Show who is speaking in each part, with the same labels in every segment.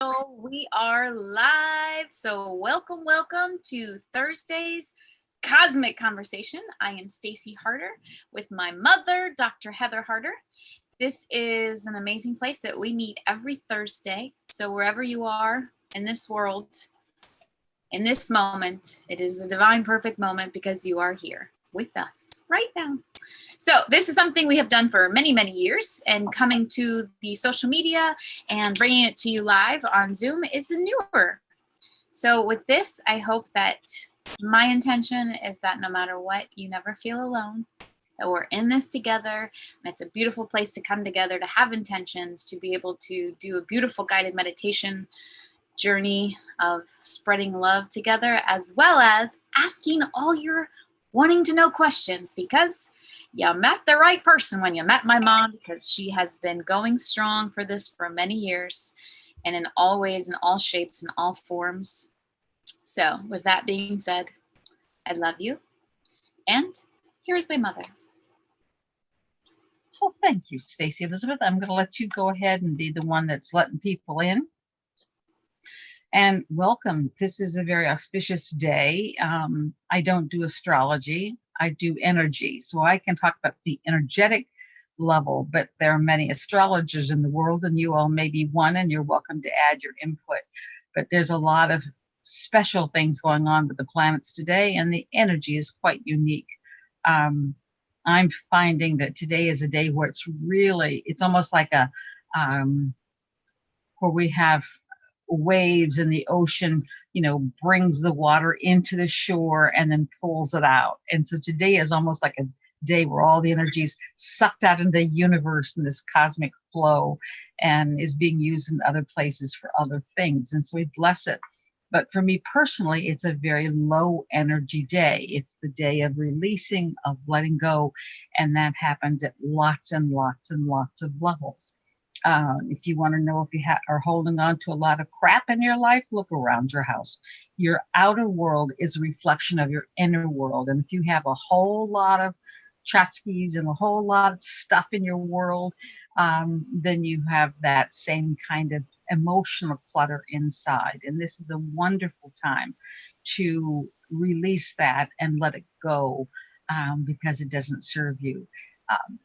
Speaker 1: So we are live. So welcome to Thursday's Cosmic Conversation. I am Stacy Harder with my mother, Dr. Heather Harder. This is an amazing place that we meet every Thursday. So wherever you are in this world, in this moment, it is the divine perfect moment because you are here with us right now. So this is something we have done for many, many years, and coming to the social media and bringing it to you live on Zoom is newer. So with this, I hope that my intention is that no matter what, you never feel alone, that we're in this together, and it's a beautiful place to come together, to have intentions, to be able to do a beautiful guided meditation journey of spreading love together, as well as asking all your wanting to know questions, because you met the right person when you met my mom, because she has been going strong for this for many years and in all ways, in all shapes, in all forms. So with that being said, I love you. And here's my mother.
Speaker 2: Oh, thank you, Stacy Elizabeth. I'm going to let you go ahead and be the one that's letting people in. And welcome. This is a very auspicious day. I don't do astrology. I do energy. So I can talk about the energetic level, but there are many astrologers in the world, and you all may be one, and you're welcome to add your input. But there's a lot of special things going on with the planets today, and the energy is quite unique. I'm finding that today is a day where it's almost like where we have waves and the ocean, brings the water into the shore and then pulls it out. And so today is almost like a day where all the energy is sucked out into the universe in this cosmic flow and is being used in other places for other things. And so we bless it. But for me personally, it's a very low energy day. It's the day of releasing, of letting go. And that happens at lots and lots and lots of levels. If you want to know if you are holding on to a lot of crap in your life, look around your house. Your outer world is a reflection of your inner world. And if you have a whole lot of tchotchkes and a whole lot of stuff in your world, then you have that same kind of emotional clutter inside. And this is a wonderful time to release that and let it go, because it doesn't serve you.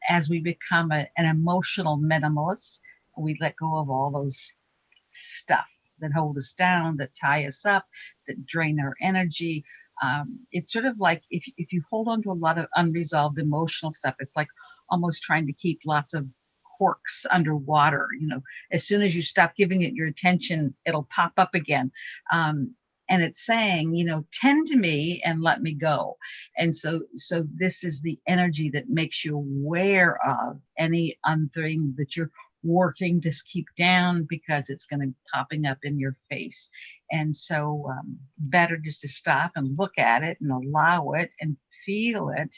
Speaker 2: As we become an emotional minimalist, we let go of all those stuff that hold us down, that tie us up, that drain our energy. It's sort of like if you hold on to a lot of unresolved emotional stuff, it's like almost trying to keep lots of corks underwater. As soon as you stop giving it your attention, it'll pop up again. And it's saying, tend to me and let me go. And so this is the energy that makes you aware of any thing that you're working to keep down, because it's going to be popping up in your face. And so better just to stop and look at it and allow it and feel it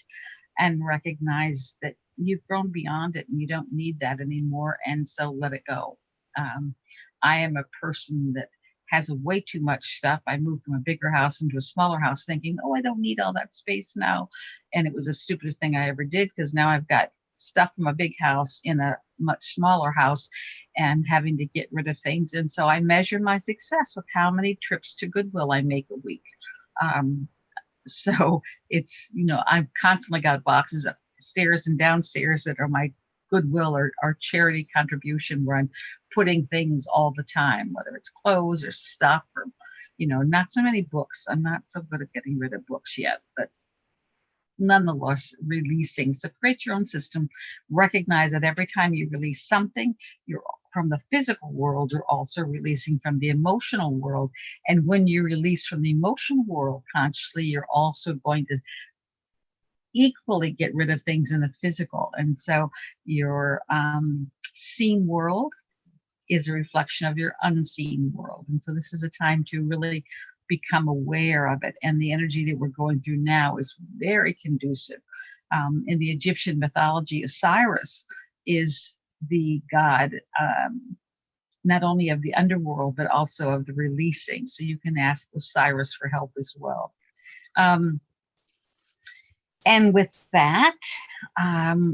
Speaker 2: and recognize that you've grown beyond it and you don't need that anymore. And so let it go. I am a person that has way too much stuff. I moved from a bigger house into a smaller house thinking, oh, I don't need all that space now. And it was the stupidest thing I ever did, because now I've got stuff from a big house in a much smaller house and having to get rid of things. And so I measure my success with how many trips to Goodwill I make a week. So it's, I've constantly got boxes upstairs and downstairs that are my Goodwill or charity contribution, where I'm putting things all the time, whether it's clothes or stuff or, not so many books. I'm not so good at getting rid of books yet, but nonetheless, releasing. So create your own system. Recognize that every time you release something, you're from the physical world, you're also releasing from the emotional world. And when you release from the emotional world consciously, you're also going to equally get rid of things in the physical. And so your seen world is a reflection of your unseen world. And so this is a time to really become aware of it. And the energy that we're going through now is very conducive. In the Egyptian mythology, Osiris is the god, not only of the underworld, but also of the releasing. So you can ask Osiris for help as well. And with that,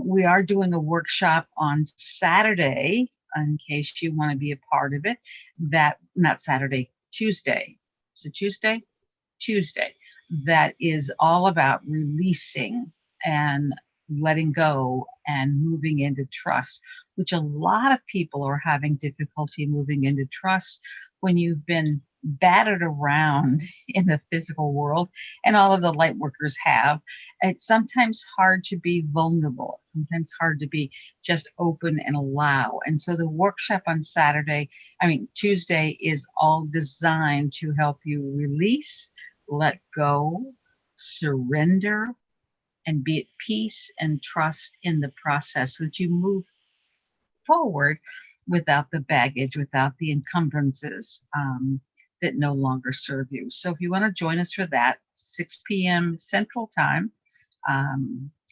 Speaker 2: we are doing a workshop on Saturday in case you want to be a part of it. That, not Saturday, Tuesday. Is it Tuesday? Tuesday. That is all about releasing and letting go and moving into trust, which a lot of people are having difficulty moving into trust when you've been battered around in the physical world, and all of the light workers have. It's sometimes hard to be vulnerable, sometimes hard to be just open and allow. And so the workshop on Tuesday is all designed to help you release, let go, surrender, and be at peace and trust in the process so that you move forward without the baggage, without the encumbrances that no longer serve you. So if you want to join us for that, 6 p.m. Central Time,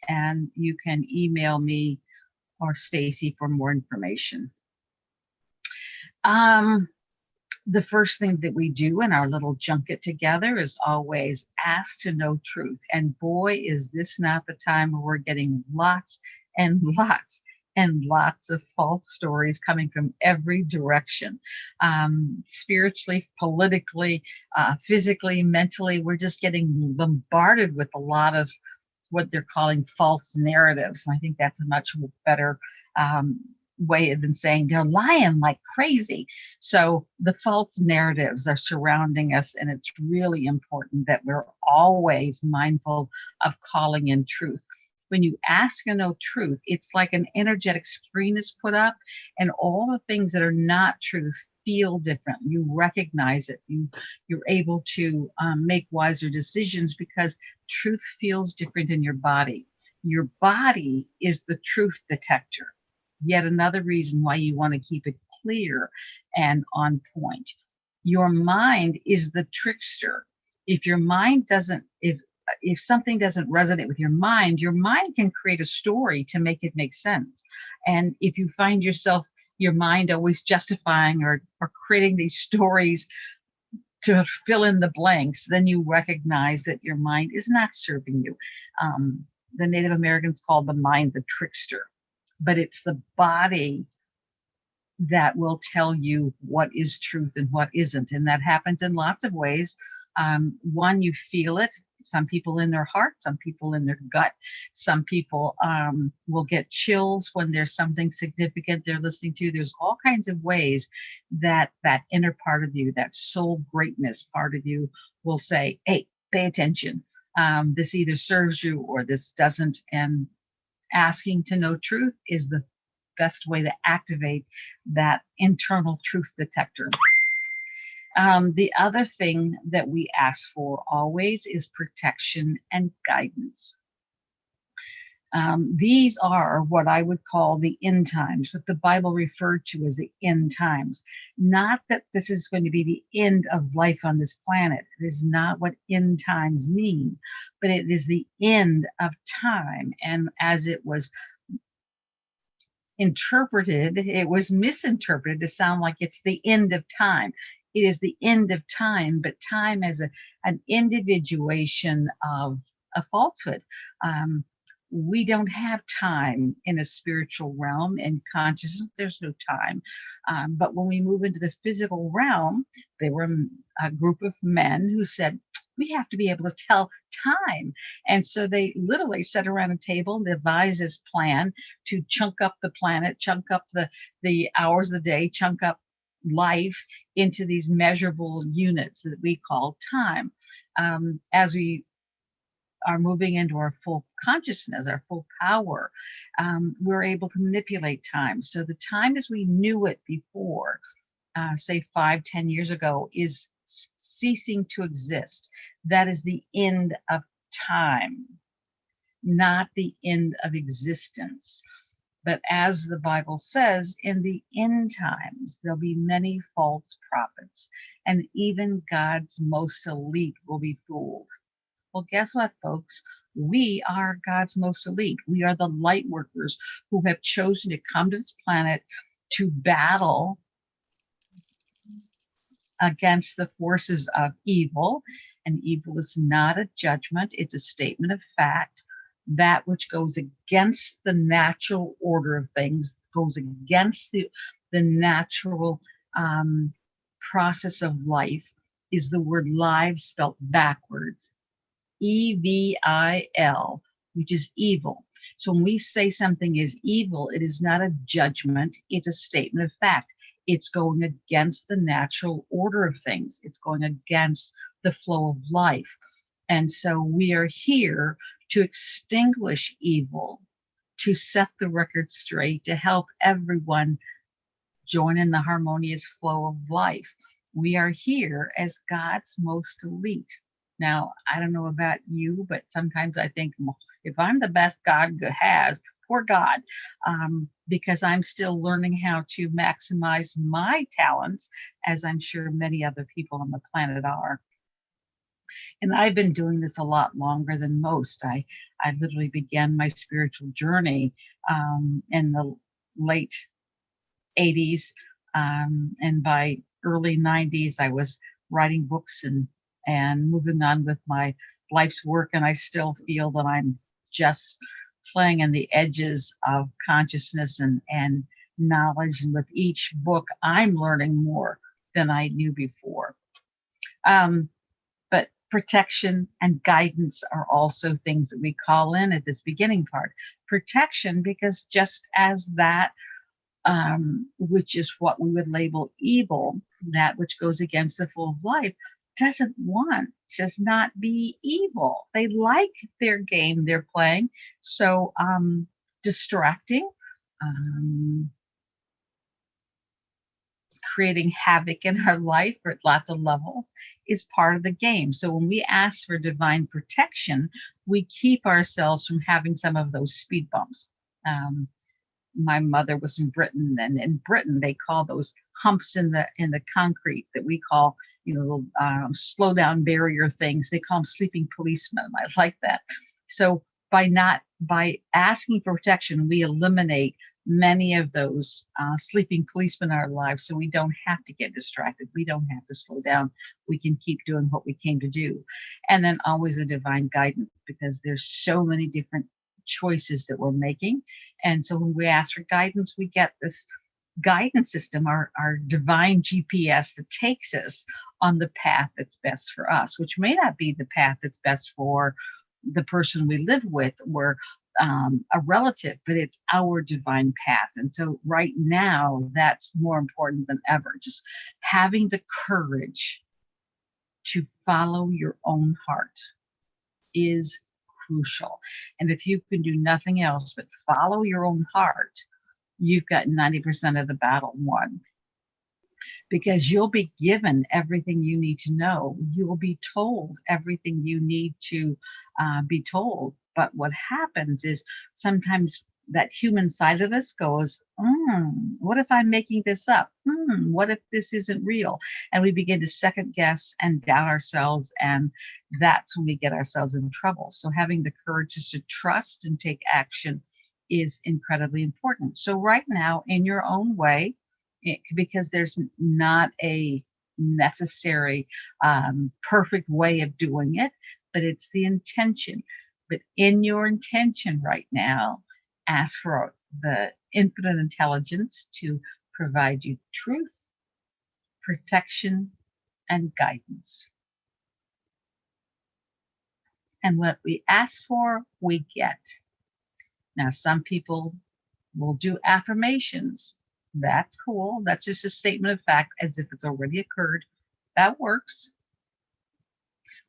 Speaker 2: and you can email me or Stacy for more information. The first thing that we do in our little junket together is always ask to know truth. And boy, is this not the time where we're getting lots and lots and lots of false stories coming from every direction. Spiritually, politically, physically, mentally, we're just getting bombarded with a lot of what they're calling false narratives. And I think that's a much better way than saying they're lying like crazy. So the false narratives are surrounding us, and it's really important that we're always mindful of calling in truth. When you ask and know truth, it's like an energetic screen is put up, and all the things that are not truth feel different. You recognize it. You're able to make wiser decisions because truth feels different in your body. Your body is the truth detector. Yet another reason why you want to keep it clear and on point. Your mind is the trickster. If your mind doesn't, if something doesn't resonate with your mind can create a story to make it make sense. And if you find yourself, your mind always justifying or creating these stories to fill in the blanks, then you recognize that your mind is not serving you. The Native Americans called the mind the trickster. But it's the body that will tell you what is truth and what isn't. And that happens in lots of ways. One, you feel it. Some people in their heart, some people in their gut. Some people will get chills when there's something significant they're listening to. There's all kinds of ways that that inner part of you, that soul greatness part of you will say, hey, pay attention. This either serves you or this doesn't. And asking to know truth is the best way to activate that internal truth detector. The other thing that we ask for always is protection and guidance. These are what I would call the end times, what the Bible referred to as the end times. Not that this is going to be the end of life on this planet. It is not what end times mean, but it is the end of time. And as it was interpreted, it was misinterpreted to sound like it's the end of time. It is the end of time, but time as an individuation of a falsehood. We don't have time in a spiritual realm and consciousness. There's no time. But when we move into the physical realm, there were a group of men who said, we have to be able to tell time. And so they literally sat around a table and devised this plan to chunk up the planet, chunk up the hours of the day, chunk up life into these measurable units that we call time. As we are moving into our full consciousness, our full power, we're able to manipulate time. So the time as we knew it before, say 5-10 years ago, is ceasing to exist. That is the end of time, not the end of existence. But as the Bible says, in the end times, there'll be many false prophets, and even God's most elite will be fooled. Well, guess what, folks? We are God's most elite. We are the light workers who have chosen to come to this planet to battle against the forces of evil. And evil is not a judgment, it's a statement of fact. That which goes against the natural order of things, goes against the natural process of life is the word live spelt backwards, EVIL, which is evil. So when we say something is evil, it is not a judgment, it's a statement of fact. It's going against the natural order of things, it's going against the flow of life. And so we are here to extinguish evil, to set the record straight, to help everyone join in the harmonious flow of life. We are here as God's most elite. Now, I don't know about you, but sometimes I think, well, if I'm the best God has, poor God, because I'm still learning how to maximize my talents, as I'm sure many other people on the planet are. And I've been doing this a lot longer than most. I literally began my spiritual journey in the late 80s. And by early 90s, I was writing books and moving on with my life's work. And I still feel that I'm just playing on the edges of consciousness and knowledge. And with each book, I'm learning more than I knew before. But protection and guidance are also things that we call in at this beginning part. Protection, because just as that, which is what we would label evil, that which goes against the flow of life, does not be evil. They like their game they're playing. So distracting, creating havoc in our life at lots of levels is part of the game. So when we ask for divine protection, we keep ourselves from having some of those speed bumps. My mother was in Britain, and in Britain they call those humps in the concrete that we call, slow down barrier things. They call them sleeping policemen. I like that. So by asking for protection, we eliminate many of those sleeping policemen in our lives, so we don't have to get distracted. We don't have to slow down. We can keep doing what we came to do. And then always a divine guidance, because there's so many different choices that we're making. And so when we ask for guidance, we get this guidance system, our divine GPS that takes us on the path that's best for us, which may not be the path that's best for the person we live with or a relative, but it's our divine path. And so right now, that's more important than ever. Just having the courage to follow your own heart is crucial. And if you can do nothing else but follow your own heart, you've got 90% of the battle won. Because you'll be given everything you need to know. You will be told everything you need to be told. But what happens is sometimes that human side of us goes, what if I'm making this up? What if this isn't real? And we begin to second guess and doubt ourselves. And that's when we get ourselves in trouble. So having the courage just to trust and take action is incredibly important. So right now, in your own way, because there's not a necessary perfect way of doing it, but it's the intention. But in your intention right now, ask for the infinite intelligence to provide you truth, protection, and guidance. And what we ask for, we get. Now, some people will do affirmations. That's cool. That's just a statement of fact as if it's already occurred. That works.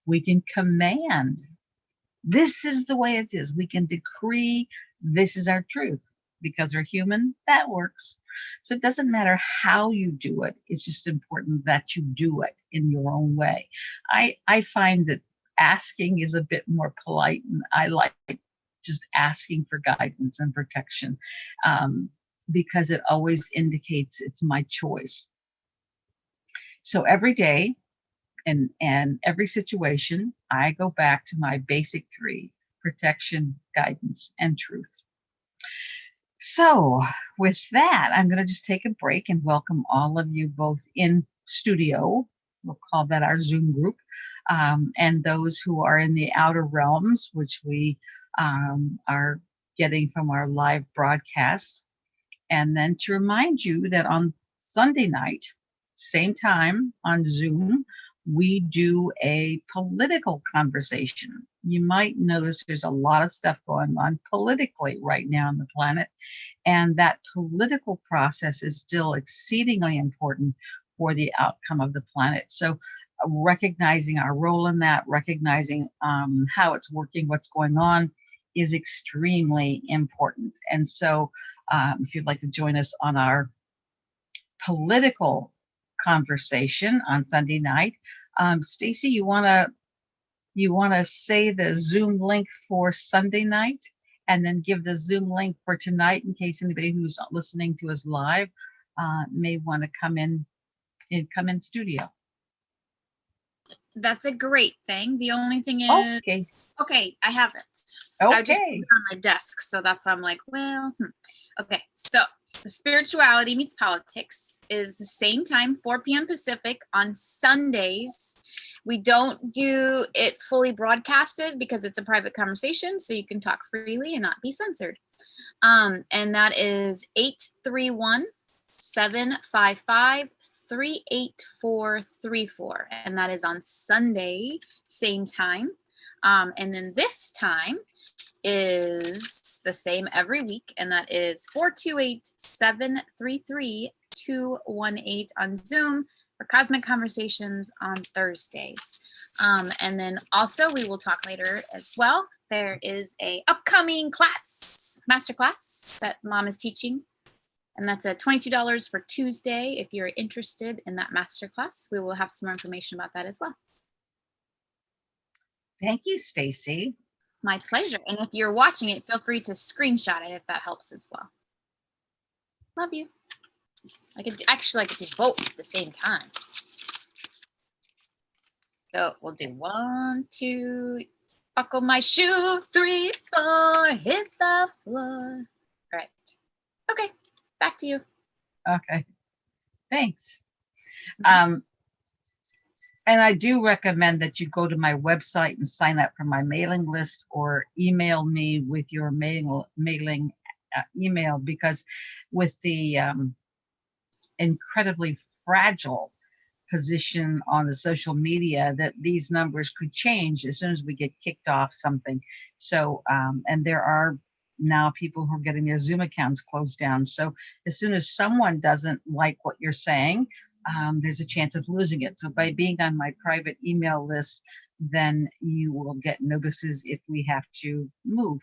Speaker 2: We can command. This is the way it is. We can decree this is our truth. Because we're human, that works. So it doesn't matter how you do it. It's just important that you do it in your own way. I find that asking is a bit more polite, and I like just asking for guidance and protection. Because it always indicates it's my choice. So every day and every situation, I go back to my basic three: protection, guidance, and truth. So with that, I'm going to just take a break and welcome all of you both in studio. We'll call that our Zoom group. And those who are in the outer realms, which we are getting from our live broadcasts. And then to remind you that on Sunday night, same time on Zoom, we do a political conversation. You might notice there's a lot of stuff going on politically right now on the planet, and that political process is still exceedingly important for the outcome of the planet. So recognizing our role in that, recognizing how it's working, what's going on, is extremely important. And so if you'd like to join us on our political conversation on Sunday night, Stacy, you want to say the Zoom link for Sunday night, and then give the Zoom link for tonight in case anybody who's listening to us live may want to come in studio.
Speaker 1: That's a great thing. The only thing is, okay, I have it.
Speaker 2: Okay.
Speaker 1: I just put it on my desk, so that's why I'm like, well, okay. So the Spirituality Meets Politics is the same time, 4 p.m. Pacific on Sundays. We don't do it fully broadcasted because it's a private conversation, so you can talk freely and not be censored. And that is 831-755-38434. And that is on Sunday, same time. And then this time is the same every week, and that is 428-733-218 on Zoom for Cosmic Conversations on Thursdays. And then also we will talk later as well. There is a upcoming class, masterclass that Mom is teaching, and that's at $22 for Tuesday. If you're interested in that masterclass, we will have some more information about that as well.
Speaker 2: Thank you, Stacy.
Speaker 1: My pleasure. And if you're watching it, feel free to screenshot it if that helps as well. Love you. I could do both at the same time. So we'll do 1, 2, buckle my shoe, 3, 4, hit the floor. All right. Okay, back to you.
Speaker 2: Okay, thanks. And I do recommend that you go to my website and sign up for my mailing list, or email me with your mailing email, because with the incredibly fragile position on the social media, that these numbers could change as soon as we get kicked off something. So, and there are now people who are getting their Zoom accounts closed down. So as soon as someone doesn't like what you're saying, there's a chance of losing it. So by being on my private email list, then you will get notices if we have to move.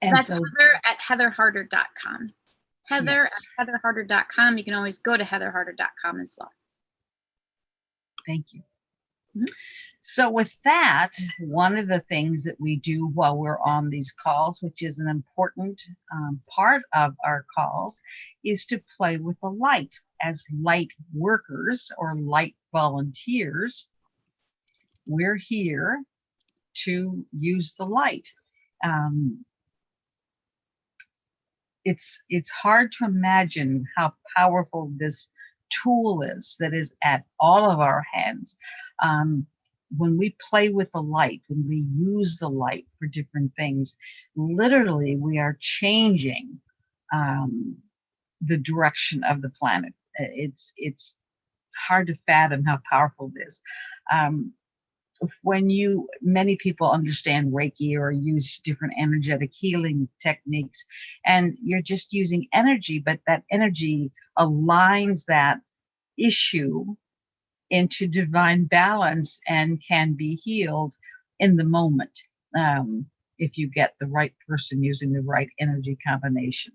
Speaker 2: And
Speaker 1: that's Heather at heatherharder.com. Heather at heatherharder.com. You can always go to heatherharder.com as well.
Speaker 2: Thank you. Mm-hmm. So with that, one of the things that we do while we're on these calls, which is an important part of our calls, is to play with the light. As light workers or light volunteers, we're here to use the light. It's hard to imagine how powerful this tool is that is at all of our hands. When we play with the light, when we use the light for different things, literally we are changing the direction of the planet. It's hard to fathom how powerful it is. Many people understand Reiki or use different energetic healing techniques, and you're just using energy, but that energy aligns that issue into divine balance and can be healed in the moment if you get the right person using the right energy combination.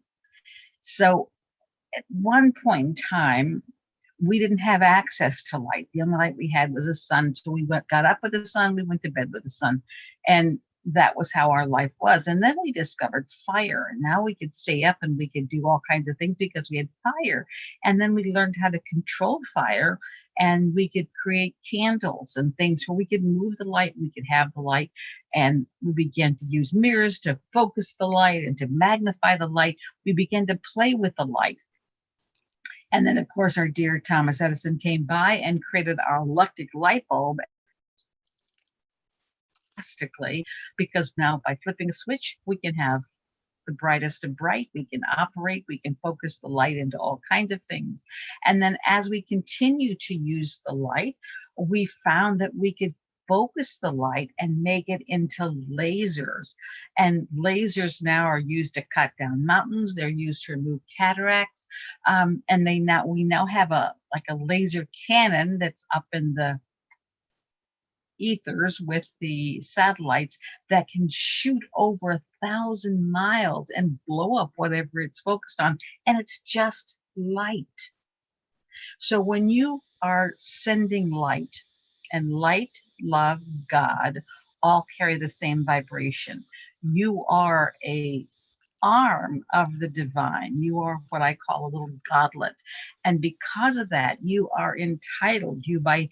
Speaker 2: So at one point in time, we didn't have access to light. The only light we had was the sun. So we got up with the sun, we went to bed with the sun. And that was how our life was. And then we discovered fire. And now we could stay up and we could do all kinds of things because we had fire. And then we learned how to control fire, and we could create candles and things where we could move the light, we could have the light. And we began to use mirrors to focus the light and to magnify the light. We began to play with the light. And then, of course, our dear Thomas Edison came by and created our electric light bulb, drastically, because now by flipping a switch, we can have the brightest of bright. We can operate, we can focus the light into all kinds of things. And then as we continue to use the light, we found that we could focus the light and make it into lasers. And lasers now are used to cut down mountains. They're used to remove cataracts. And we now have a laser cannon that's up in the ethers with the satellites that can shoot over 1,000 miles and blow up whatever it's focused on. And it's just light. So when you are sending light, and light, love, God all carry the same vibration. You are a arm of the divine. You are what I call a little godlet. And because of that, you are entitled. You by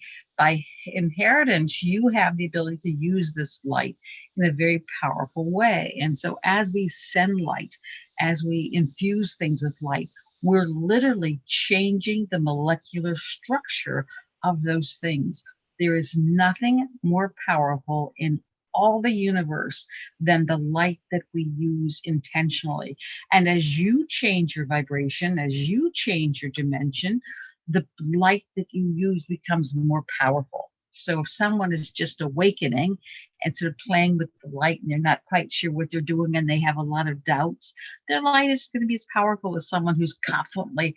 Speaker 2: inheritance, you have the ability to use this light in a very powerful way. And so as we send light, as we infuse things with light, we're literally changing the molecular structure of those things. There is nothing more powerful in all the universe than the light that we use intentionally. And as you change your vibration, as you change your dimension, the light that you use becomes more powerful. So if someone is just awakening and sort of playing with the light and they're not quite sure what they're doing and they have a lot of doubts, their light is going to be as powerful as someone who's confidently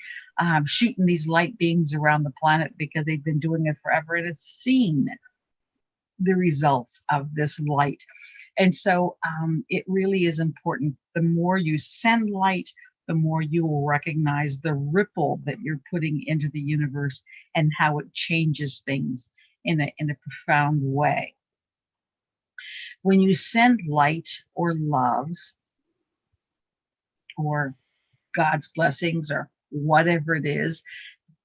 Speaker 2: shooting these light beams around the planet because they've been doing it forever and has seen the results of this light. And so it really is important. The more you send light, the more you will recognize the ripple that you're putting into the universe and how it changes things in a profound way. When you send light or love or God's blessings or whatever it is,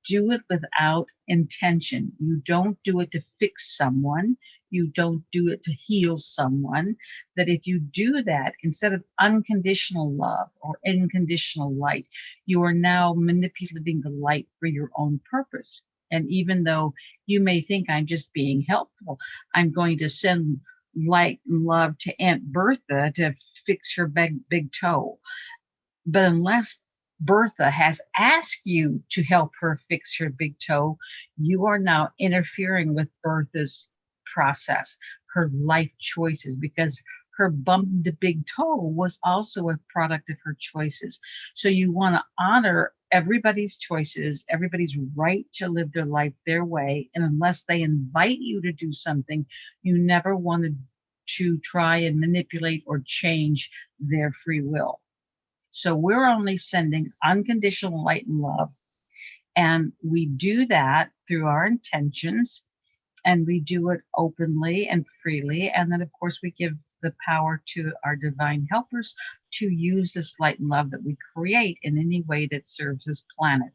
Speaker 2: do it without intention. You don't do it to fix someone. You don't do it to heal someone. That if you do that, instead of unconditional love or unconditional light, you are now manipulating the light for your own purpose. And even though you may think I'm just being helpful, I'm going to send light and love to Aunt Bertha to fix her big toe. But unless Bertha has asked you to help her fix her big toe, you are now interfering with Bertha's process, her life choices, because her bumped big toe was also a product of her choices. So you want to honor everybody's choices, everybody's right to live their life their way. And unless they invite you to do something, you never wanted to try and manipulate or change their free will. So we're only sending unconditional light and love. And we do that through our intentions, and we do it openly and freely. And then, of course, we give the power to our divine helpers to use this light and love that we create in any way that serves this planet.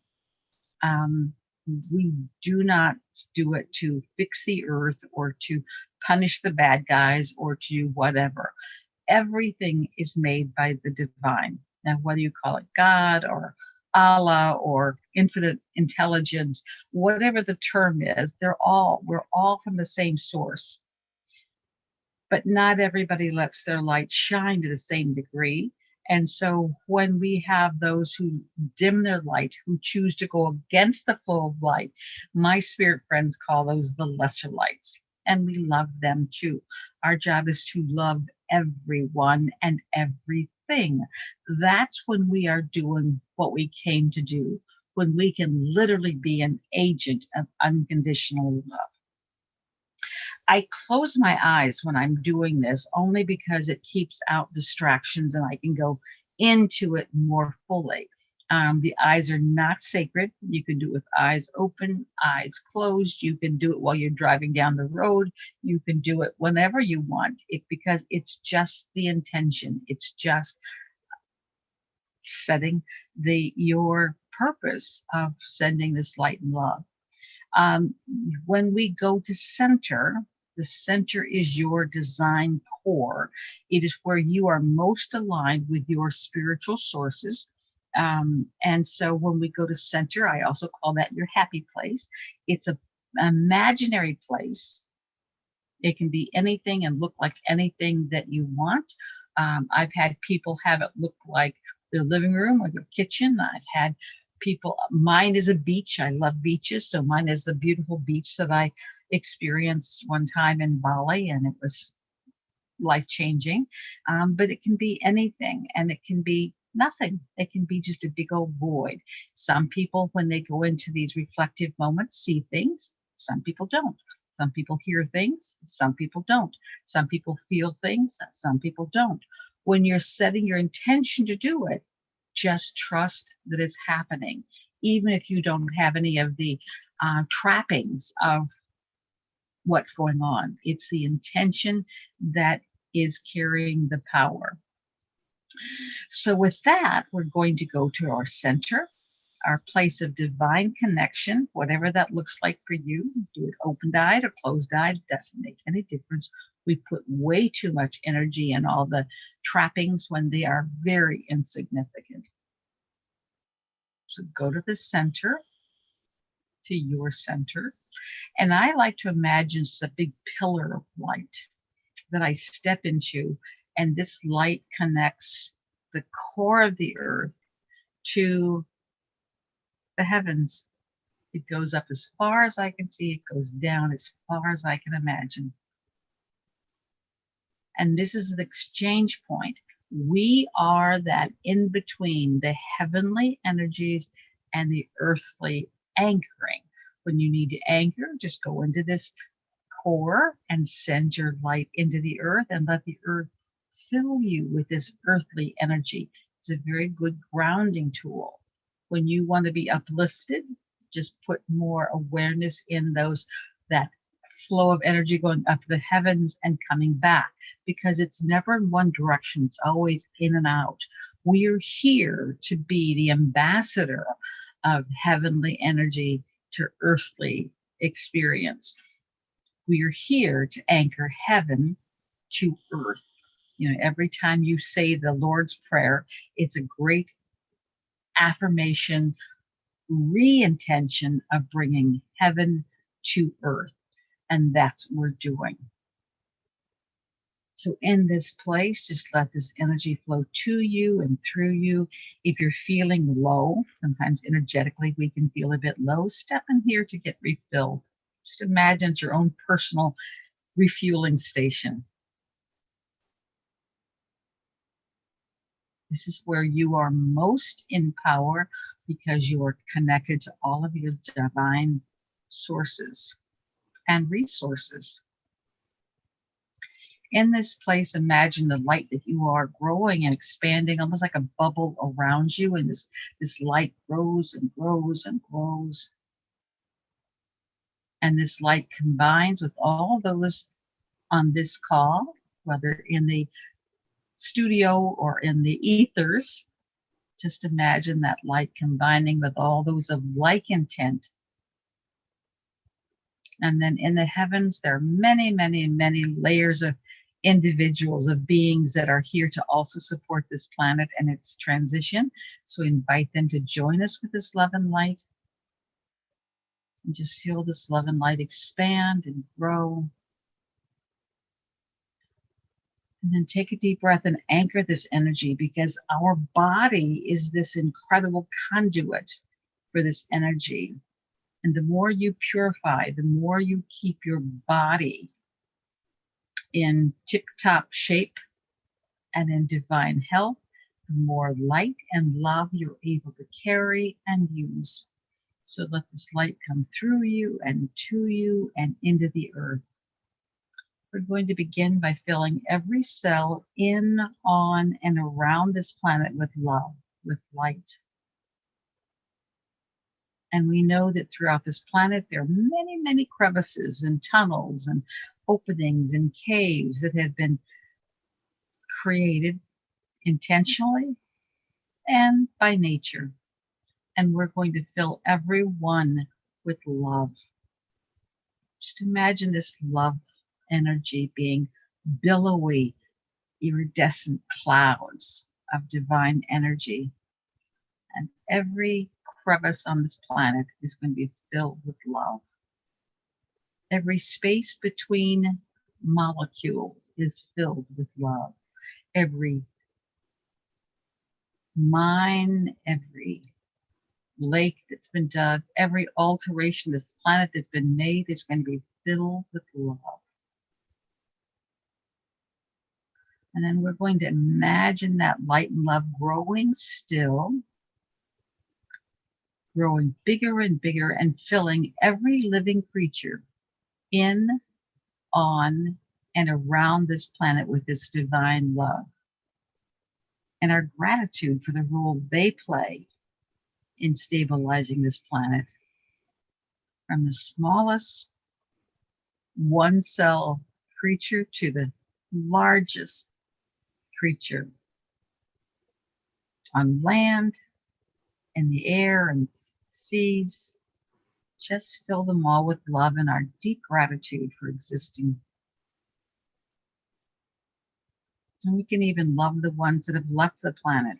Speaker 2: We do not do it to fix the earth or to punish the bad guys or to whatever. Everything is made by the divine. Now, whether you call it God or Allah or infinite intelligence, whatever the term is, we're all from the same source. But not everybody lets their light shine to the same degree. And so when we have those who dim their light, who choose to go against the flow of light, my spirit friends call those the lesser lights. And we love them too. Our job is to love everyone and everything. That's when we are doing what we came to do, when we can literally be an agent of unconditional love. I close my eyes when I'm doing this only because it keeps out distractions and I can go into it more fully. The eyes are not sacred. You can do it with eyes open, eyes closed. You can do it while you're driving down the road. You can do it whenever you want it because it's just the intention. It's just setting your purpose of sending this light and love. When we go to center, the center is your design core. It is where you are most aligned with your spiritual sources. And so when we go to center, I also call that your happy place. It's an imaginary place. It can be anything and look like anything that you want. I've had people have it look like their living room or their kitchen. I've had people, mine is a beach. I love beaches. So mine is the beautiful beach that I experienced one time in Bali, and it was life changing. But it can be anything, and it can be nothing. It can be just a big old void. Some people, when they go into these reflective moments, see things. Some people don't. Some people hear things. Some people don't. Some people feel things. Some people don't. When you're setting your intention to do it, just trust that it's happening, even if you don't have any of the trappings of what's going on. It's the intention that is carrying the power. So, with that, we're going to go to our center, our place of divine connection, whatever that looks like for you. Do it open-eyed or closed-eyed, doesn't make any difference. We put way too much energy in all the trappings when they are very insignificant. So go to the center, to your center. And I like to imagine it's a big pillar of light that I step into, and this light connects the core of the earth to the heavens. It goes up as far as I can see, it goes down as far as I can imagine. And this is the exchange point. We are that in between the heavenly energies and the earthly anchoring. When you need to anchor, just go into this core and send your light into the earth and let the earth fill you with this earthly energy. It's a very good grounding tool. When you want to be uplifted, just put more awareness in that flow of energy going up to the heavens and coming back, because it's never in one direction, it's always in and out. We are here to be the ambassador of heavenly energy to earthly experience. We are here to anchor heaven to earth. You know, every time you say the Lord's Prayer, it's a great affirmation, re-intention of bringing heaven to earth. And that's what we're doing. So in this place, just let this energy flow to you and through you. If you're feeling low, sometimes energetically we can feel a bit low, step in here to get refilled. Just imagine it's your own personal refueling station. This is where you are most in power, because you are connected to all of your divine sources and resources. In this place, imagine the light that you are growing and expanding, almost like a bubble around you, and this light grows and grows and grows. And this light combines with all those on this call, whether in the studio or in the ethers. Just imagine that light combining with all those of like intent. And then in the heavens, there are many, many, many layers of individuals, of beings that are here to also support this planet and its transition. So invite them to join us with this love and light. And just feel this love and light expand and grow. And then take a deep breath and anchor this energy, because our body is this incredible conduit for this energy. And the more you purify, the more you keep your body in tip-top shape and in divine health, the more light and love you're able to carry and use. So let this light come through you and to you and into the earth. We're going to begin by filling every cell in, on, and around this planet with love, with light. And we know that throughout this planet, there are many, many crevices and tunnels and openings and caves that have been created intentionally and by nature. And we're going to fill every one with love. Just imagine this love energy being billowy, iridescent clouds of divine energy. And every crevice on this planet is going to be filled with love. Every space between molecules is filled with love. every mine, every lake that's been dug, every alteration, this planet that's been made is going to be filled with love. And then we're going to imagine that light and love growing still, growing bigger and bigger and filling every living creature in, on, and around this planet with this divine love. And our gratitude for the role they play in stabilizing this planet, from the smallest one cell creature to the largest creature on land, in the air, and seas. Just fill them all with love and our deep gratitude for existing. And we can even love the ones that have left the planet.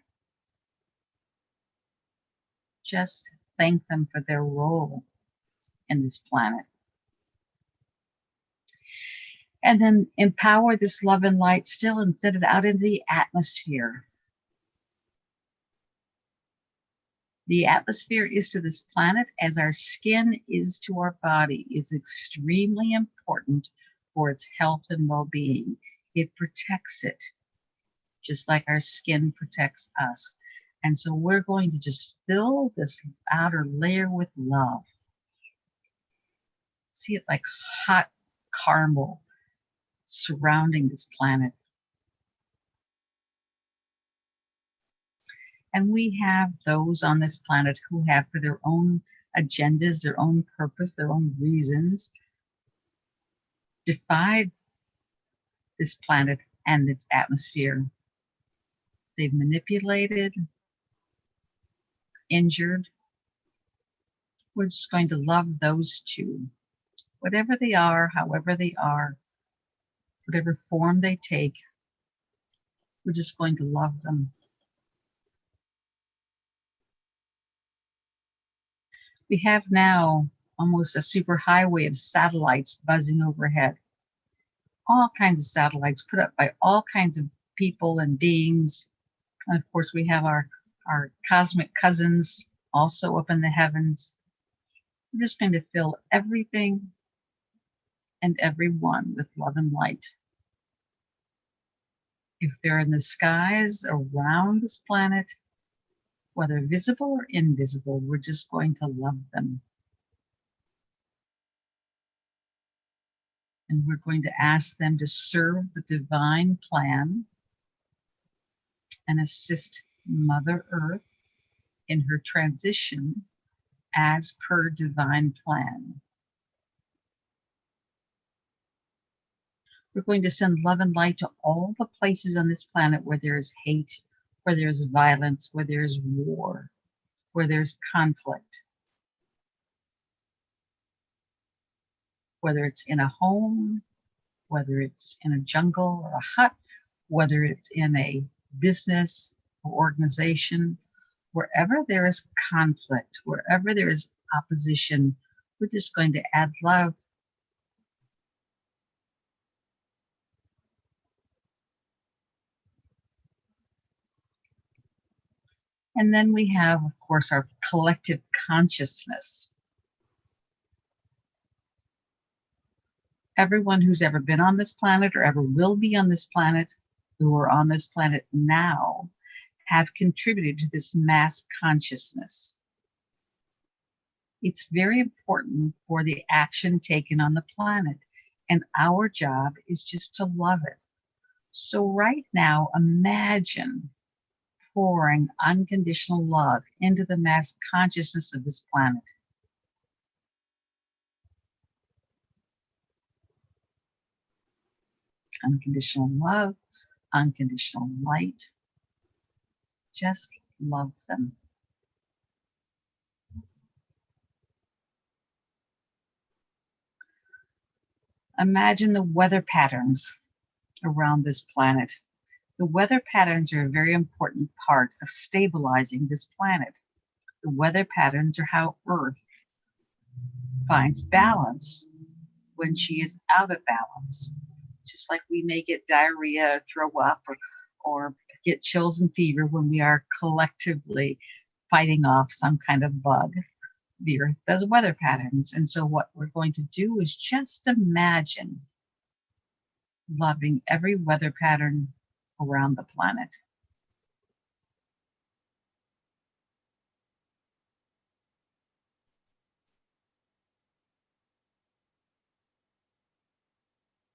Speaker 2: Just thank them for their role in this planet. And then empower this love and light still and send it out into the atmosphere. The atmosphere is to this planet as our skin is to our body. It's extremely important for its health and well-being. It protects it, just like our skin protects us. And so we're going to just fill this outer layer with love. See it like hot caramel surrounding this planet. And we have those on this planet who have, for their own agendas, their own purpose, their own reasons, defied this planet and its atmosphere. They've manipulated, injured. We're just going to love those two. Whatever they are, however they are, whatever form they take, we're just going to love them. We have now almost a superhighway of satellites buzzing overhead. All kinds of satellites put up by all kinds of people and beings. And of course, we have our cosmic cousins also up in the heavens. We're just going to fill everything and everyone with love and light. If they're in the skies around this planet, whether visible or invisible, we're just going to love them. And we're going to ask them to serve the divine plan and assist Mother Earth in her transition as per divine plan. We're going to send love and light to all the places on this planet where there is hate, where there's violence, where there's war, where there's conflict. Whether it's in a home, whether it's in a jungle or a hut, whether it's in a business or organization, wherever there is conflict, wherever there is opposition, we're just going to add love. And then we have, of course, our collective consciousness. Everyone who's ever been on this planet or ever will be on this planet, who are on this planet now, have contributed to this mass consciousness. It's very important for the action taken on the planet, and our job is just to love it. So right now, imagine pouring unconditional love into the mass consciousness of this planet. Unconditional love, unconditional light. Just love them. Imagine the weather patterns around this planet. The weather patterns are a very important part of stabilizing this planet. The weather patterns are how Earth finds balance when she is out of balance. Just like we may get diarrhea, throw up, or get chills and fever when we are collectively fighting off some kind of bug. The earth does weather patterns. And so what we're going to do is just imagine loving every weather pattern around the planet.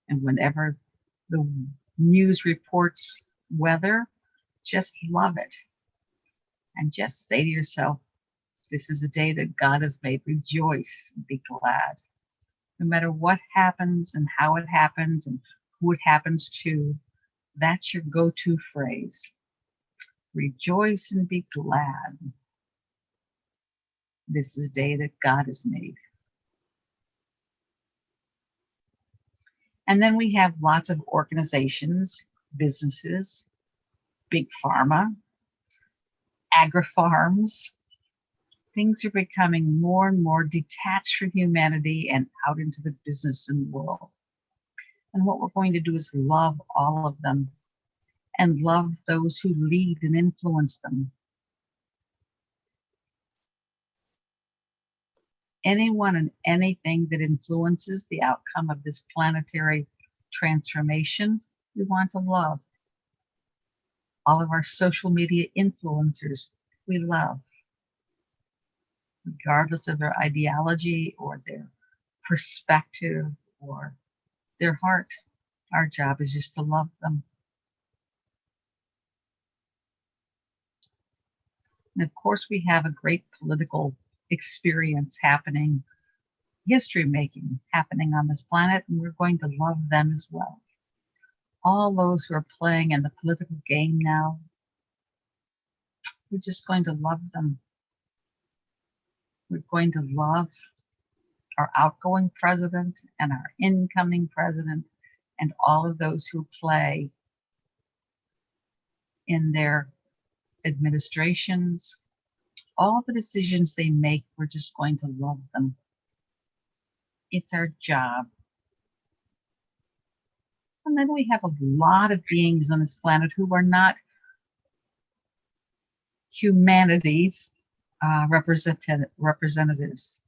Speaker 2: And whenever the news reports weather, just love it. And just say to yourself, this is a day that God has made. Rejoice and be glad. No matter what happens and how it happens and who it happens to, that's your go-to phrase. Rejoice and be glad. This is a day that God has made. And then we have lots of organizations, businesses, big pharma, agri-farms. Things are becoming more and more detached from humanity and out into the business and world. And what we're going to do is love all of them and love those who lead and influence them. Anyone and anything that influences the outcome of this planetary transformation, we want to love. All of our social media influencers, we love. Regardless of their ideology or their perspective or their heart, our job is just to love them. And of course, we have a great political experience happening, history making happening on this planet, and we're going to love them as well. All those who are playing in the political game now, we're just going to love them. We're going to love our outgoing president and our incoming president and all of those who play in their administrations. All the decisions they make, we're just going to love them. It's our job. And then we have a lot of beings on this planet who are not humanity's representatives.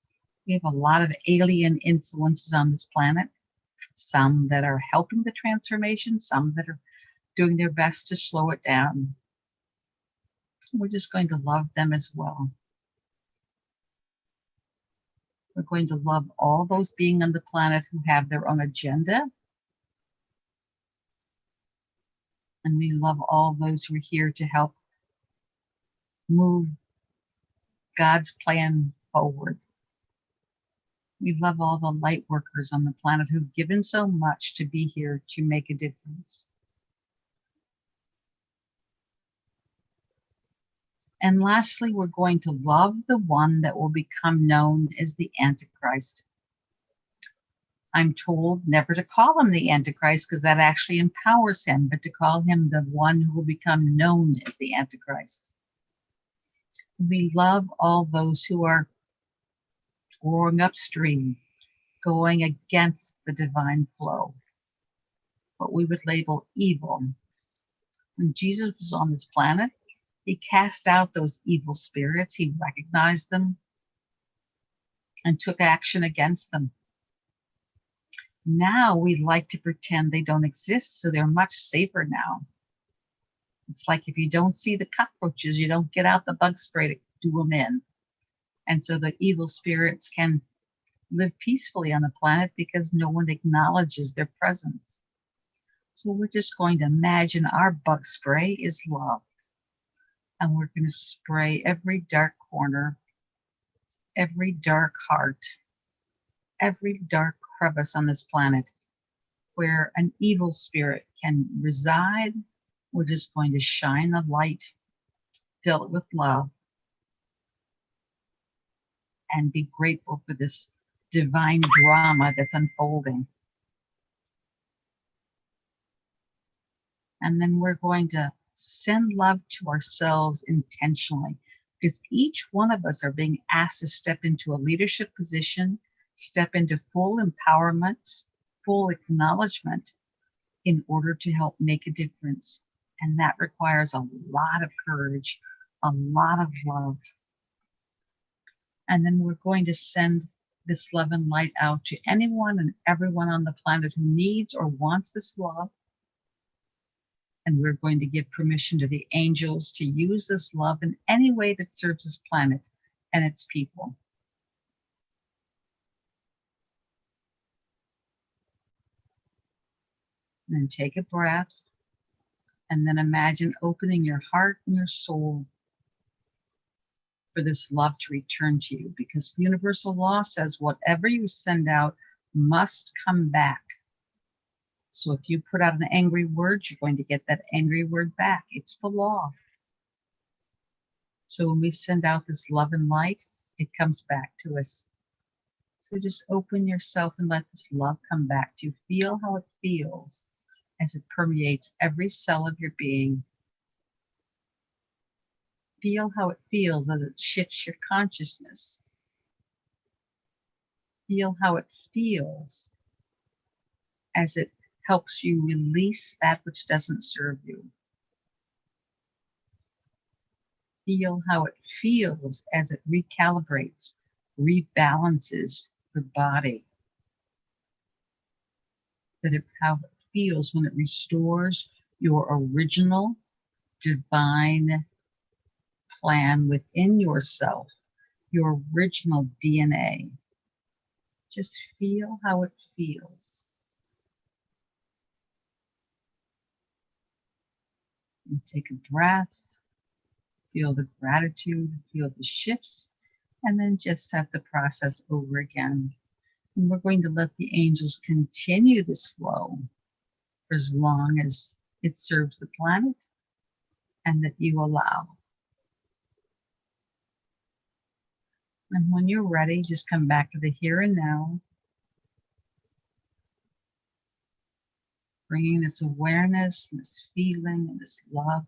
Speaker 2: We have a lot of alien influences on this planet, some that are helping the transformation, some that are doing their best to slow it down. We're just going to love them as well. We're going to love all those beings on the planet who have their own agenda. And we love all those who are here to help move God's plan forward. We love all the light workers on the planet who've given so much to be here to make a difference. And lastly, we're going to love the one that will become known as the Antichrist. I'm told never to call him the Antichrist because that actually empowers him, but to call him the one who will become known as the Antichrist. We love all those who are going upstream, going against the divine flow, what we would label evil. When Jesus was on this planet, he cast out those evil spirits. He recognized them and took action against them. Now we like to pretend they don't exist, so they're much safer now. It's like if you don't see the cockroaches, you don't get out the bug spray to do them in. And so the evil spirits can live peacefully on the planet because no one acknowledges their presence. So we're just going to imagine our bug spray is love. And we're going to spray every dark corner, every dark heart, every dark crevice on this planet where an evil spirit can reside. We're just going to shine the light, fill it with love, and be grateful for this divine drama that's unfolding. And then we're going to send love to ourselves intentionally, because each one of us are being asked to step into a leadership position, step into full empowerment, full acknowledgement in order to help make a difference And that requires a lot of courage, a lot of love. And then we're going to send this love and light out to anyone and everyone on the planet who needs or wants this love. And we're going to give permission to the angels to use this love in any way that serves this planet and its people. And then take a breath, and then imagine opening your heart and your soul for this love to return to you, because universal law says whatever you send out must come back. So if you put out an angry word, you're going to get that angry word back. It's the law. So when we send out this love and light, it comes back to us. So just open yourself and let this love come back to you. Feel how it feels as it permeates every cell of your being. Feel how it feels as it shifts your consciousness. Feel how it feels as it helps you release that which doesn't serve you. Feel how it feels as it recalibrates, rebalances your body. How it feels when it restores your original divine plan within yourself, your original DNA. Just feel how it feels. And take a breath, feel the gratitude, feel the shifts, and then just set the process over again. And we're going to let the angels continue this flow for as long as it serves the planet and that you allow. And when you're ready, just come back to the here and now, bringing this awareness, and this feeling, and this love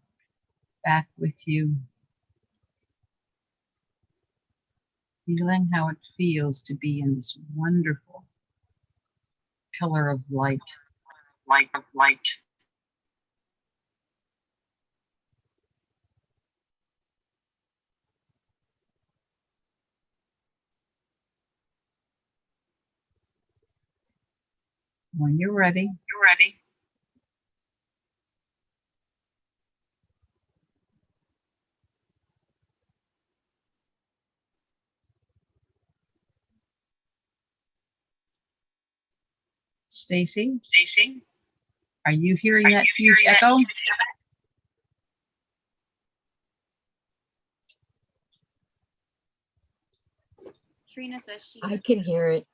Speaker 2: back with you. Feeling how it feels to be in this wonderful pillar of light. Light of light. When you're ready, Stacy, are you hearing that huge echo?
Speaker 1: Trina says she.
Speaker 3: I can hear it.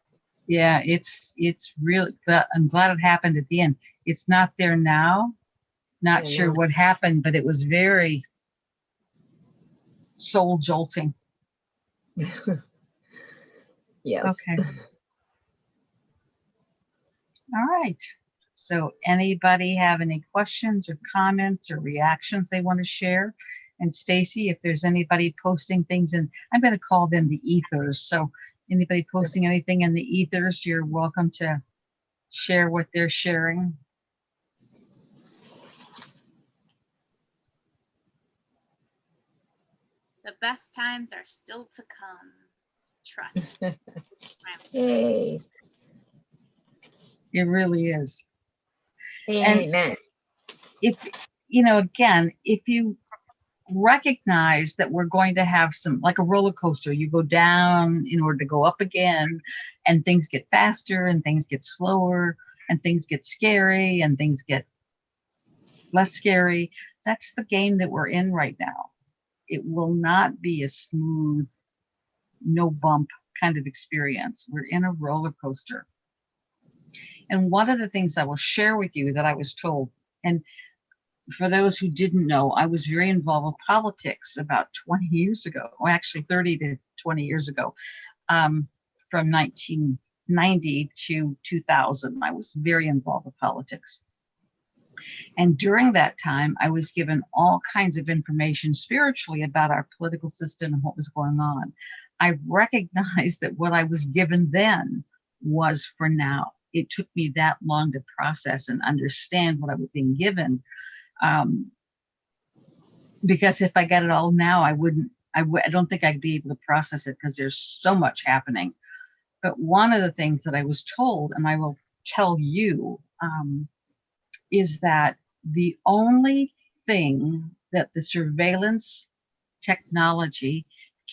Speaker 2: Yeah, it's really, I'm glad it happened at the end. It's not there now. Not
Speaker 3: Yeah,
Speaker 2: sure
Speaker 3: no.
Speaker 2: what happened, but it was very soul jolting.
Speaker 3: Yes.
Speaker 2: Okay. All right. So anybody have any questions or comments or reactions they want to share? And Stacy, if there's anybody posting things, and I'm going to call them the ethers. So anybody posting anything in the ethers, you're welcome to share what they're sharing.
Speaker 1: The best times are still to come. Trust.
Speaker 3: Yay.
Speaker 2: It really is.
Speaker 3: Amen.
Speaker 2: If, you know, again, if you recognize that we're going to have some, like a roller coaster, you go down in order to go up again, and things get faster and things get slower and things get scary and things get less scary. That's the game that we're in right now. It will not be a smooth, no bump kind of experience. We're in a roller coaster. And one of the things I will share with you that I was told, and for those who didn't know, I was very involved with politics about 20 years ago, or actually 30 to 20 years ago, from 1990 to 2000. I was very involved with politics. And during that time, I was given all kinds of information spiritually about our political system and what was going on. I recognized that what I was given then was for now. It took me that long to process and understand what I was being given. because if I got it all now, I don't think I'd be able to process it because there's so much happening. But one of the things that I was told, and I will tell you, is that the only thing that the surveillance technology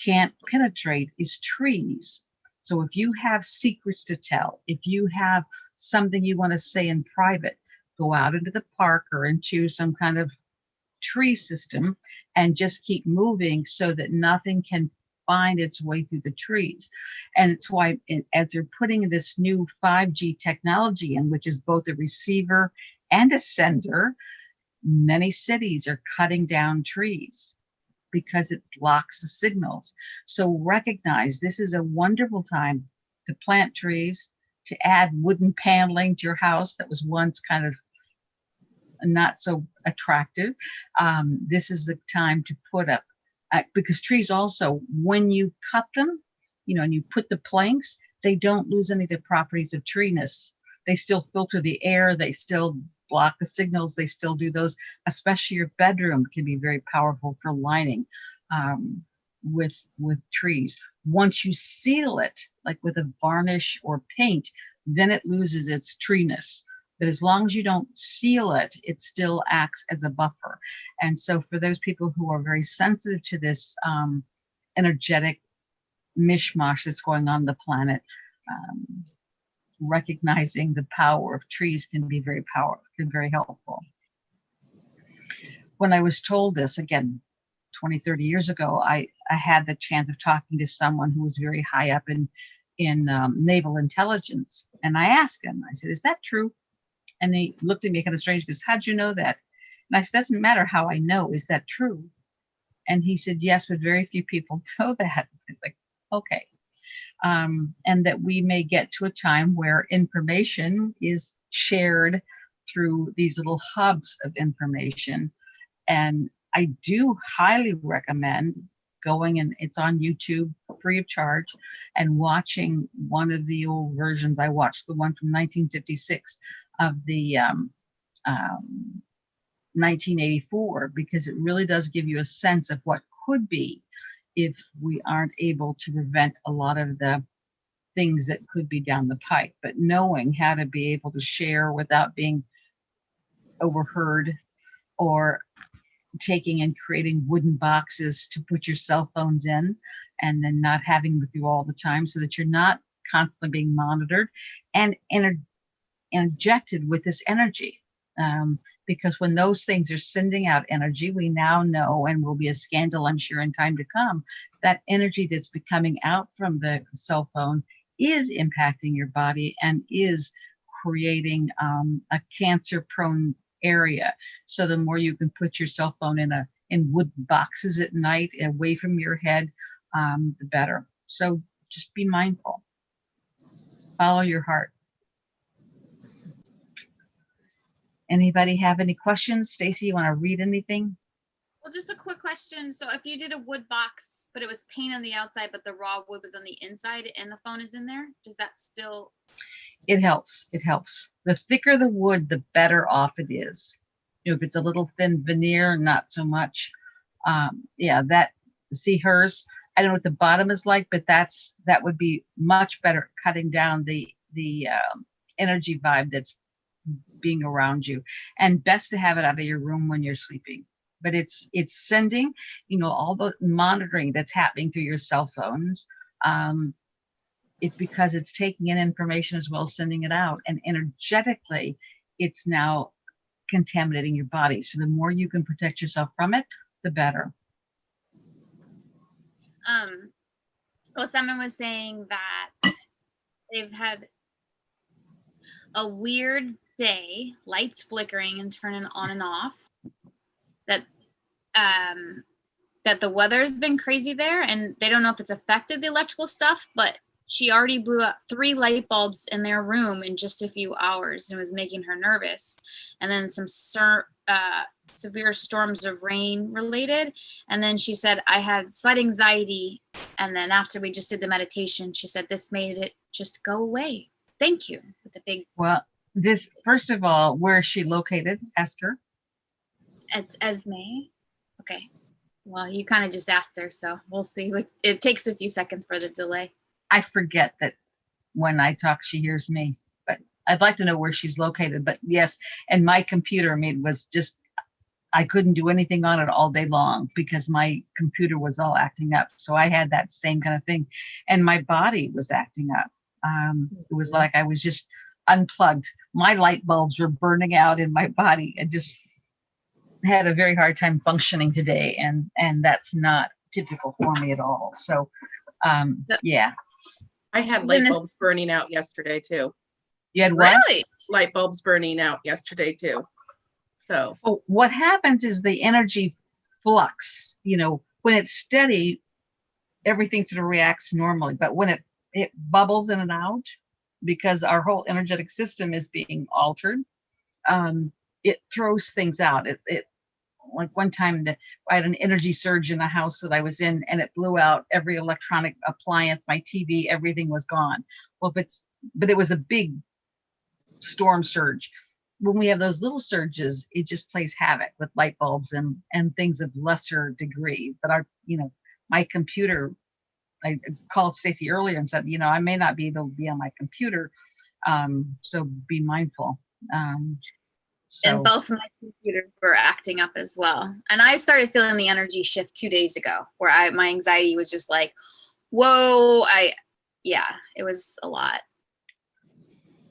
Speaker 2: can't penetrate is trees. So if you have secrets to tell, if you have something you want to say in private, go out into the park or into some kind of tree system and just keep moving so that nothing can find its way through the trees. And it's why, as they're putting this new 5G technology in, which is both a receiver and a sender, many cities are cutting down trees because it blocks the signals. So recognize this is a wonderful time to plant trees, to add wooden paneling to your house that was once kind of not so attractive. This is the time to put up, because trees also, when you cut them, and you put the planks, they don't lose any of the properties of treeness. They still filter the air, they still block the signals, they still do those. Especially your bedroom can be very powerful for lining with trees. Once you seal it, like with a varnish or paint, then it loses its treeness. But as long as you don't seal it, it still acts as a buffer. And so for those people who are very sensitive to this energetic mishmash that's going on the planet, recognizing the power of trees can be very helpful. When I was told this, again, 20, 30 years ago, I had the chance of talking to someone who was very high up in naval intelligence. And I asked him, I said, is that true? And he looked at me kind of strange, because how'd you know that? And I said, doesn't matter how I know. Is that true? And he said, yes, but very few people know that. It's like, okay. And that we may get to a time where information is shared through these little hubs of information. And I do highly recommend going, and it's on YouTube free of charge, and watching one of the old versions. I watched the one from 1956 of the 1984, because it really does give you a sense of what could be if we aren't able to prevent a lot of the things that could be down the pike. But knowing how to be able to share without being overheard, or taking and creating wooden boxes to put your cell phones in, and then not having with you all the time, so that you're not constantly being monitored and injected with this energy. Because when those things are sending out energy, we now know, and will be a scandal, I'm sure, in time to come, that energy that's coming out from the cell phone is impacting your body and is creating a cancer-prone area. So the more you can put your cell phone in wood boxes at night, away from your head, the better. So just be mindful. Follow your heart. Anybody have any questions? Stacy, you want to read anything?
Speaker 1: Well, just a quick question. So if you did a wood box, but it was paint on the outside, but the raw wood was on the inside and the phone is in there, does that still?
Speaker 2: It helps. It helps. The thicker the wood, the better off it is. If it's a little thin veneer, not so much. Yeah, see hers. I don't know what the bottom is like, but that would be much better at cutting down the energy vibe that's being around you. And best to have it out of your room when you're sleeping. But it's sending, all the monitoring that's happening through your cell phones. It's because it's taking in information as well as sending it out. And energetically, it's now contaminating your body. So the more you can protect yourself from it, the better.
Speaker 1: Well, someone was saying that they've had a weird day, lights flickering and turning on and off, that the weather's been crazy there, and they don't know if it's affected the electrical stuff, but she already blew up 3 light bulbs in their room in just a few hours and was making her nervous. And then some severe storms of rain related. And then she said, I had slight anxiety. And then after we just did the meditation, she said, this made it just go away. Thank you. With the big.
Speaker 2: Well, first of all, where is she located? Ask her.
Speaker 1: It's Esme. Okay. Well, you kind of just asked her, so we'll see. It takes a few seconds for the delay.
Speaker 2: I forget that when I talk, she hears me, but I'd like to know where she's located. But yes, and my computer, I mean, was just, I couldn't do anything on it all day long because my computer was all acting up. So I had that same kind of thing, and my body was acting up. It was like I was just unplugged. My light bulbs were burning out in my body. I just had a very hard time functioning today, and that's not typical for me at all. So yeah.
Speaker 4: I had
Speaker 1: Isn't
Speaker 4: light
Speaker 1: this-
Speaker 4: bulbs burning out yesterday too.
Speaker 2: You had what?
Speaker 1: Really?
Speaker 4: Light bulbs burning out yesterday too. So
Speaker 2: Well, what happens is the energy flux, when it's steady, everything sort of reacts normally. But when it bubbles in and out, because our whole energetic system is being altered, it throws things out. It like one time I had an energy surge in the house that I was in, and it blew out every electronic appliance, my TV, everything was gone. Well, but it was a big storm surge. When we have those little surges, it just plays havoc with light bulbs and things of lesser degree. But my computer, I called Stacy earlier and said, I may not be able to be on my computer. So be mindful.
Speaker 1: And both my computers were acting up as well. And I started feeling the energy shift 2 days ago where my anxiety was just like, whoa, it was a lot.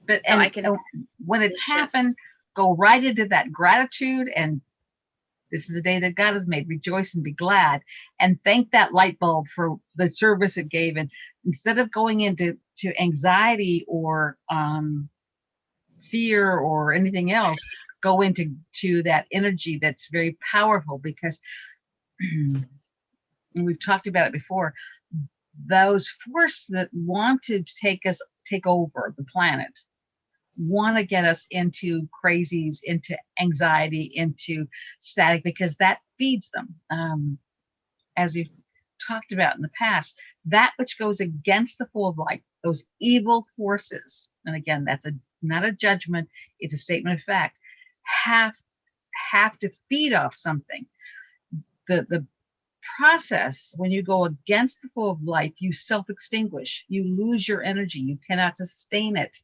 Speaker 2: But
Speaker 1: So
Speaker 2: when it's
Speaker 1: shift.
Speaker 2: happened, go right into that gratitude, and this is a day that God has made. Rejoice and be glad, and thank that light bulb for the service it gave. And instead of going into anxiety or fear or anything else, go into that energy that's very powerful, because and we've talked about it before, those forces that want to take over the planet want to get us into crazies, into anxiety, into static, because that feeds them. As you've talked about in the past, that which goes against the flow of life, those evil forces, and again, that's not a judgment, it's a statement of fact, have to feed off something. The process, when you go against the flow of life, you self-extinguish, you lose your energy, you cannot sustain it.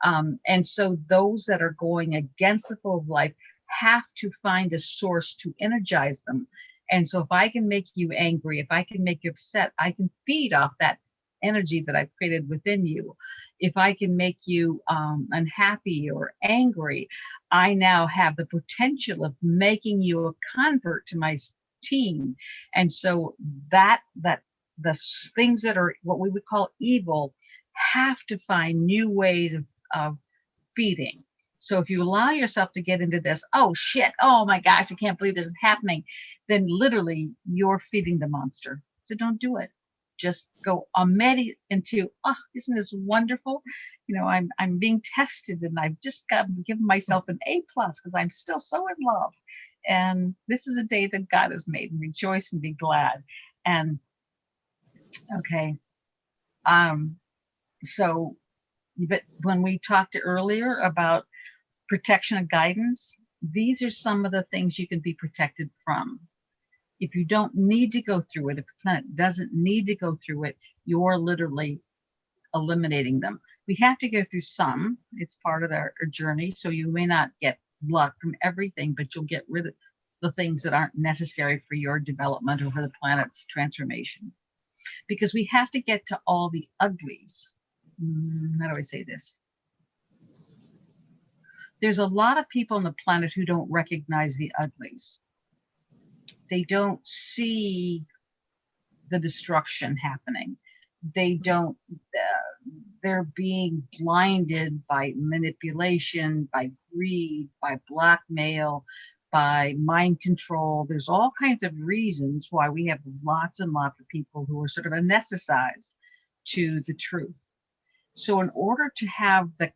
Speaker 2: And so those that are going against the flow of life have to find a source to energize them. And so if I can make you angry, if I can make you upset, I can feed off that energy that I've created within you. If I can make you unhappy or angry, I now have the potential of making you a convert to my team. And so that the things that are what we would call evil have to find new ways of feeding. So if you allow yourself to get into this, oh shit, oh my gosh, I can't believe this is happening, then literally you're feeding the monster. So don't do it. Just go immediately into, oh, isn't this wonderful? I'm being tested, and I've just given myself an A+ because I'm still so in love. And this is a day that God has made, and rejoice and be glad. And okay. So, but when we talked earlier about protection and guidance, these are some of the things you can be protected from. If you don't need to go through it, if the planet doesn't need to go through it, you're literally eliminating them. We have to go through some. It's part of our journey. So you may not get luck from everything, but you'll get rid of the things that aren't necessary for your development or for the planet's transformation. Because we have to get to all the uglies. How do I say this? There's a lot of people on the planet who don't recognize the uglies. They don't see the destruction happening. They don't, they're being blinded by manipulation, by greed, by blackmail, by mind control. There's all kinds of reasons why we have lots and lots of people who are sort of anesthetized to the truth. So in order to have the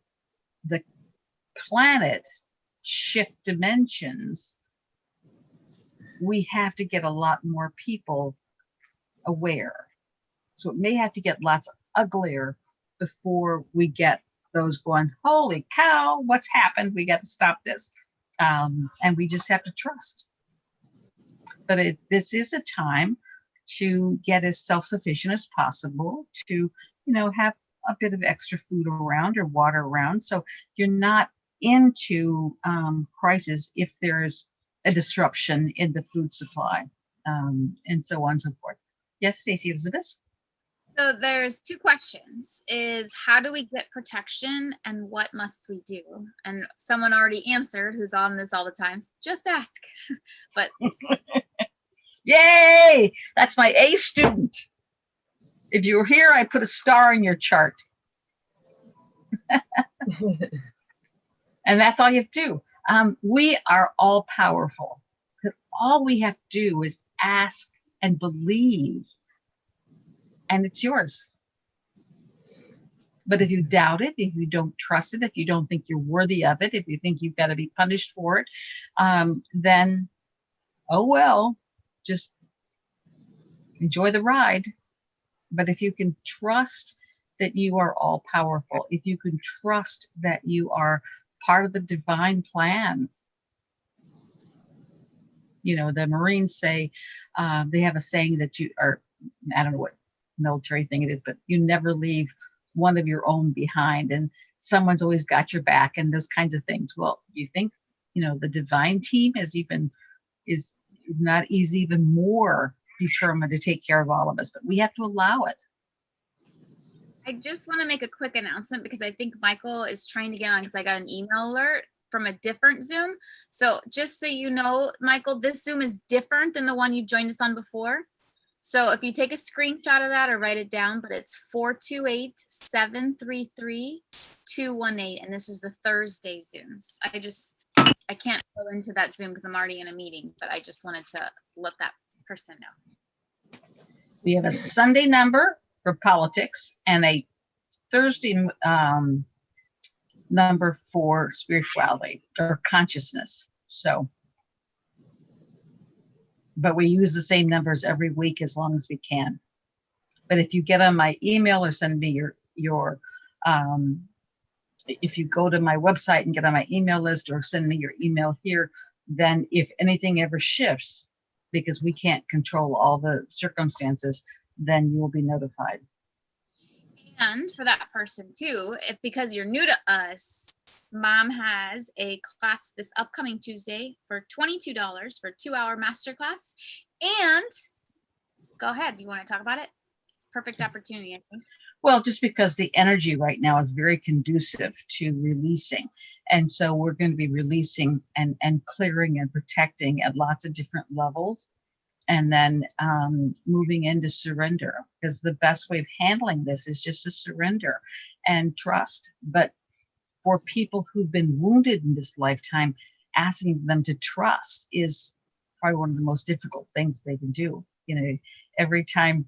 Speaker 2: planet shift dimensions, we have to get a lot more people aware. So it may have to get lots uglier before we get those going, holy cow, what's happened? We got to stop this. And we just have to trust. But this is a time to get as self-sufficient as possible, to, have a bit of extra food around or water around. So you're not into crisis if there's a disruption in the food supply, and so on and so forth. Yes, Stacy Elizabeth?
Speaker 1: So there's two questions, is how do we get protection and what must we do? And someone already answered who's on this all the time. Just ask. But
Speaker 2: Yay! That's my A student. If you were here, I put a star in your chart. And that's all you have to do. We are all powerful. All we have to do is ask and believe, and it's yours. But if you doubt it, if you don't trust it, if you don't think you're worthy of it, if you think you've got to be punished for it, then, oh well, just enjoy the ride. But if you can trust that you are all powerful, if you can trust that you are part of the divine plan. The Marines say, they have a saying that you are, I don't know what military thing it is, but you never leave one of your own behind, and someone's always got your back, and those kinds of things. Well, you think, the divine team is not even more determined to take care of all of us, but we have to allow it.
Speaker 1: I just want to make a quick announcement because I think Michael is trying to get on because I got an email alert from a different Zoom. So just so you know, Michael, this Zoom is different than the one you joined us on before. So if you take a screenshot of that or write it down, but it's 428-733-218. And this is the Thursday Zooms. I can't go into that Zoom because I'm already in a meeting, but I just wanted to let that person know.
Speaker 2: We have a Sunday number for politics and a Thursday number for spirituality or consciousness. So, but we use the same numbers every week as long as we can. But if you get on my email or send me your if you go to my website and get on my email list or send me your email here, then if anything ever shifts, because we can't control all the circumstances, then you will be notified.
Speaker 1: And for that person too, if because you're new to us, Mom has a class this upcoming Tuesday for $22 for a 2-hour masterclass. And go ahead, you want to talk about it? It's a perfect opportunity, I think.
Speaker 2: Well, just because the energy right now is very conducive to releasing. And so we're going to be releasing and clearing and protecting at lots of different levels. And then moving into surrender, because the best way of handling this is just to surrender and trust. But for people who've been wounded in this lifetime, asking them to trust is probably one of the most difficult things they can do. Every time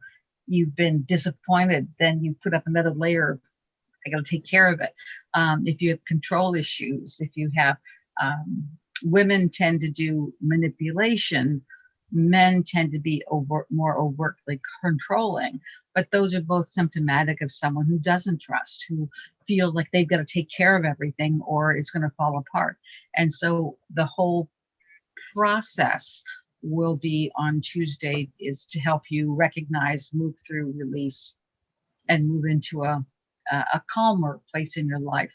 Speaker 2: you've been disappointed, then you put up another layer of, I got to take care of it. If you have control issues, if you have, women tend to do manipulation, men tend to be more overtly controlling, but those are both symptomatic of someone who doesn't trust, who feel like they've got to take care of everything or it's going to fall apart. And so the whole process will be on Tuesday is to help you recognize, move through, release, and move into a calmer place in your life.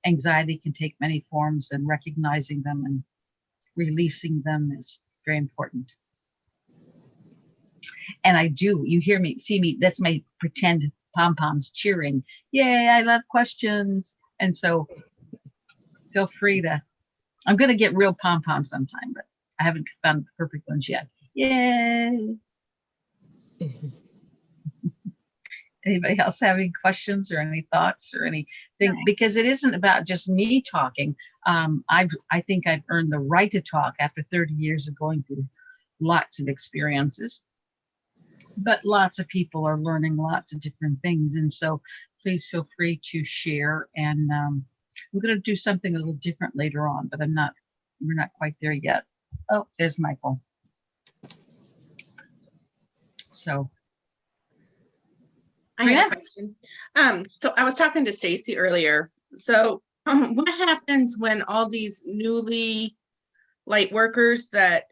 Speaker 2: Anxiety can take many forms, and recognizing them and releasing them is very important. And you hear me, see me, that's my pretend pom-poms cheering. Yay, I love questions. And so feel free to, I'm going to get real pom-pom sometime, but I haven't found the perfect ones yet. Yay. Anybody else have any questions or any thoughts or anything? No. Because it isn't about just me talking. I think I've earned the right to talk after 30 years of going through lots of experiences. But lots of people are learning lots of different things. And so please feel free to share. And I'm going to do something a little different later on, but we're not quite there yet. Oh, there's Michael. So.
Speaker 4: I have a question. So I was talking to Stacy earlier. So what happens when all these newly light workers that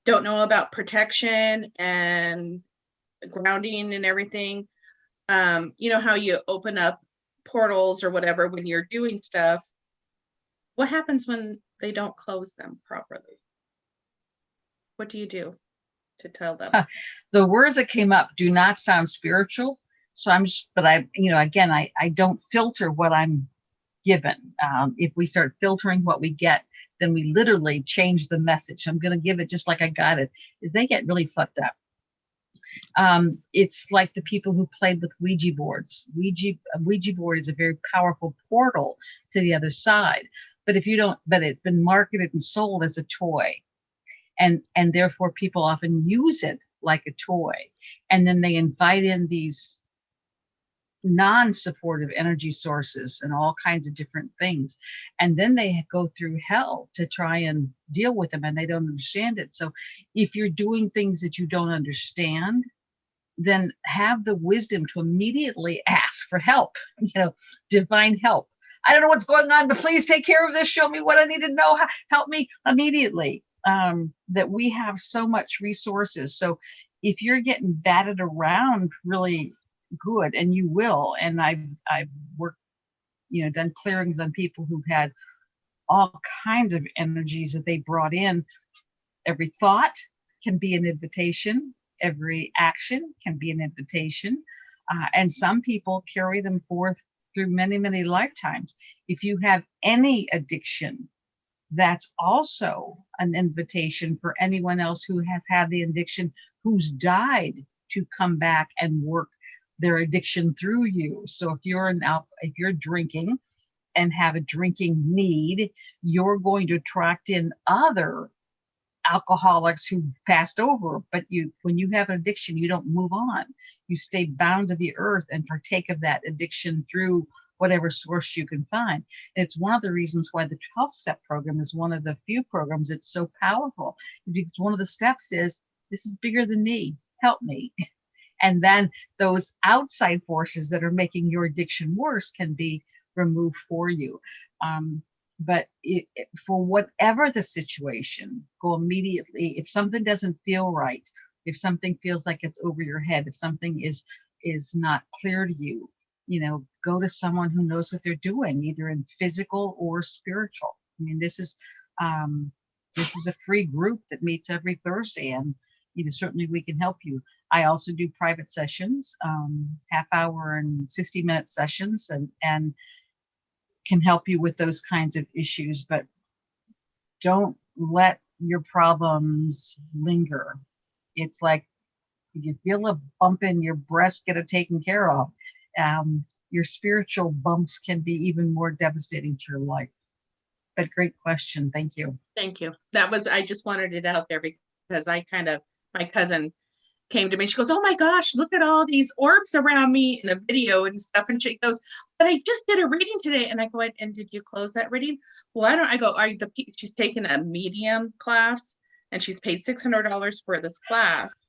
Speaker 4: don't know about protection and grounding and everything, you know how you open up portals or whatever when you're doing stuff, what happens when they don't close them properly? What do you do to tell them?
Speaker 2: The words that came up do not sound spiritual. So but again, I don't filter what I'm given. If we start filtering what we get, then we literally change the message. I'm going to give it just like I got it, is they get really fucked up. It's like the people who played with Ouija boards. A Ouija board is a very powerful portal to the other side. But it's been marketed and sold as a toy. And therefore people often use it like a toy. And then they invite in these non-supportive energy sources and all kinds of different things. And then they go through hell to try and deal with them, and they don't understand it. So if you're doing things that you don't understand, then have the wisdom to immediately ask for help, divine help. I don't know what's going on, but please take care of this. Show me what I need to know. Help me immediately. That we have so much resources. So if you're getting batted around really good, and you will, and I've worked, done clearings on people who've had all kinds of energies that they brought in. Every thought can be an invitation. Every action can be an invitation. And some people carry them forth through many, many lifetimes. If you have any addiction, that's also an invitation for anyone else who has had the addiction, who's died, to come back and work their addiction through you. So if you're drinking and have a drinking need, you're going to attract in other alcoholics who passed over. But when you have an addiction, you don't move on. You stay bound to the earth and partake of that addiction through whatever source you can find. And it's one of the reasons why the 12-step program is one of the few programs that's so powerful, because one of the steps is, this is bigger than me, help me. And then those outside forces that are making your addiction worse can be removed for you. But for whatever the situation, go immediately. If something doesn't feel right, if something feels like it's over your head, if something is not clear to you, go to someone who knows what they're doing, either in physical or spiritual. I mean, this is a free group that meets every Thursday, and certainly we can help you. I also do private sessions, half-hour and 60-minute sessions, and can help you with those kinds of issues. But don't let your problems linger. It's like, if you feel a bump in your breast, get it taken care of. Your spiritual bumps can be even more devastating to your life. But great question. Thank you.
Speaker 4: Thank you. I just wanted it out there because my cousin came to me. She goes, "Oh my gosh, look at all these orbs around me," in a video and stuff. And she goes, "But I just did a reading today." And I go, "And did you close that reading?" "Well, I don't." I go, she's taken a medium class and she's paid $600 for this class.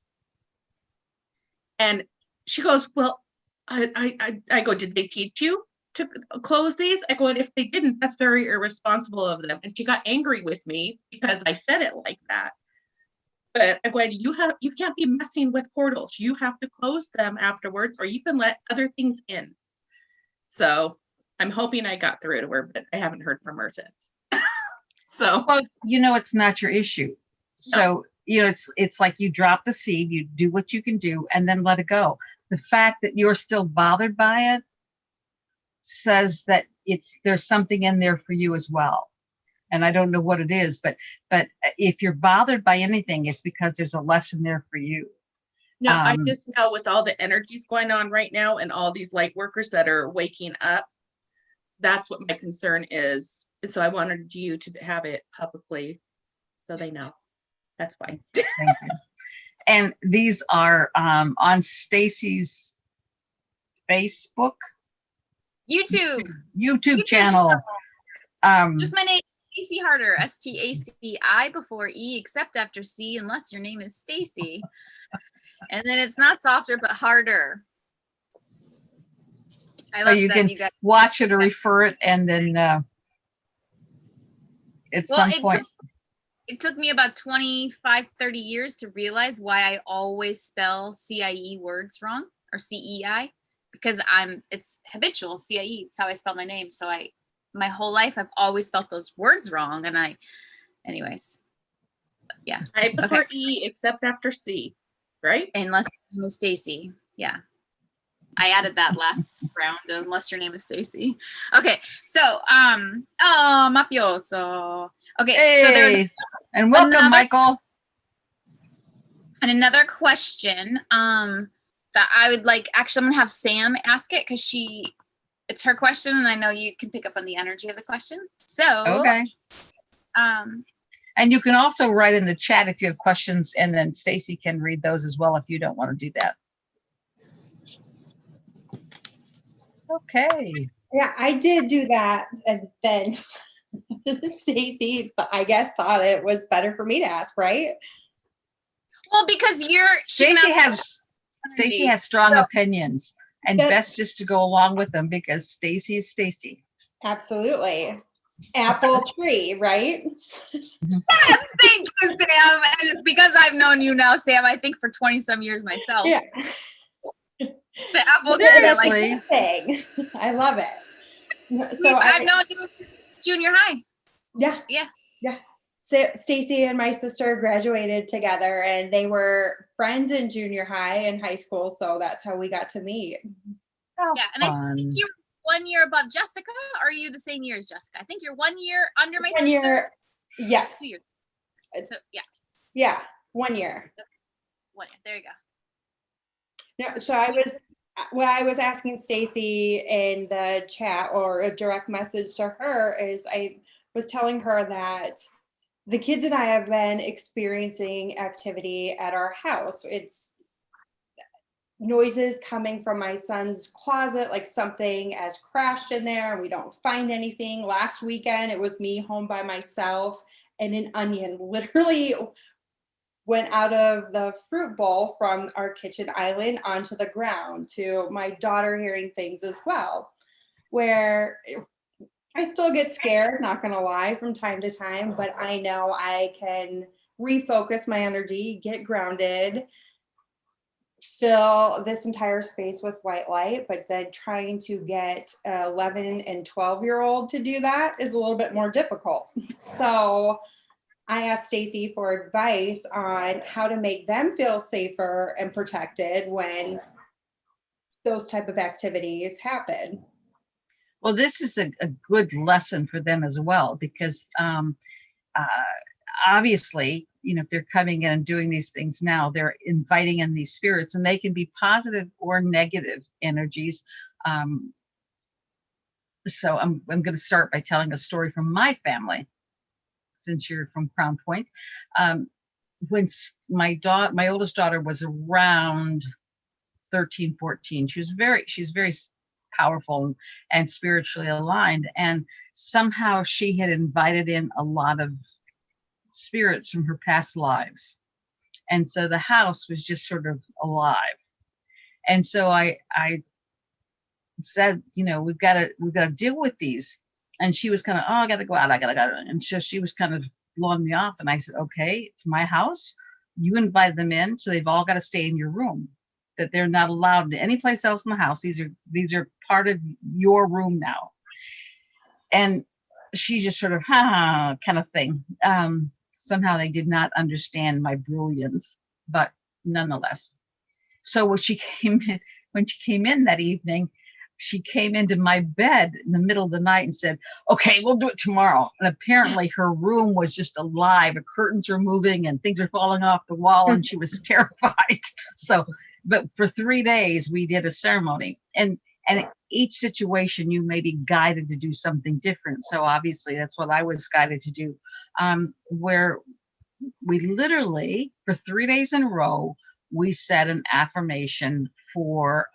Speaker 4: And she goes, "Well, I go, "Did they teach you to close these?" I go, "And if they didn't, that's very irresponsible of them." And she got angry with me because I said it like that. But I'm going, you can't be messing with portals. You have to close them afterwards, or you can let other things in. So I'm hoping I got through to her, but I haven't heard from her since. So,
Speaker 2: well, it's not your issue. So, it's like you drop the seed, you do what you can do, and then let it go. The fact that you're still bothered by it says that there's something in there for you as well. And I don't know what it is, but if you're bothered by anything, it's because there's a lesson there for you.
Speaker 4: No, I just know with all the energies going on right now and all these light workers that are waking up, that's what my concern is. So I wanted you to have it publicly so they know. That's fine.
Speaker 2: Thank you. And these are on Stacy's Facebook, YouTube channel.
Speaker 1: Just my name, Stacy Harder, STACI before E, except after C, unless your name is Stacy. And then it's not softer, but harder. I love
Speaker 2: you
Speaker 1: that.
Speaker 2: Can
Speaker 1: you guys
Speaker 2: watch it or refer it, and then at some point.
Speaker 1: it took me about 25, 30 years to realize why I always spell CIE words wrong, or CEI, because it's habitual. CIE, it's how I spell my name. So my whole life I've always spelled those words wrong. And anyways, yeah.
Speaker 4: I prefer
Speaker 1: Okay.
Speaker 4: E except after C, right?
Speaker 1: Unless your name is Stacy. Yeah. I added that last round, unless your name is Stacy. Okay. So, oh, mafioso. Okay. So there's
Speaker 2: Hey, and welcome,
Speaker 1: another-
Speaker 2: Michael.
Speaker 1: and another question, that I would like, actually, I'm gonna have Sam ask it because it's her question, and I know you can pick up on the energy of the question. So,
Speaker 2: Okay. And you can also write in the chat if you have questions, and then Stacy can read those as well if you don't want to do that. Okay.
Speaker 5: Yeah, I did do that, and then Stacy, I guess, thought it was better for me to ask, right?
Speaker 1: well, because she can ask
Speaker 2: Stacy has strong opinions, and
Speaker 5: That-
Speaker 2: best just to go along with them because Stacy is Stacy.
Speaker 5: Absolutely. Apple tree, right?
Speaker 1: Yes, thank you, Sam. And because I've known you now, Sam, I think for 20 some years myself.
Speaker 5: Yeah.
Speaker 1: The apple
Speaker 2: There
Speaker 1: tree, I
Speaker 2: is
Speaker 1: like
Speaker 2: Seriously?
Speaker 5: Thing. I love it. So
Speaker 1: I've known you junior high.
Speaker 5: yeah.
Speaker 1: Yeah.
Speaker 5: Yeah. So Stacy and my sister graduated together, and they were friends in junior high and high school, so that's how we got to meet.
Speaker 1: Yeah, and I
Speaker 2: Fun.
Speaker 1: think you're 1 year above Jessica, or are you the same year as Jessica? I think you're 1 year under my
Speaker 5: 1
Speaker 1: sister.
Speaker 5: year. Yes.
Speaker 1: 2 years. So, yeah,
Speaker 5: Yeah, 1 year.
Speaker 1: 1 year. There you go.
Speaker 5: No, so I was asking Stacy in the chat, or a direct message to her, is I was telling her that the kids and I have been experiencing activity at our house. It's noises coming from my son's closet, like something has crashed in there and we don't find anything. Last weekend, it was me home by myself, and an onion literally went out of the fruit bowl from our kitchen island onto the ground, to my daughter hearing things as well, where I still get scared, not gonna lie, from time to time, but I know I can refocus my energy, get grounded, fill this entire space with white light. But then trying to get 11 and 12-year-old to do that is a little bit more difficult. So I asked Stacy for advice on how to make them feel safer and protected when those type of activities happen.
Speaker 2: Well, this is a good lesson for them as well, because obviously, if they're coming in and doing these things now, they're inviting in these spirits, and they can be positive or negative energies. So I'm going to start by telling a story from my family, since you're from Crown Point. When my oldest daughter was around 13, 14, she's very powerful and spiritually aligned, and somehow she had invited in a lot of spirits from her past lives, and so the house was just sort of alive. And so I said, we've got to deal with these. And she was kind of, oh, I gotta go out, and so she was kind of blowing me off, and I said, okay, it's my house, you invited them in, so they've all got to stay in your room, that they're not allowed to any place else in the house. These are part of your room now. And she just sort of kind of thing. Somehow they did not understand my brilliance, but nonetheless. So when she came in that evening, she came into my bed in the middle of the night and said, okay, we'll do it tomorrow. And apparently her room was just alive. The curtains were moving and things are falling off the wall, and she was terrified. So, but for 3 days we did a ceremony, and each situation you may be guided to do something different. So obviously that's what I was guided to do, where we literally for 3 days in a row, we said an affirmation for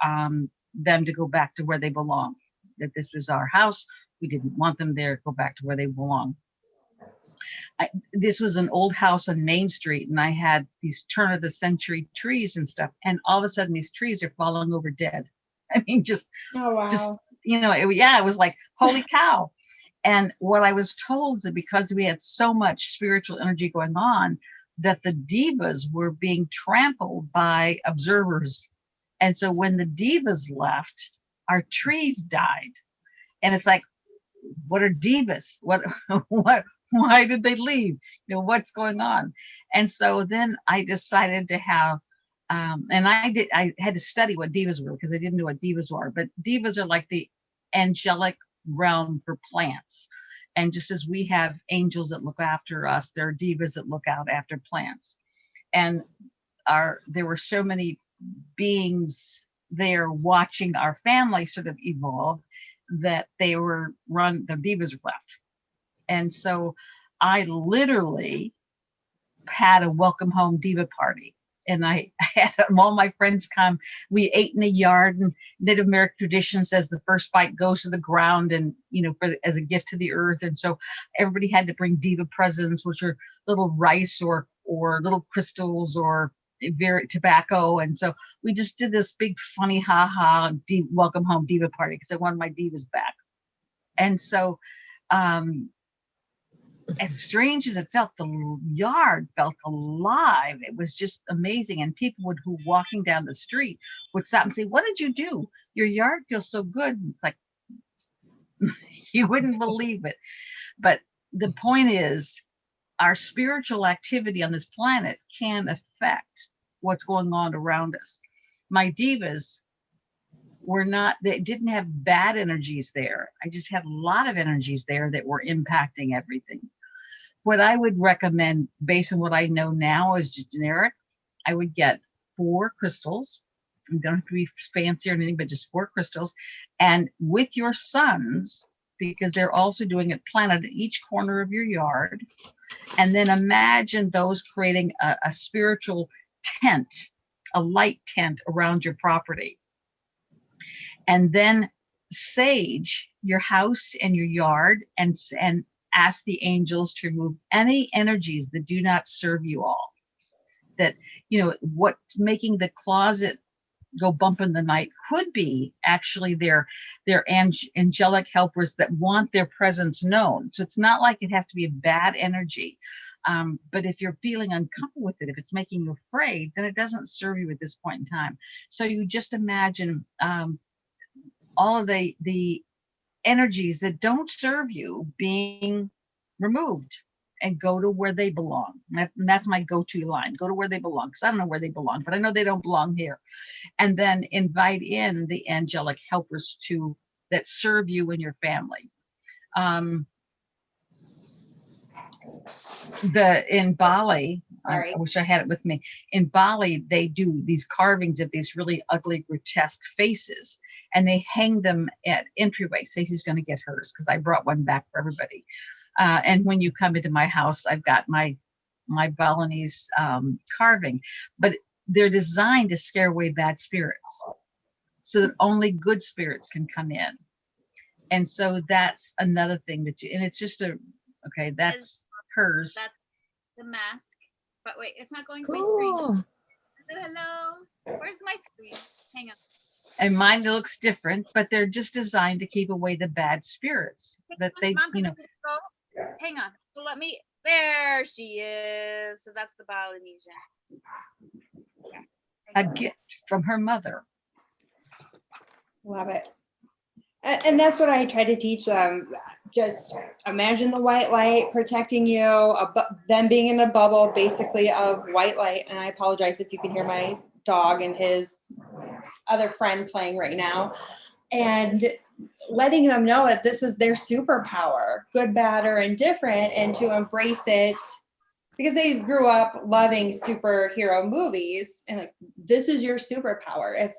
Speaker 2: them to go back to where they belong, that this was our house. We didn't want them there. Go back to where they belong. This was an old house on Main Street, and I had these turn of the century trees and stuff. And all of a sudden these trees are falling over dead. I mean,
Speaker 5: Oh, wow.
Speaker 2: it was like, holy cow. And what I was told is that because we had so much spiritual energy going on, that the divas were being trampled by observers. And so when the divas left, our trees died. And it's like, what are divas? What, why did they leave? What's going on? And so then I decided to have, and I had to study what divas were because I didn't know what divas were, but divas are like the angelic realm for plants. And just as we have angels that look after us, there are divas that look out after plants. And there were so many beings there watching our family sort of evolve that the divas left. And so I literally had a welcome home diva party. And I had all my friends come. We ate in the yard, and Native American tradition says the first bite goes to the ground, and as a gift to the earth. And so everybody had to bring diva presents, which are little rice or little crystals or tobacco. And so we just did this big funny welcome home diva party because I wanted my divas back. And so as strange as it felt, the yard felt alive. It was just amazing. And people who walking down the street would stop and say, "What did you do? Your yard feels so good." And it's like, you wouldn't believe it. But the point is, our spiritual activity on this planet can affect what's going on around us. My divas they didn't have bad energies there. I just had a lot of energies there that were impacting everything. What I would recommend, based on what I know now, is just generic. I would get 4 crystals. You don't have to be fancy or anything, but just 4 crystals. And with your sons, because they're also doing it planted in each corner of your yard. And then imagine those creating a spiritual tent, a light tent around your property. And then sage your house and your yard and ask the angels to remove any energies that do not serve you all. That, what's making the closet go bump in the night could be actually their angelic helpers that want their presence known. So it's not like it has to be a bad energy. But if you're feeling uncomfortable with it, if it's making you afraid, then it doesn't serve you at this point in time. So you just imagine all of the energies that don't serve you being removed and go to where they belong. And that's my go-to line. Go to where they belong, because I don't know where they belong, but I know they don't belong here. And then invite in the angelic helpers that serve you and your family. In Bali, I wish I had it with me. In Bali, they do these carvings of these really ugly, grotesque faces, and they hang them at entryways. Stacey's going to get hers because I brought one back for everybody. And when you come into my house, I've got my Balinese carving, but they're designed to scare away bad spirits so that only good spirits can come in. And so that's another thing and it's just that's hers.
Speaker 1: That's the mask. But wait, it's not going to
Speaker 3: Cool.
Speaker 1: my screen. Hello. Where's my screen? Hang on.
Speaker 2: And mine looks different, but they're just designed to keep away the bad spirits that they,
Speaker 1: Mom, hang on. So there she is. So that's the Balinesian. Okay.
Speaker 2: a gift from her mother.
Speaker 5: Love it. And that's what I try to teach them. Just imagine the white light protecting you, them being in a bubble basically of white light. And I apologize if you can hear my dog and his other friend playing right now. And letting them know that this is their superpower, good, bad, or indifferent, and to embrace it because they grew up loving superhero movies. And like, this is your superpower. If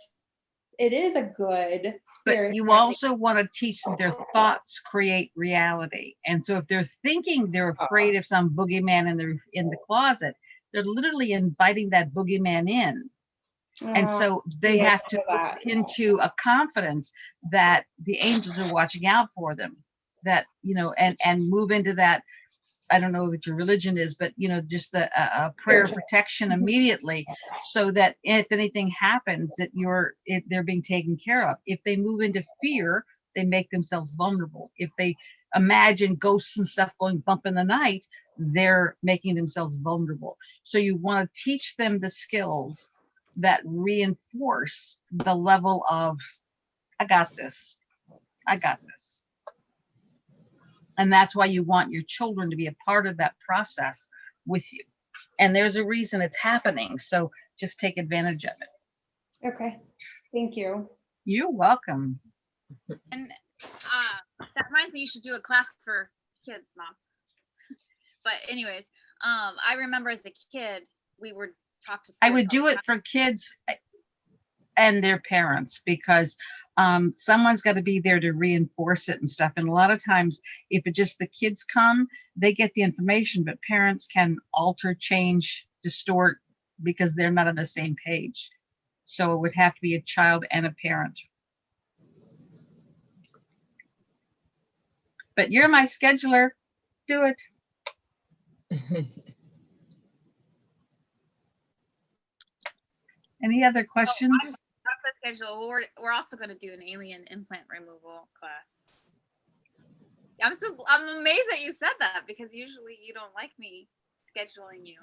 Speaker 5: it is a good spirit.
Speaker 2: But you also want to teach them their thoughts create reality. And so if they're thinking they're afraid of some boogeyman in the closet, they're literally inviting that boogeyman in. And so they have to move into a confidence that the angels are watching out for them, that, and move into that. I don't know what your religion is, but, just a prayer of protection immediately, so that if anything happens, that they're being taken care of. If they move into fear, they make themselves vulnerable. If they imagine ghosts and stuff going bump in the night, they're making themselves vulnerable. So you want to teach them the skills that reinforce the level of, I got this. I got this. And that's why you want your children to be a part of that process with you. And there's a reason it's happening. So just take advantage of it.
Speaker 5: Okay, thank you.
Speaker 2: You're welcome.
Speaker 1: And that reminds me, you should do a class for kids, Mom. But anyways, I remember as a kid, we would talk to.
Speaker 2: I would do it for kids and their parents, because someone's got to be there to reinforce it and stuff. And a lot of times, if it just the kids come, they get the information, but parents can alter, change, distort because they're not on the same page. So it would have to be a child and a parent. But you're my scheduler. Do it. Any other questions?
Speaker 1: That's a schedule. We're also going to do an alien implant removal class. I'm amazed that you said that, because usually you don't like me scheduling you.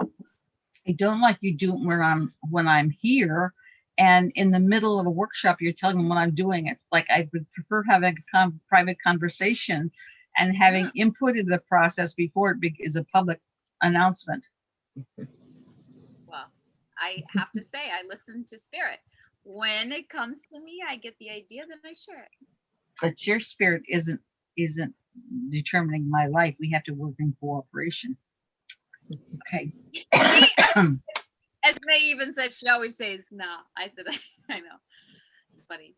Speaker 2: I don't like you doing when I'm here and in the middle of a workshop, you're telling them what I'm doing. It's like I would prefer having a private conversation and having input into the process before it is a public announcement.
Speaker 1: Well, I have to say, I listen to spirit. When it comes to me, I get the idea, then I share it.
Speaker 2: But your spirit isn't determining my life. We have to work in cooperation. Okay.
Speaker 1: As May even said, she always says, no. I said, I know. It's funny.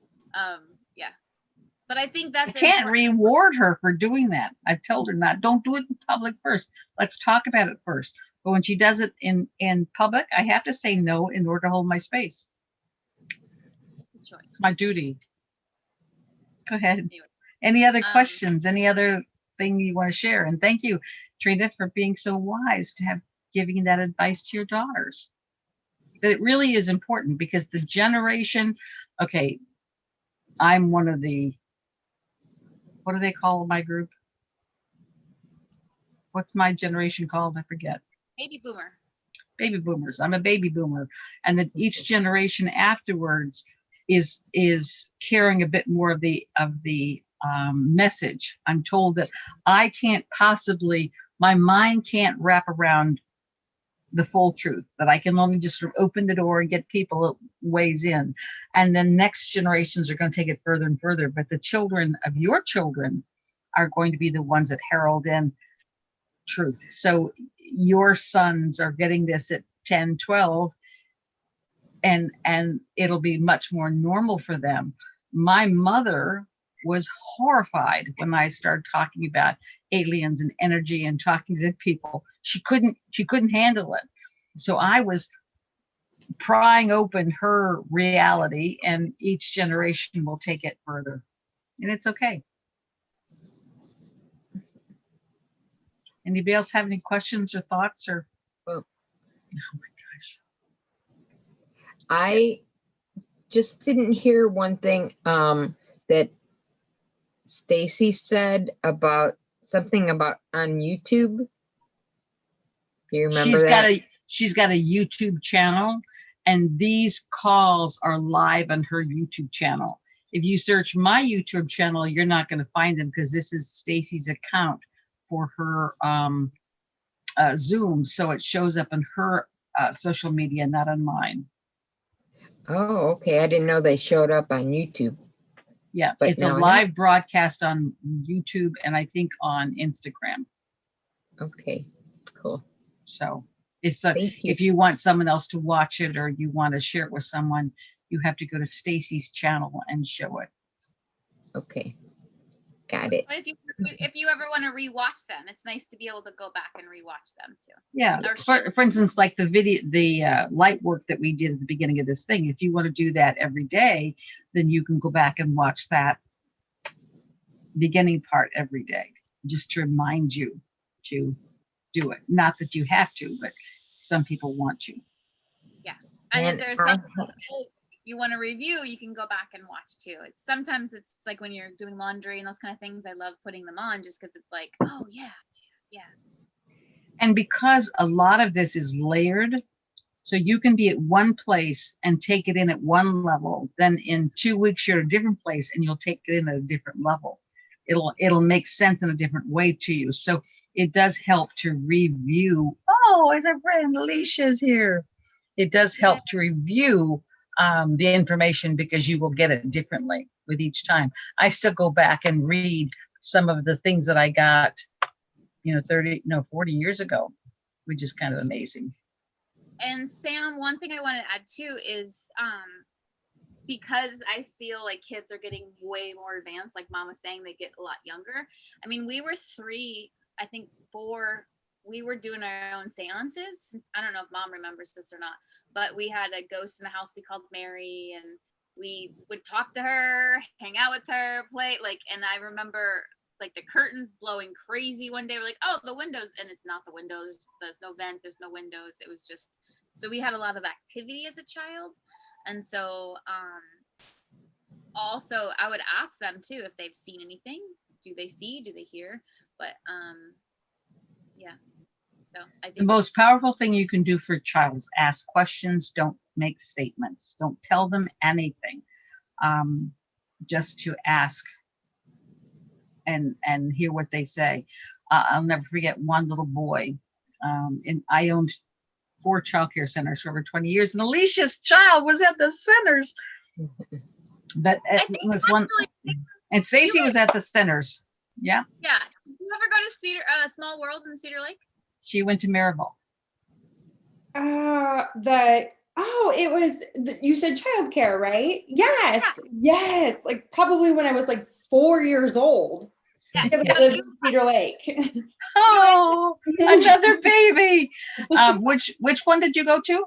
Speaker 1: Yeah. But I think that's
Speaker 2: I can't reward her for doing that. I've told her don't do it in public first. Let's talk about it first. But when she does it in public, I have to say no in order to hold my space. It's my duty. Go ahead. Anyway. Any other questions? Any other thing you want to share? And thank you, Trina, for being so wise to have giving that advice to your daughters. But it really is important, because the generation, okay, I'm one of the, what do they call my group? What's my generation called? I forget.
Speaker 1: Baby boomer.
Speaker 2: Baby boomers. I'm a baby boomer. And that each generation afterwards is carrying a bit more of the message. I'm told that I can't possibly, my mind can't wrap around the full truth, that I can only just sort of open the door and get people ways in. And then next generations are going to take it further and further. But the children of your children are going to be the ones that herald in truth. So your sons are getting this at 10, 12, and it'll be much more normal for them. My mother was horrified when I started talking about aliens and energy and talking to people. She couldn't handle it. So I was prying open her reality, and each generation will take it further. And it's okay. Anybody else have any questions or thoughts or? Oh my gosh.
Speaker 3: I just didn't hear one thing that Stacy said about something about on YouTube. Do you remember that?
Speaker 2: She's got a YouTube channel, and these calls are live on her YouTube channel. If you search my YouTube channel, you're not going to find them, because this is Stacy's account for her Zoom. So it shows up in her social media, not on mine.
Speaker 3: Oh, okay. I didn't know they showed up on YouTube.
Speaker 2: Yeah, but it's a live broadcast on YouTube and I think on Instagram.
Speaker 3: Okay, cool.
Speaker 2: So if you want someone else to watch it, or you want to share it with someone, you have to go to Stacy's channel and show it.
Speaker 3: Okay, got it.
Speaker 1: But if you ever want to rewatch them, it's nice to be able to go back and rewatch them too.
Speaker 2: Yeah, for instance, like the light work that we did at the beginning of this thing. If you want to do that every day, then you can go back and watch that beginning part every day, just to remind you to do it. Not that you have to, but some people want you.
Speaker 1: Yeah, and there's some you want to review, you can go back and watch too. Sometimes it's like when you're doing laundry and those kind of things, I love putting them on just because it's like, oh yeah.
Speaker 2: And because a lot of this is layered, so you can be at one place and take it in at one level, then in 2 weeks you're at a different place and you'll take it in at a different level. It'll make sense in a different way to you. So it does help to review. Oh, as a friend, Alicia's here. It does help to review the information because you will get it differently with each time. I still go back and read some of the things that I got, 40 years ago, which is kind of amazing.
Speaker 1: And Sam, one thing I want to add too is because I feel like kids are getting way more advanced, like Mom was saying, they get a lot younger. I mean, we were 3, I think 4, we were doing our own seances. I don't know if Mom remembers this or not, but we had a ghost in the house we called Mary, and we would talk to her, hang out with her, play, and I remember the curtains blowing crazy one day. We're like, oh, the windows, and it's not the windows. There's no vent, there's no windows. It was just, so we had a lot of activity as a child. And so also I would ask them too, if they've seen anything. Do they see, do they hear? But yeah. So I think
Speaker 2: the most powerful thing you can do for a child is ask questions. Don't make statements. Don't tell them anything. Just to ask and hear what they say. I'll never forget one little boy. And I owned 4 childcare centers for over 20 years, and Alicia's child was at the centers. But it was one, and Stacy was at the centers. Yeah.
Speaker 1: Yeah. Did you ever go to Small Worlds in Cedar Lake?
Speaker 2: She went to Maryville.
Speaker 5: It was, you said childcare, right? Yes. Yeah. Yes. Like probably when I was 4 years old.
Speaker 1: Yeah.
Speaker 5: Because I lived in Cedar Lake.
Speaker 2: Oh, another baby. Which one did you go to?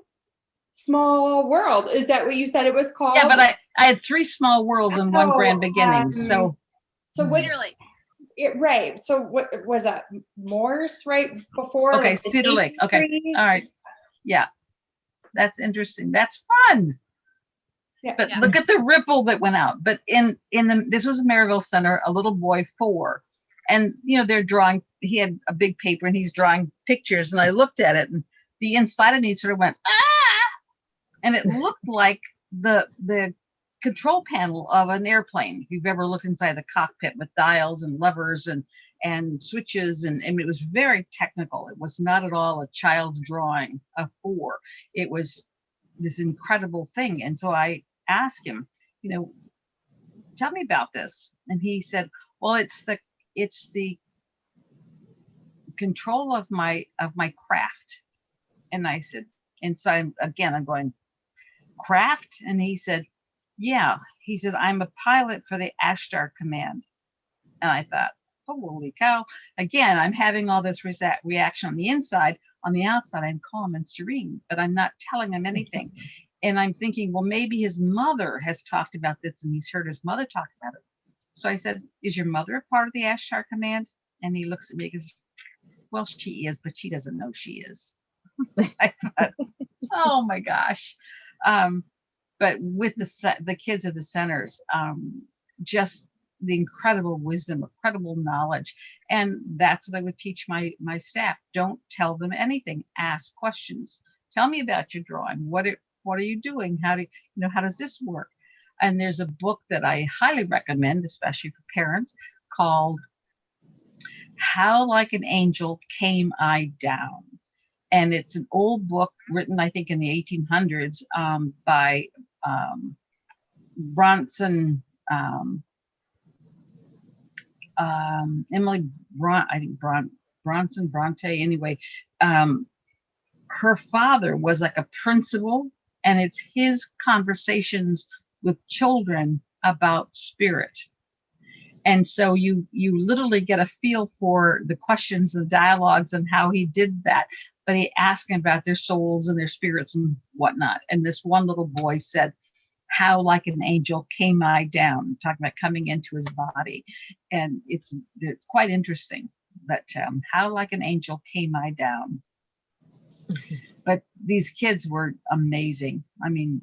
Speaker 5: Small World. Is that what you said it was called?
Speaker 2: Yeah, but I had 3 Small Worlds and 1 Grand Beginning. So
Speaker 5: what?
Speaker 1: Cedar Lake.
Speaker 5: Right. So what was that? Morse, right before?
Speaker 2: Okay, Cedar Lake. Okay. All right. Yeah. That's interesting. That's fun.
Speaker 5: Yeah.
Speaker 2: But look at the ripple that went out. But this was a Maryville Center, a little boy 4, and they're drawing. He had a big paper and he's drawing pictures, and I looked at it, and the inside of me sort of went and it looked like the control panel of an airplane. If you've ever looked inside the cockpit with dials and levers and switches, and it was very technical. It was not at all a child's drawing of 4. It was this incredible thing. And so I asked him, tell me about this. And he said, well, it's the control of my craft. And I said, and so I'm going, craft? And he said, yeah. He said, I'm a pilot for the Ashtar Command. And I thought, holy cow. Again, I'm having all this reaction on the inside. On the outside, I'm calm and serene, but I'm not telling him anything. And I'm thinking, well, maybe his mother has talked about this and he's heard his mother talk about it. So I said, is your mother a part of the Ashtar Command? And he looks at me and goes, well, she is, but she doesn't know she is. I thought, oh my gosh. But with the kids at the centers, just the incredible wisdom, incredible knowledge. And that's what I would teach my staff. Don't tell them anything. Ask questions. Tell me about your drawing. What are you doing? How does this work? And there's a book that I highly recommend, especially for parents, called How Like an Angel Came I Down. And it's an old book written, I think, in the 1800s by Bronson, Emily Bronson, Bronte, anyway. Her father was like a principal, and it's his conversations with children about spirit. And so you literally get a feel for the questions, the dialogues, and how he did that. But he asked them about their souls and their spirits and whatnot. And this one little boy said, how like an angel came I down, talking about coming into his body. And it's quite interesting that how like an angel came I down. But these kids were amazing. I mean,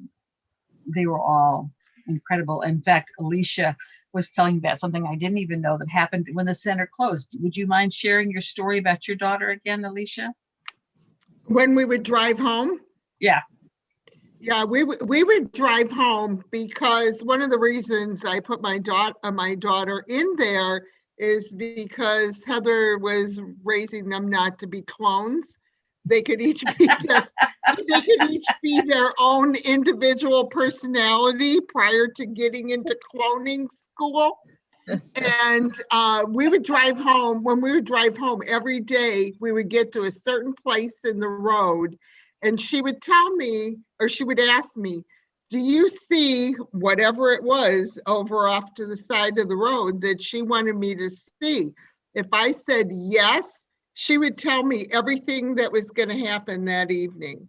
Speaker 2: they were all incredible. In fact, Alicia was telling me about something I didn't even know that happened when the center closed. Would you mind sharing your story about your daughter again, Alicia?
Speaker 6: When we would drive home?
Speaker 2: Yeah.
Speaker 6: Yeah, we would drive home because one of the reasons I put my daughter in there is because Heather was raising them not to be clones. They could each be their own individual personality prior to getting into cloning school. And we would drive home. When we would drive home every day, we would get to a certain place in the road, and she would tell me, or she would ask me, do you see whatever it was over off to the side of the road that she wanted me to see? If I said yes, she would tell me everything that was going to happen that evening.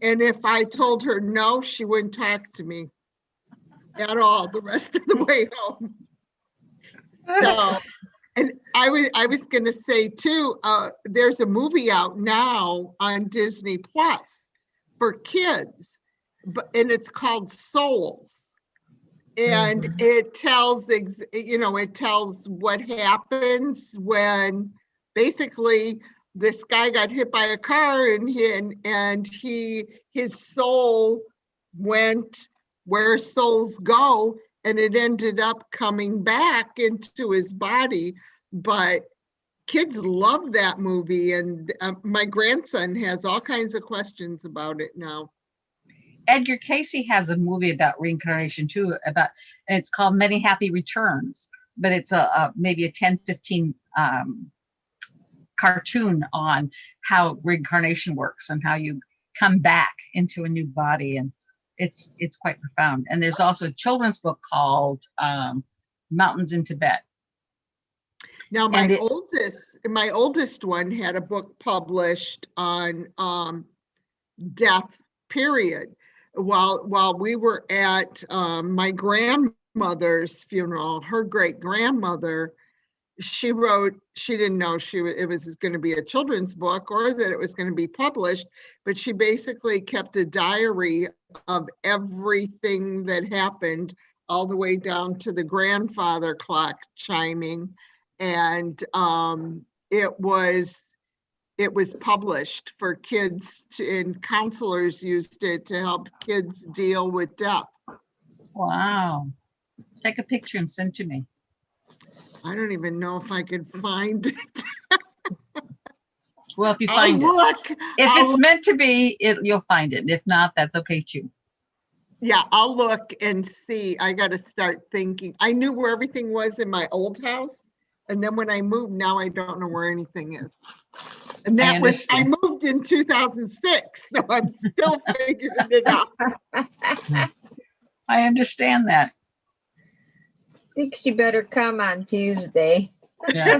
Speaker 6: And if I told her no, she wouldn't talk to me at all the rest of the way home. So, and I was going to say too, there's a movie out now on Disney Plus for kids, and it's called Souls. And it tells, it tells what happens when basically this guy got hit by a car and his soul went where souls go, and it ended up coming back into his body. But kids love that movie, and my grandson has all kinds of questions about it now.
Speaker 2: Edgar Casey has a movie about reincarnation too, and it's called Many Happy Returns, but it's maybe a 10-15 cartoon on how reincarnation works and how you come back into a new body, and it's quite profound. And there's also a children's book called Mountains in Tibet.
Speaker 6: Now my oldest one had a book published on death, period. While we were at my grandmother's funeral, her great grandmother, she didn't know it was going to be a children's book or that it was going to be published, but she basically kept a diary of everything that happened all the way down to the grandfather clock chiming. And it was published for kids and counselors used it to help kids deal with death.
Speaker 2: Wow. Take a picture and send to me.
Speaker 6: I don't even know if I could find it.
Speaker 2: Well, if you find
Speaker 6: look.
Speaker 2: If it's meant to be, you'll find it. If not, that's okay too.
Speaker 6: Yeah, I'll look and see. I got to start thinking. I knew where everything was in my old house. And then when I moved, now I don't know where anything is. And I moved in 2006, so I'm still figuring it out.
Speaker 2: I understand that.
Speaker 3: Think she better come on Tuesday.
Speaker 2: Yeah.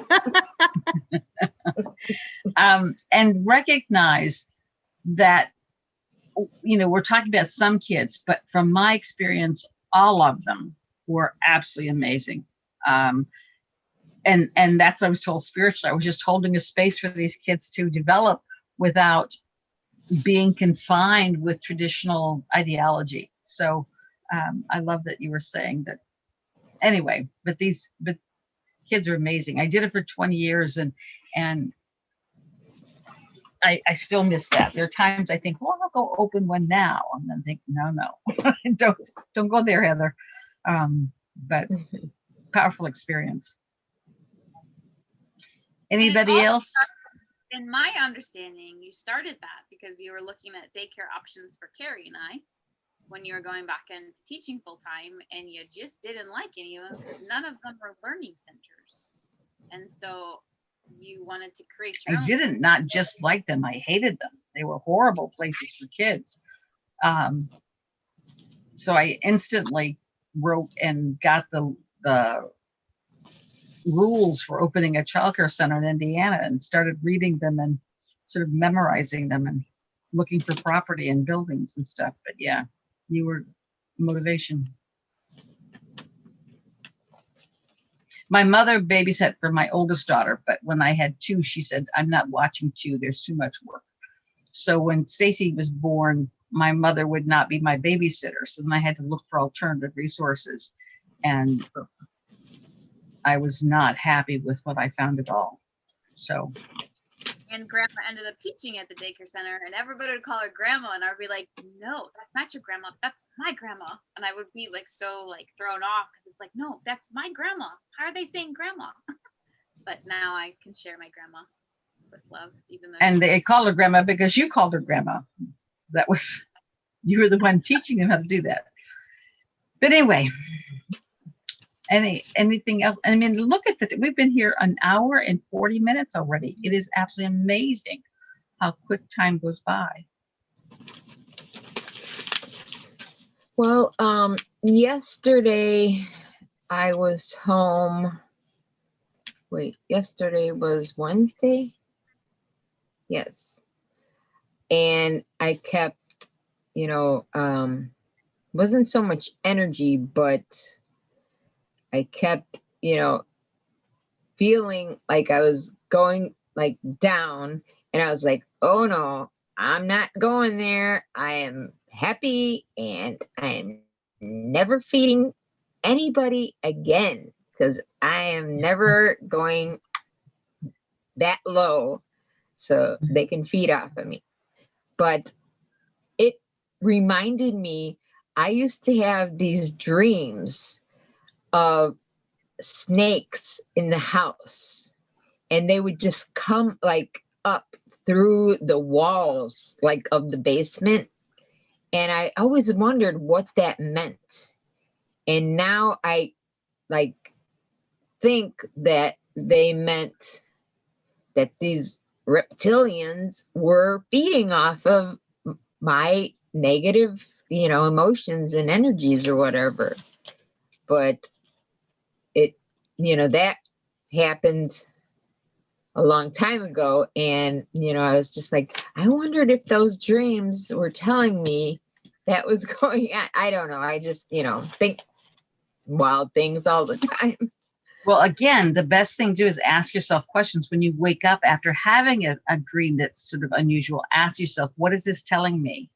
Speaker 2: And recognize that, we're talking about some kids, but from my experience, all of them were absolutely amazing. And that's what I was told spiritually. I was just holding a space for these kids to develop without being confined with traditional ideology. So I love that you were saying that. Anyway, but kids are amazing. I did it for 20 years and I still miss that. There are times I think, well, I'll go open one now, and then think, no, don't go there, Heather. But powerful experience. Anybody else?
Speaker 1: In my understanding, you started that because you were looking at daycare options for Carrie and I when you were going back into teaching full time, and you just didn't like any of them because none of them were learning centers. And so you wanted to create your own.
Speaker 2: I didn't not just like them, I hated them. They were horrible places for kids. So I instantly wrote and got the rules for opening a childcare center in Indiana and started reading them and sort of memorizing them and looking for property and buildings and stuff. But yeah, you were motivation. My mother babysat for my oldest daughter, but when I had two, she said, I'm not watching two, there's too much work. So when Stacy was born, my mother would not be my babysitter. So then I had to look for alternative resources. And I was not happy with what I found at all. So.
Speaker 1: And grandma ended up teaching at the daycare center, and everybody would call her grandma, and I'd be like, no, that's not your grandma, that's my grandma. And I would be like so like thrown off because it's like, no, that's my grandma. How are they saying grandma? But now I can share my grandma with love, even though.
Speaker 2: And they call her grandma because you called her grandma. That was, you were the one teaching them how to do that. But anyway, anything else? I mean, look at that. We've been here an hour and 40 minutes already. It is absolutely amazing how quick time goes by.
Speaker 3: Well, yesterday I was home. Wait, yesterday was Wednesday? Yes. And I kept, wasn't so much energy, but I kept, feeling like I was going like down, and I was like, oh no, I'm not going there. I am happy and I am never feeding anybody again because I am never going that low so they can feed off of me. But it reminded me, I used to have these dreams of snakes in the house, and they would just come like up through the walls like of the basement, and I always wondered what that meant. And now I like think that they meant that these reptilians were feeding off of my negative, emotions and energies or whatever. But it, that happened a long time ago. And, I was just like, I wondered if those dreams were telling me that was going on. I don't know. I just, think wild things all the time.
Speaker 2: Well, again, the best thing to do is ask yourself questions when you wake up after having a dream that's sort of unusual. Ask yourself, what is this telling me?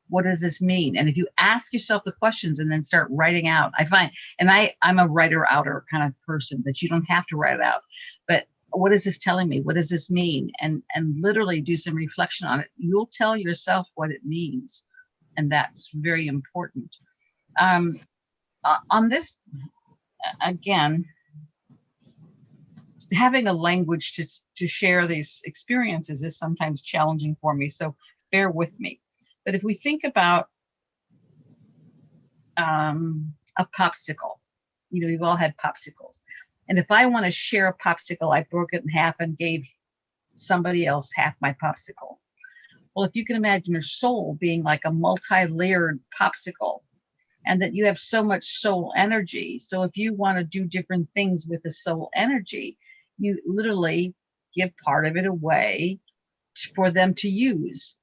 Speaker 2: What does this mean? And if you ask yourself the questions and then start writing out, I find, and I'm a writer-outer kind of person, that you don't have to write it out, but what is this telling me? What does this mean? And literally do some reflection on it. You'll tell yourself what it means. And that's very important. On this, again, having a language to share these experiences is sometimes challenging for me, so bear with me. But if we think about a popsicle, we've all had popsicles. And if I want to share a popsicle, I broke it in half and gave somebody else half my popsicle. Well, if you can imagine your soul being like a multi-layered popsicle, and that you have so much soul energy. So if you want to do different things with the soul energy, you literally give part of it away for them to use.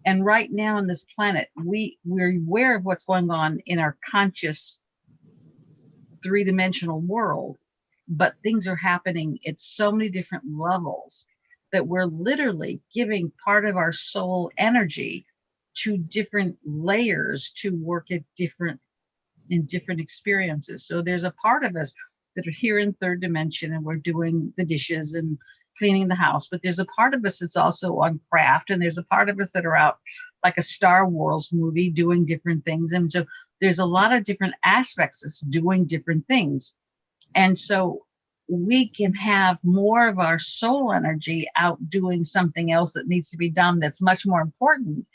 Speaker 2: And right now on this planet, we're aware of what's going on in our conscious three-dimensional world, but things are happening at so many different levels that we're literally giving part of our soul energy to different layers to work at different experiences. So there's a part of us that are here in third dimension and we're doing the dishes and cleaning the house, but there's a part of us that's also on craft, and there's a part of us that are out like a Star Wars movie doing different things. And so there's a lot of different aspects that's doing different things. And so we can have more of our soul energy out doing something else that needs to be done that's much more important.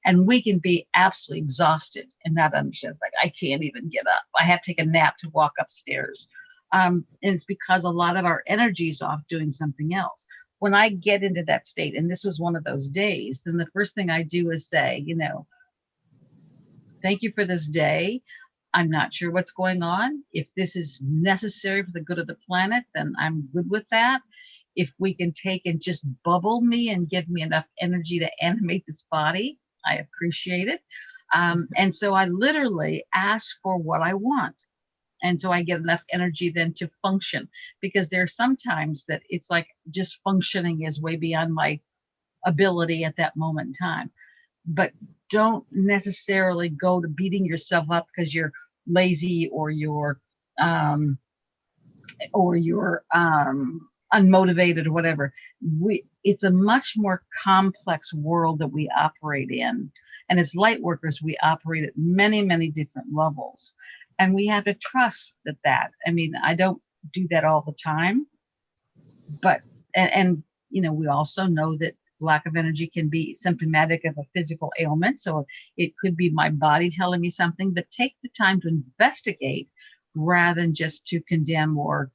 Speaker 2: And we can be absolutely exhausted and not understand, like, I can't even get up. I have to take a nap to walk upstairs. And it's because a lot of our energy is off doing something else. When I get into that state, and this was one of those days, then the first thing I do is say, thank you for this day. I'm not sure what's going on. If this is necessary for the good of the planet, then I'm good with that. If we can take and just bubble me and give me enough energy to animate this body, I appreciate it. And so I literally ask for what I want. And so I get enough energy then to function, because there are sometimes that it's like just functioning is way beyond my ability at that moment in time. but don't necessarily go to beating yourself up because you're lazy um, or you're unmotivated or whatever. It's a much more complex world that we operate in. And as light workers, we operate at many, many different levels. And we have to trust that. I mean, I don't do that all the time, but, and you know, we also know that lack of energy can be symptomatic of a physical ailment. So it could be my body telling me something, but take the time to investigate rather than just to condemn or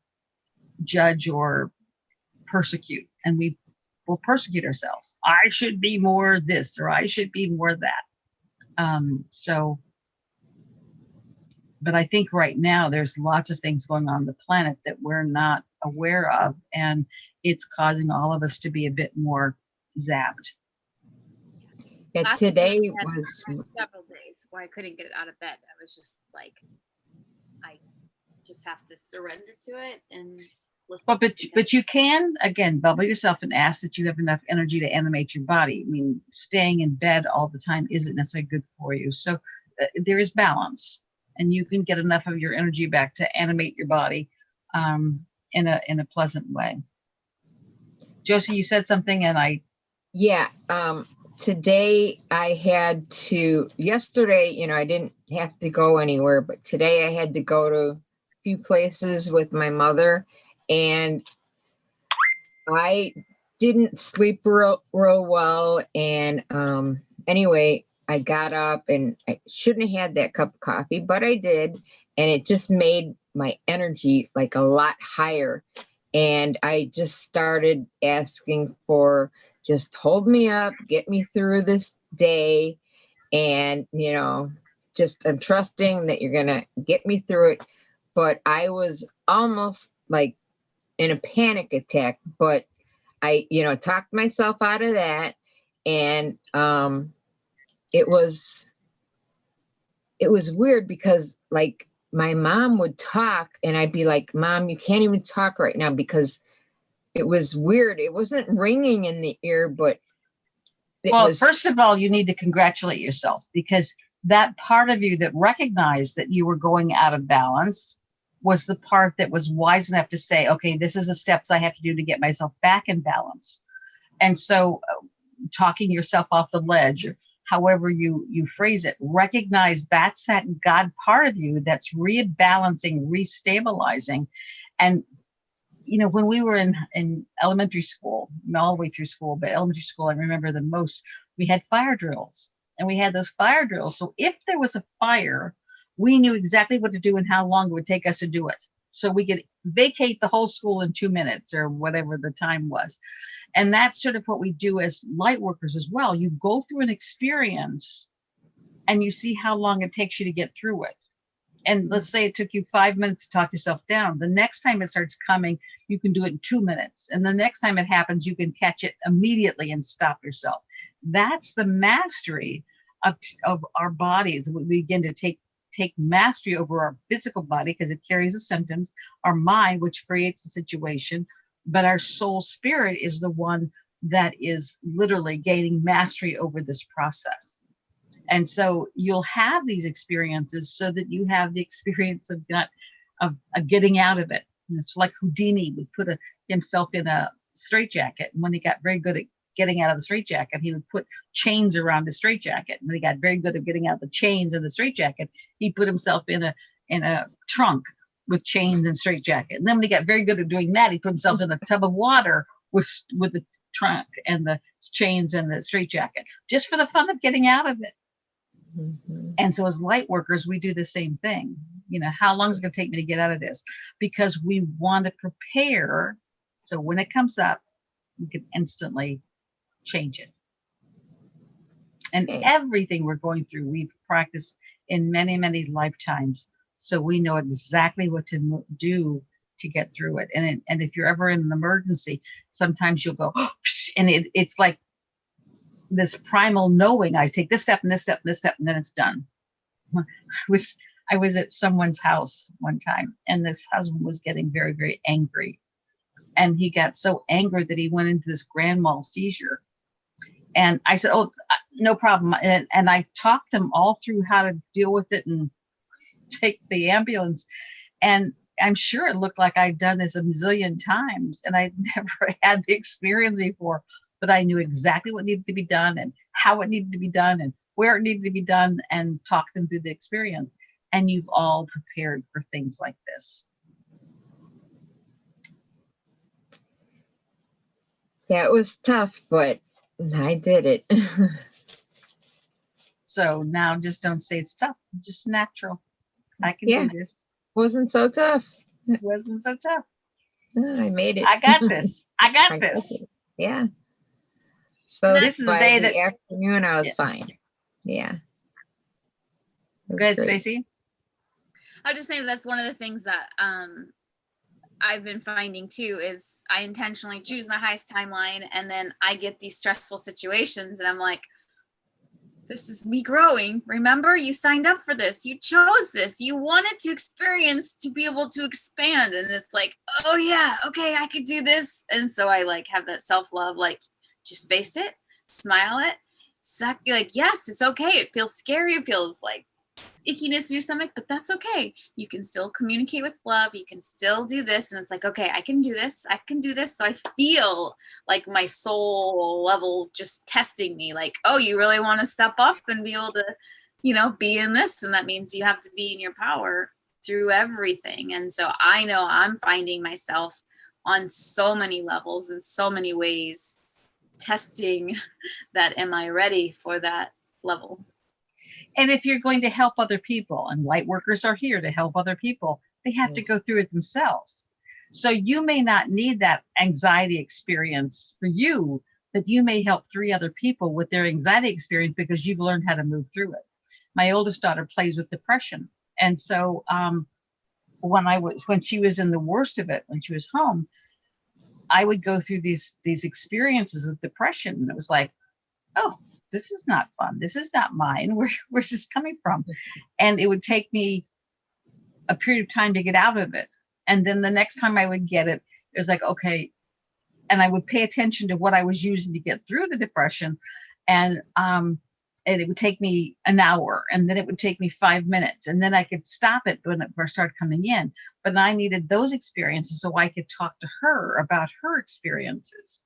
Speaker 2: judge or persecute. And we will persecute ourselves. I should be more this, or I should be more that. But I think right now there's lots of things going on the planet that we're not aware of, and it's causing all of us to be a bit more zapped.
Speaker 3: Yeah,
Speaker 1: Last week
Speaker 3: today
Speaker 1: I had
Speaker 3: was
Speaker 1: several days where I couldn't get out of bed. I was just like, I just have to surrender to it and listen.
Speaker 2: But you can, again, bubble yourself and ask that you have enough energy to animate your body. I mean, staying in bed all the time isn't necessarily good for you. So there is balance, and you can get enough of your energy back to animate your body in a pleasant way. Josie, you said something, and
Speaker 3: yeah. Today I had to. Yesterday, you know, I didn't have to go anywhere, but today I had to go to a few places with my mother, and I didn't sleep real well. And anyway, I got up, and I shouldn't have had that cup of coffee, but I did, and it just made my energy like a lot higher. And I just started asking for, just hold me up, get me through this day. And, you know, just I'm trusting that you're going to get me through it. But I was almost like in a panic attack, but I, you know, talked myself out of that. And it was weird because like my mom would talk and I'd be like, Mom, you can't even talk right now, because it was weird. It wasn't ringing in the ear, but
Speaker 2: first of all, you need to congratulate yourself, because that part of you that recognized that you were going out of balance was the part that was wise enough to say, okay, this is the steps I have to do to get myself back in balance. And so talking yourself off the ledge, or however you phrase it, recognize that's that God part of you that's rebalancing, restabilizing. And you know, when we were in elementary school, all the way through school, but elementary school, I remember the most, we had fire drills, and we had those fire drills. So if there was a fire, we knew exactly what to do and how long it would take us to do it. So we could vacate the whole school in 2 minutes or whatever the time was. And that's sort of what we do as light workers as well. You go through an experience and you see how long it takes you to get through it. And let's say it took you 5 minutes to talk yourself down. The next time it starts coming, you can do it in 2 minutes. And the next time it happens, you can catch it immediately and stop yourself. That's the mastery of our bodies. We begin to take mastery over our physical body because it carries the symptoms, our mind, which creates the situation, but our soul spirit is the one that is literally gaining mastery over this process. And so you'll have these experiences so that you have the experience of getting out of it. And it's like Houdini would put himself in a straitjacket. And when he got very good at getting out of the straitjacket, he would put chains around the straitjacket. And when he got very good at getting out the chains in the straitjacket, he put himself in a trunk with chains and straitjacket. And then when he got very good at doing that, he put himself in a tub of water with the trunk and the chains and the straitjacket, just for the fun of getting out of it. Mm-hmm. And so as light workers, we do the same thing. You know, how long is it going to take me to get out of this? Because we want to prepare. So when it comes up, we can instantly change it. And everything we're going through, we've practiced in many, many lifetimes. So we know exactly what to do to get through it. And if you're ever in an emergency, sometimes you'll go, and it's like this primal knowing, I take this step and this step and this step, and then it's done. I was at someone's house one time, and this husband was getting very, very angry. And he got so angry that he went into this grand mal seizure. And I said, oh, no problem. And I talked them all through how to deal with it and take the ambulance. And I'm sure it looked like I'd done this a million times and I'd never had the experience before, but I knew exactly what needed to be done and how it needed to be done and where it needed to be done and talk them through the experience. And you've all prepared for things like this.
Speaker 3: Yeah, it was tough, but I did it.
Speaker 2: So now just don't say it's tough, just natural. I can
Speaker 3: Yeah.
Speaker 2: do this.
Speaker 3: Wasn't so tough.
Speaker 2: It wasn't so tough.
Speaker 3: I made it.
Speaker 2: I got this. I got
Speaker 3: I got
Speaker 2: this.
Speaker 3: it. Yeah. So
Speaker 1: This
Speaker 2: is a
Speaker 3: by
Speaker 2: day
Speaker 3: the
Speaker 2: that-
Speaker 3: afternoon, I was
Speaker 2: Yeah.
Speaker 3: fine. Yeah. It was
Speaker 2: Good,
Speaker 3: great.
Speaker 2: Stacey.
Speaker 1: I'll just say that's one of the things that I've been finding too is I intentionally choose my highest timeline and then I get these stressful situations and I'm like, this is me growing. Remember, you signed up for this. You chose this. You wanted to experience to be able to expand. And it's like, oh yeah, okay, I could do this. And so I like have that self-love, like just face it, smile it, suck, like, yes, it's okay. It feels scary. It feels like ickiness in your stomach, but that's okay. You can still communicate with love. You can still do this. And it's like, okay, I can do this. I can do this. So I feel like my soul level just testing me like, oh, you really want to step up and be able to, you know, be in this. And that means you have to be in your power through everything. And so I know I'm finding myself on so many levels in so many ways, testing that, am I ready for that level?
Speaker 2: And if you're going to help other people, and light workers are here to help other people, they have to
Speaker 3: Yes.
Speaker 2: go through it themselves. So you may not need that anxiety experience for you, but you may help 3 other people with their anxiety experience because you've learned how to move through it. My oldest daughter plays with depression. And so when she was in the worst of it, when she was home, I would go through these experiences of depression. And it was like, oh, this is not fun. This is not mine. Where's this coming from? And it would take me a period of time to get out of it. And then the next time I would get it, it was like, okay. And I would pay attention to what I was using to get through the depression. And it would take me an hour, and then it would take me 5 minutes, and then I could stop it when it first started coming in. But I needed those experiences so I could talk to her about her experiences.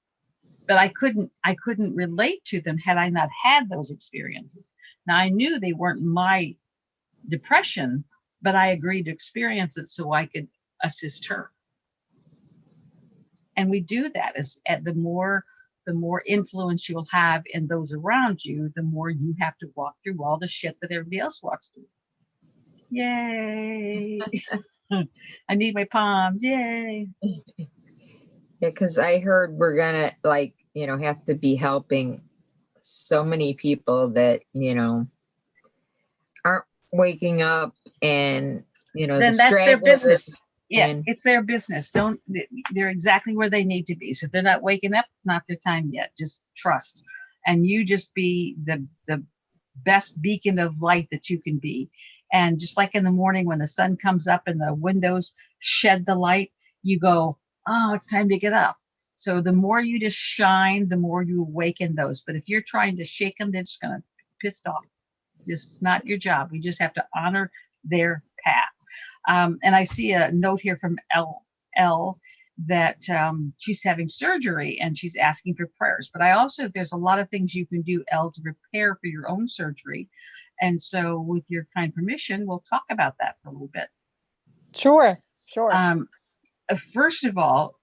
Speaker 2: But I couldn't relate to them had I not had those experiences. Now I knew they weren't my depression, but I agreed to experience it so I could assist her. And we do that as the more influence you'll have in those around you, the more you have to walk through all the shit that everybody else walks through. Yay. I need my palms. Yay.
Speaker 3: Yeah, because I heard we're gonna have to be helping so many people that, aren't waking up and,
Speaker 2: Then
Speaker 3: the
Speaker 2: that's their business.
Speaker 3: stragglers.
Speaker 2: Yeah,
Speaker 3: And-
Speaker 2: it's their business. They're exactly where they need to be. So if they're not waking up, it's not their time yet. Just trust. And you just be the best beacon of light that you can be. And just like in the morning when the sun comes up and the windows shed the light, you go, oh, it's time to get up. So the more you just shine, the more you awaken those. But if you're trying to shake them, they're just going to be pissed off. It's not your job. We just have to honor their path. And I see a note here from L that she's having surgery and she's asking for prayers. But there's a lot of things you can do, L, to prepare for your own surgery. And so with your kind permission, we'll talk about that for a little bit.
Speaker 7: Sure.
Speaker 2: First of all,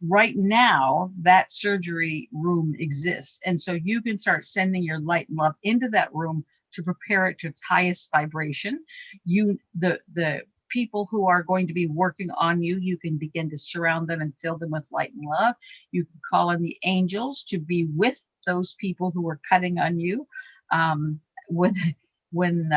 Speaker 2: right now, that surgery room exists. And so you can start sending your light and love into that room to prepare it to its highest vibration. The people who are going to be working on you, you can begin to surround them and fill them with light and love. You can call on the angels to be with those people who are cutting on you. When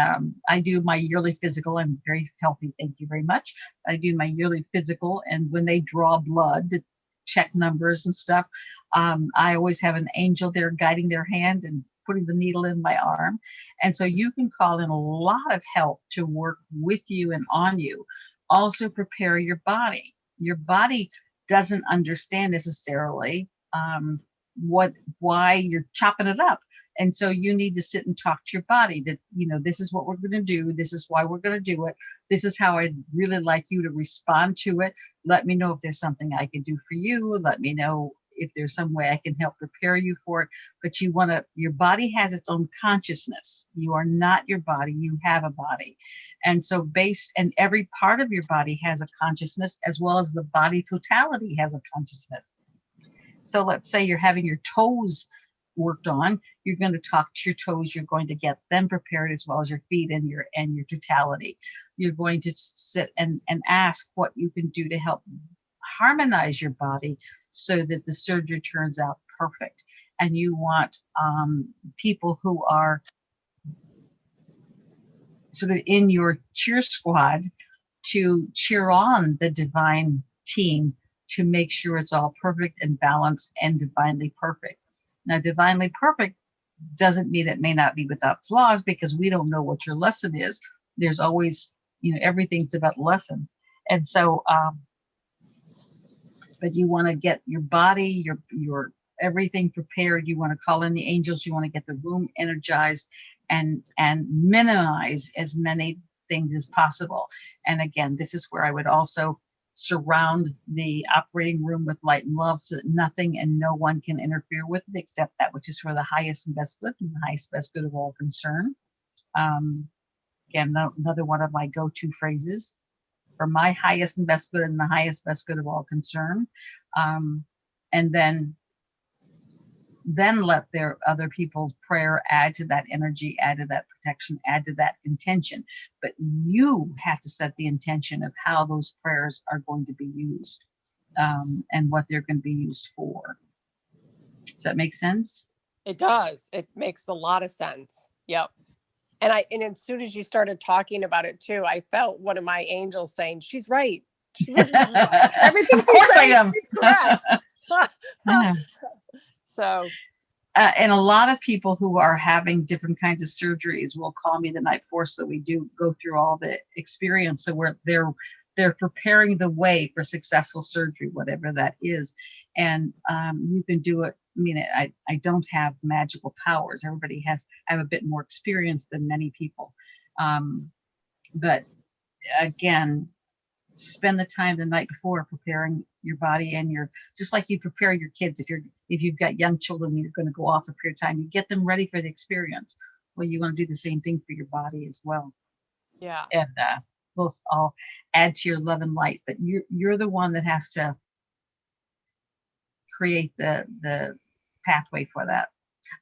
Speaker 2: I do my yearly physical, I'm very healthy, thank you very much. I do my yearly physical, and when they draw blood to check numbers and stuff, I always have an angel there guiding their hand and putting the needle in my arm. And so you can call in a lot of help to work with you and on you. Also prepare your body. Your body doesn't understand necessarily why you're chopping it up. And so you need to sit and talk to your body that, this is what we're going to do. This is why we're going to do it. This is how I'd really like you to respond to it. Let me know if there's something I can do for you. Let me know if there's some way I can help prepare you for it. But your body has its own consciousness. You are not your body. You have a body. And so and every part of your body has a consciousness, as well as the body totality has a consciousness. So let's say you're having your toes worked on. You're going to talk to your toes. You're going to get them prepared, as well as your feet and your totality. You're going to sit and ask what you can do to help harmonize your body so that the surgery turns out perfect. And you want people who are sort of in your cheer squad to cheer on the divine team to make sure it's all perfect and balanced and divinely perfect. Now, divinely perfect doesn't mean it may not be without flaws, because we don't know what your lesson is. There's always, everything's about lessons. And so, but you want to get your body, your everything prepared. You want to call in the angels. You want to get the room energized and minimize as many things as possible. And again, this is where I would also surround the operating room with light and love, so that nothing and no one can interfere with it except that which is for the highest and best good and the highest best good of all concerned. Again, another one of my go-to phrases: for my highest and best good and the highest best good of all concerned. And then let their other people's prayer add to that energy, add to that protection, add to that intention. But you have to set the intention of how those prayers are going to be used, and what they're going to be used for. Does that make sense?
Speaker 7: It does. It makes a lot of sense. Yep. And as soon as you started talking about it too, I felt one of my angels saying, "She's right. Everything she's saying, she's correct." So,
Speaker 2: and a lot of people who are having different kinds of surgeries will call me the night before, so we do go through all the experience. So they're preparing the way for successful surgery, whatever that is. And you can do it. I mean, I don't have magical powers. Everybody I have a bit more experience than many people. But again, spend the time the night before preparing your body and just like you prepare your kids. If you've got young children, you're going to go off a period of time, you get them ready for the experience. Well, you want to do the same thing for your body as well.
Speaker 7: Yeah.
Speaker 2: And both all add to your love and light, but you're the one that has to create the pathway for that.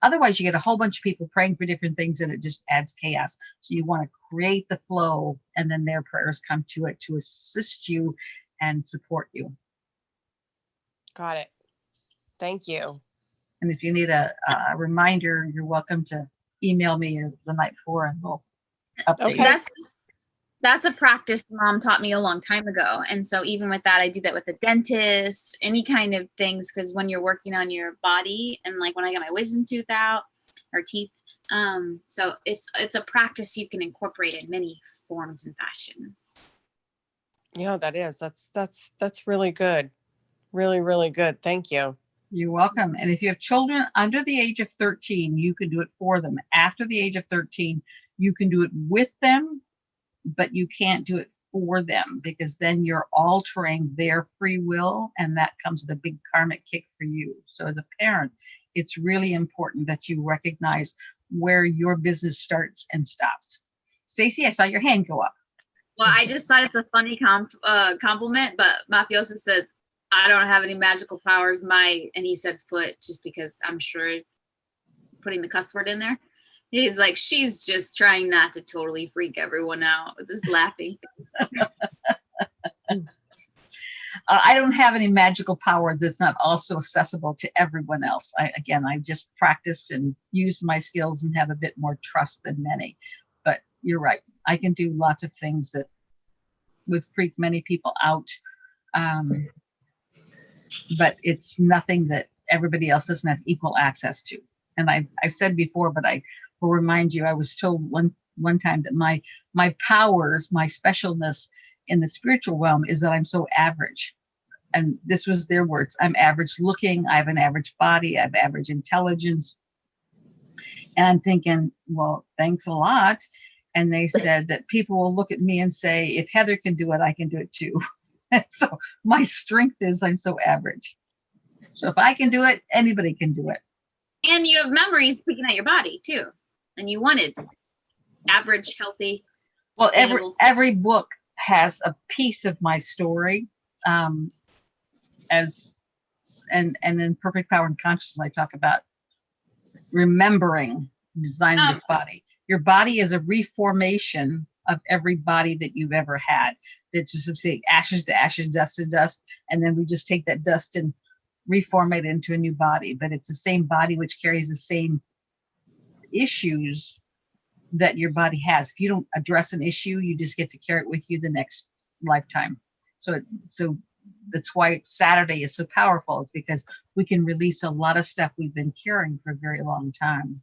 Speaker 2: Otherwise, you get a whole bunch of people praying for different things, and it just adds chaos. So you want to create the flow, and then their prayers come to it to assist you and support you.
Speaker 7: Got it. Thank you.
Speaker 2: And if you need a reminder, you're welcome to email me the night before, and we'll update.
Speaker 7: Okay.
Speaker 1: That's a practice Mom taught me a long time ago. And so even with that, I do that with a dentist, any kind of things, because when you're working on your body, and like when I get my wisdom tooth out or teeth, so it's a practice you can incorporate in many forms and fashions.
Speaker 7: Yeah, that is. That's really good. Really, really good. Thank you.
Speaker 2: You're welcome. And if you have children under the age of 13, you can do it for them. After the age of 13, you can do it with them, but you can't do it for them, because then you're altering their free will, and that comes with a big karmic kick for you. So as a parent, it's really important that you recognize where your business starts and stops. Stacy, I saw your hand go up.
Speaker 1: Well, I just thought it's a funny compliment, but Mafioso says, I don't have any magical powers. And he said foot, just because I'm sure putting the cuss word in there. He's like, she's just trying not to totally freak everyone out with his laughing face.
Speaker 2: I don't have any magical power that's not also accessible to everyone else. I just practiced and used my skills and have a bit more trust than many. But you're right. I can do lots of things that would freak many people out. But it's nothing that everybody else doesn't have equal access to. And I've said before, but I will remind you, I was told one time that my powers, my specialness in the spiritual realm is that I'm so average. And this was their words. I'm average looking. I have an average body. I have average intelligence. And I'm thinking, well, thanks a lot. And they said that people will look at me and say, if Heather can do it, I can do it too. And so my strength is I'm so average. So if I can do it, anybody can do it.
Speaker 1: And you have memories speaking at your body too. And you wanted average, healthy.
Speaker 2: Well,
Speaker 1: sustainable.
Speaker 2: every book has a piece of my story. And in Perfect Power and Consciousness, I talk about remembering designing this body. Your body is a reformation of every body that you've ever had. It's just say ashes to ashes, dust to dust, and then we just take that dust and reform it into a new body. But it's the same body which carries the same issues that your body has. If you don't address an issue, you just get to carry it with you the next lifetime. So that's why Saturday is so powerful. It's because we can release a lot of stuff we've been carrying for a very long time.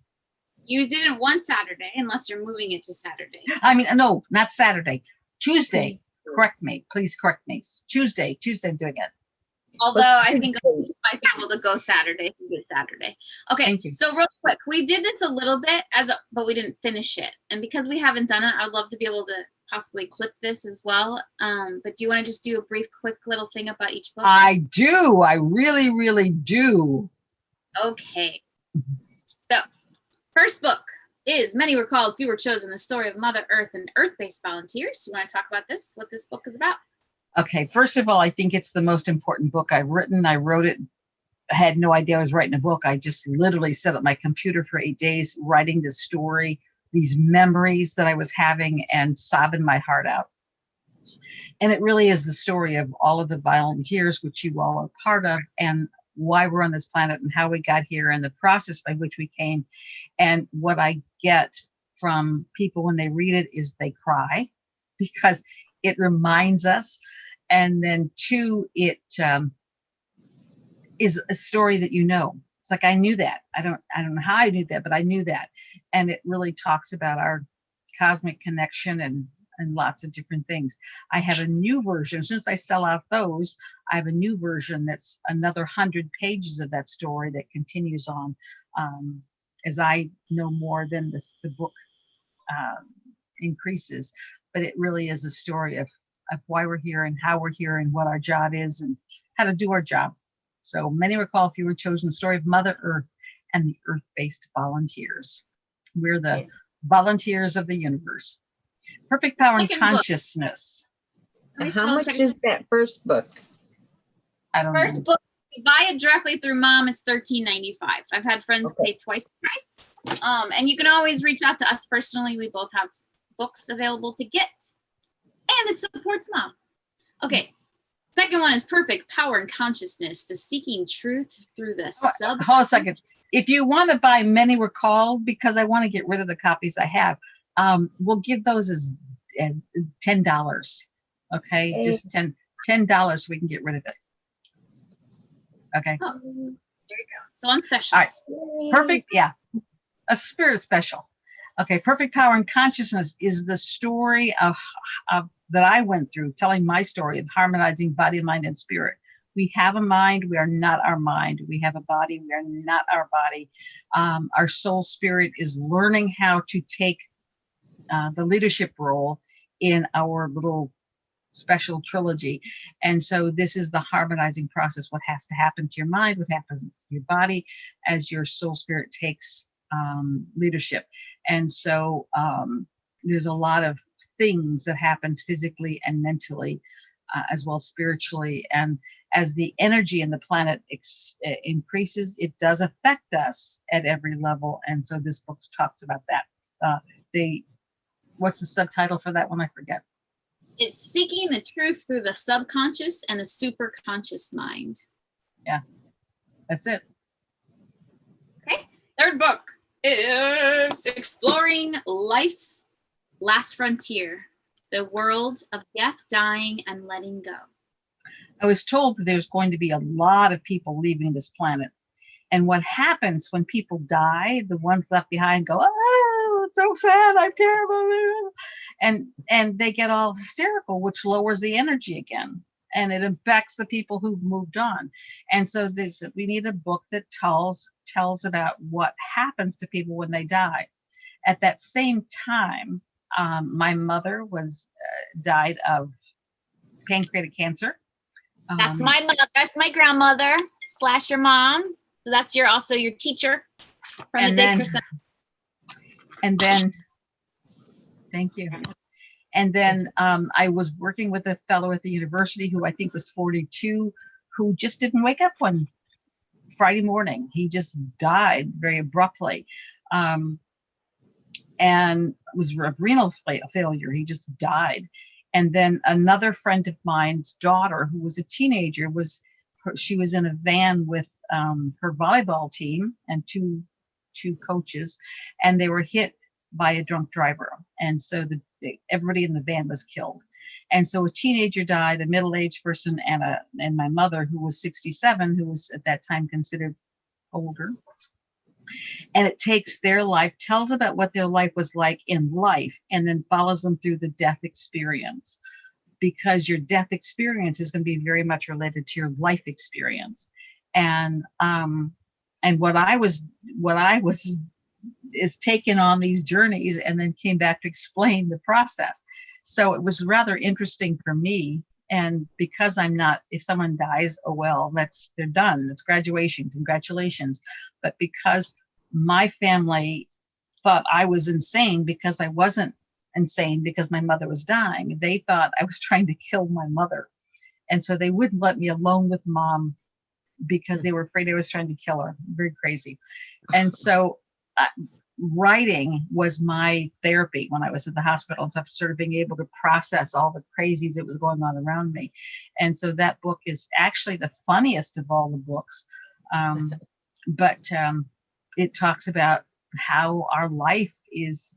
Speaker 1: You didn't want Saturday unless you're moving it to Saturday.
Speaker 2: I mean, no, not Saturday. Tuesday. Correct me. Please correct me. Tuesday I'm doing it.
Speaker 1: Although I think I might be able to go Saturday. Good Saturday. Okay.
Speaker 2: Thank you.
Speaker 1: So real quick, we did this a little bit but we didn't finish it. And because we haven't done it, I'd love to be able to possibly clip this as well. But do you want to just do a brief, quick little thing about each book?
Speaker 2: I do. I really, really do.
Speaker 1: Okay. So first book is Many Were Called, Few Were Chosen, the story of Mother Earth and Earth-based volunteers. You want to talk about this, what this book is about?
Speaker 2: Okay, first of all, I think it's the most important book I've written. I wrote it, I had no idea I was writing a book. I just literally sat at my computer for 8 days writing this story, these memories that I was having and sobbing my heart out. And it really is the story of all of the volunteers, which you all are part of, and why we're on this planet and how we got here and the process by which we came. And what I get from people when they read it is they cry because it reminds us. And then two, it is a story that you know. It's like I knew that. I don't know how I knew that, but I knew that. And it really talks about our cosmic connection and lots of different things. I have a new version. As soon as I sell out those, I have a new version that's another 100 pages of that story that continues on as I know more than the book increases. But it really is a story of why we're here and how we're here and what our job is and how to do our job. So Many Were Called, Few Were Chosen, the story of Mother Earth and the Earth-based volunteers. We're the volunteers of the universe. Perfect Power and Consciousness.
Speaker 3: How much is that first book?
Speaker 2: I don't know.
Speaker 1: First book, you buy it directly through Mom, it's $13.95. I've had friends pay twice the price. And you can always reach out to us personally. We both have books available to get. And it supports Mom. Okay. Second one is Perfect Power and Consciousness, the seeking truth through the sub.
Speaker 2: Hold a second. If you want to buy Many Were Called, because I want to get rid of the copies I have, we'll give those as $10. Okay, just $10 we can get rid of it. Okay.
Speaker 1: Oh, there you go. So on special.
Speaker 2: All right. Perfect. Yeah. A spirit special. Okay. Perfect Power and Consciousness is the story of that I went through, telling my story of harmonizing body, mind, and spirit. We have a mind. We are not our mind. We have a body. We are not our body. Our soul spirit is learning how to take the leadership role in our little special trilogy. And so this is the harmonizing process. What has to happen to your mind, what happens to your body as your soul spirit takes leadership. And so there's a lot of things that happen physically and mentally as well as spiritually. And as the energy in the planet increases, it does affect us at every level. And so this book talks about that. What's the subtitle for that one? I forget.
Speaker 1: It's Seeking the Truth Through the Subconscious and the Superconscious Mind.
Speaker 2: Yeah, that's it.
Speaker 1: Okay. Third book is Exploring Life's Last Frontier, the World of Death, Dying, and Letting Go.
Speaker 2: I was told that there's going to be a lot of people leaving this planet. And what happens when people die, the ones left behind go, oh, it's so sad, I'm terrible. And they get all hysterical, which lowers the energy again. and it affects the people who've moved on. And so we need a book that tells about what happens to people when they die. At that same time, my mother died of pancreatic cancer.
Speaker 1: That's my mother. That's my grandmother / your mom. So that's also your teacher from the Day Percent.
Speaker 2: And then, thank you. And then I was working with a fellow at the university who I think was 42, who just didn't wake up one Friday morning. He just died very abruptly. And it was a renal failure. He just died. And then another friend of mine's daughter, who was a teenager, she was in a van with her volleyball team and two coaches, and they were hit by a drunk driver. And so everybody in the van was killed. And so a teenager died, a middle-aged person, and my mother, who was 67, who was at that time considered older. And it takes their life, tells about what their life was like in life, and then follows them through the death experience, because your death experience is going to be very much related to your life experience. And what I was is taken on these journeys and then came back to explain the process. So it was rather interesting for me. And because if someone dies, oh well, they're done. It's graduation, congratulations. But because my family thought I was insane because I wasn't insane because my mother was dying, they thought I was trying to kill my mother. And so they wouldn't let me alone with mom because they were afraid I was trying to kill her. Very crazy. And so writing was my therapy when I was at the hospital and stuff, sort of being able to process all the crazies that was going on around me. And so that book is actually the funniest of all the books. But it talks about how our life is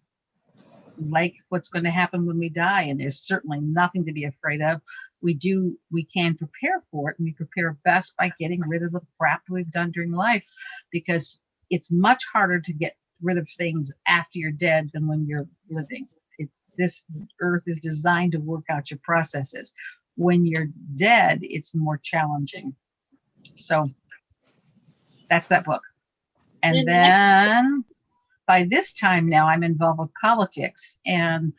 Speaker 2: like what's going to happen when we die. And there's certainly nothing to be afraid of. We can prepare for it, and we prepare best by getting rid of the crap we've done during life, because it's much harder to get rid of things after you're dead than when you're living. This earth is designed to work out your processes. When you're dead, it's more challenging. So that's that book. And then by this time now, I'm involved with politics and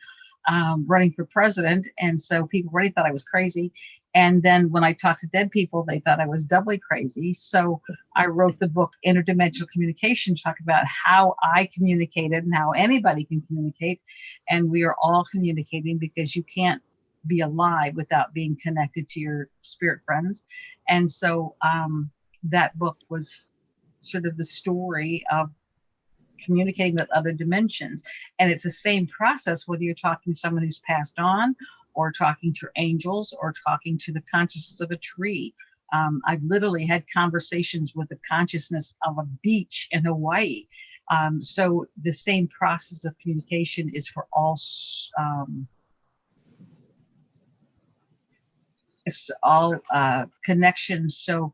Speaker 2: running for president. And so people already thought I was crazy. And then when I talked to dead people, they thought I was doubly crazy. So I wrote the book Interdimensional Communication, talk about how I communicated and how anybody can communicate. And we are all communicating, because you can't be alive without being connected to your spirit friends. And so that book was sort of the story of communicating with other dimensions. And it's the same process, whether you're talking to someone who's passed on, or talking to angels, or talking to the consciousness of a tree. I've literally had conversations with the consciousness of a beach in Hawaii. So the same process of communication is for all connections. So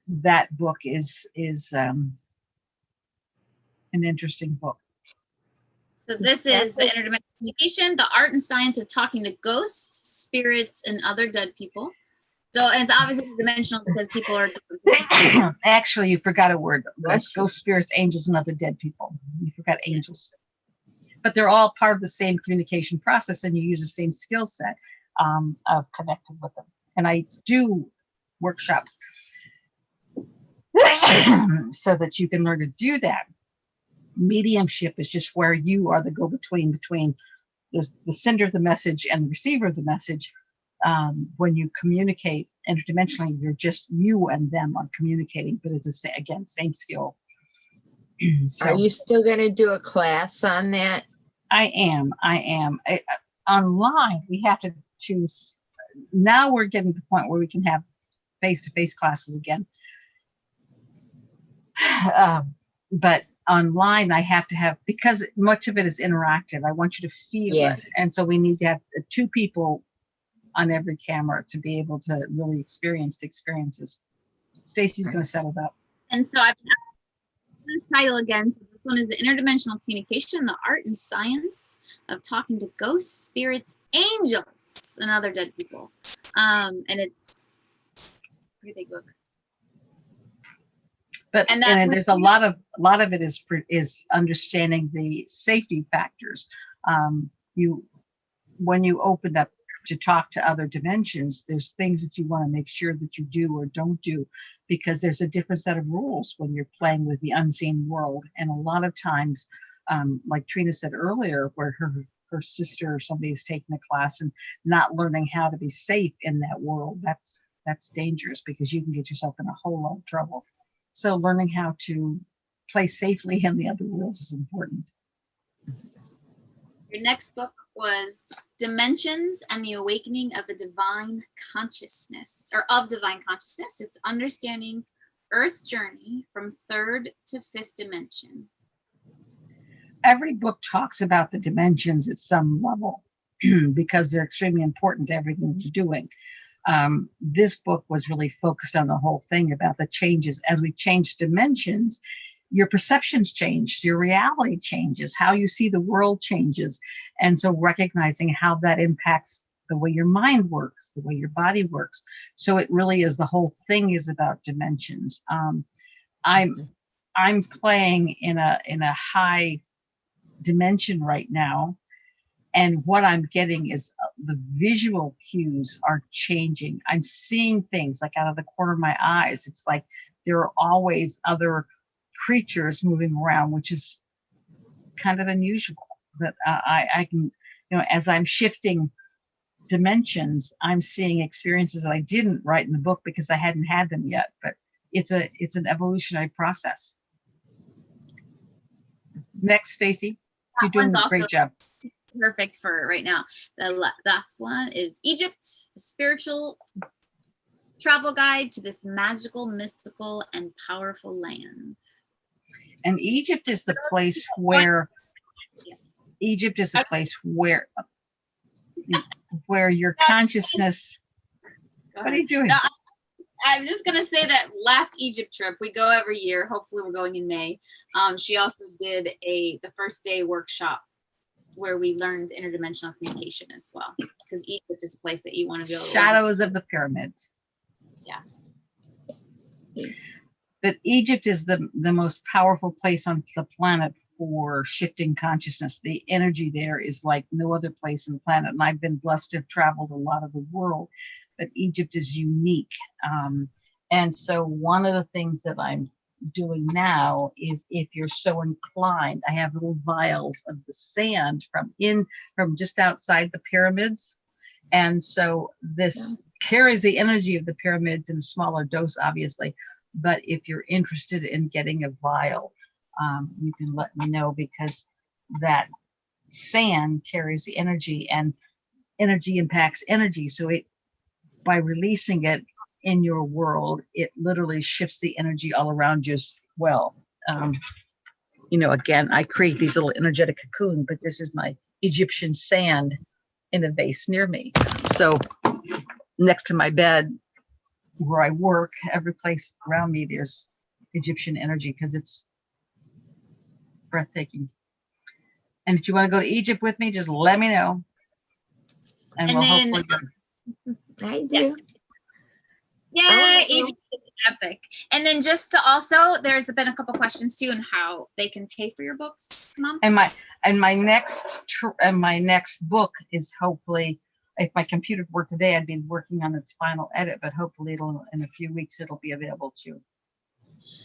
Speaker 2: that book is an interesting book.
Speaker 1: So this is the Interdimensional Communication, the art and science of talking to ghosts, spirits, and other dead people. So, and it's obviously dimensional because people are.
Speaker 2: Actually, you forgot a word. That's ghosts, spirits, angels, and other dead people. You forgot angels. But they're all part of the same communication process, and you use the same skill set of connecting with them. And I do workshops so that you can learn to do that. Mediumship is just where you are the go-between between the sender of the message and the receiver of the message. When you communicate interdimensionally, you're just you and them are communicating, but it's again same skill. So,
Speaker 3: are you still going to do a class on that?
Speaker 2: I am. Online, we have to choose. Now we're getting to the point where we can have face-to-face classes again. But online, I have to have, because much of it is interactive. I want you to feel it. And so we need to have 2 people on every camera to be able to really experience the experiences. Stacy's going to settle that.
Speaker 1: And so I've been this title again. So this one is The Interdimensional Communication, the Art and Science of Talking to Ghosts, Spirits, Angels, and Other Dead People. And it's a pretty big book.
Speaker 2: But
Speaker 1: And
Speaker 2: and,
Speaker 1: that-
Speaker 2: there's a lot of it is understanding the safety factors. When you open up to talk to other dimensions, there's things that you want to make sure that you do or don't do, because there's a different set of rules when you're playing with the unseen world. And a lot of times, like Trina said earlier, where her sister or somebody is taking a class and not learning how to be safe in that world, that's dangerous, because you can get yourself in a whole lot of trouble. So learning how to play safely in the other worlds is important.
Speaker 1: Your next book was Dimensions and the Awakening of the Divine Consciousness, or of Divine Consciousness. It's understanding Earth's journey from third to fifth dimension.
Speaker 2: Every book talks about the dimensions at some level because they're extremely important to everything you're doing. This book was really focused on the whole thing about the changes. As we change dimensions, your perceptions change, your reality changes, how you see the world changes. And so recognizing how that impacts the way your mind works, the way your body works. So it really is, the whole thing is about dimensions. I'm playing in a high dimension right now. And what I'm getting is the visual cues are changing. I'm seeing things like out of the corner of my eyes. It's like there are always other creatures moving around, which is kind of unusual. But I can, as I'm shifting dimensions, I'm seeing experiences that I didn't write in the book because I hadn't had them yet. But it's an evolutionary process. Next, Stacy, you're doing a great job.
Speaker 1: Perfect for right now. The last one is Egypt, a spiritual travel guide to this magical, mystical, and powerful land.
Speaker 2: And Egypt is the place where your consciousness. What are you doing?
Speaker 1: No, I'm just gonna say that last Egypt trip, we go every year. Hopefully, we're going in May. She also did the first day workshop where we learned interdimensional communication as well, because Egypt is a place that you want to go.
Speaker 2: Shadows of the pyramids.
Speaker 1: Yeah.
Speaker 2: But Egypt is the most powerful place on the planet for shifting consciousness. The energy there is like no other place on the planet. And I've been blessed to have traveled a lot of the world, but Egypt is unique. And so one of the things that I'm doing now is, if you're so inclined, I have little vials of the sand from just outside the pyramids. And so this carries the energy of the pyramids in a smaller dose, obviously. But if you're interested in getting a vial, you can let me know, because that sand carries the energy, and energy impacts energy. So by releasing it in your world, it literally shifts the energy all around you as well. Again, I create these little energetic cocoons, but this is my Egyptian sand in a vase near me. So next to my bed where I work, every place around me, there's Egyptian energy, because it's breathtaking. And if you want to go to Egypt with me, just let me know. And we'll hopefully go.
Speaker 3: I do.
Speaker 1: Yes. Yeah, Egypt is epic. And then just to also, there's been a couple questions too on how they can pay for your books, Mom.
Speaker 2: And my next book is, hopefully, if my computer worked today, I'd be working on its final edit, but hopefully in a few weeks it'll be available too.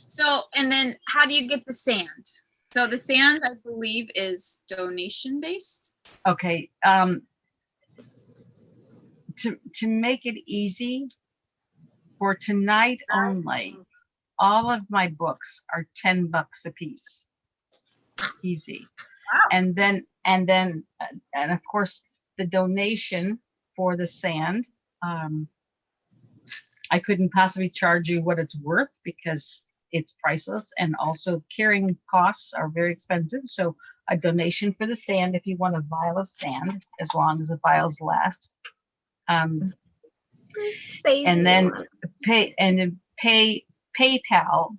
Speaker 1: So, and then how do you get the sand? So the sand, I believe, is donation based.
Speaker 2: Okay. To make it easy, for tonight only, all of my books are $10 a piece. Easy. Wow. And then of course the donation for the sand, I couldn't possibly charge you what it's worth, because it's priceless, and also carrying costs are very expensive. So a donation for the sand, if you want a vial of sand, as long as the vials last. And then pay PayPal,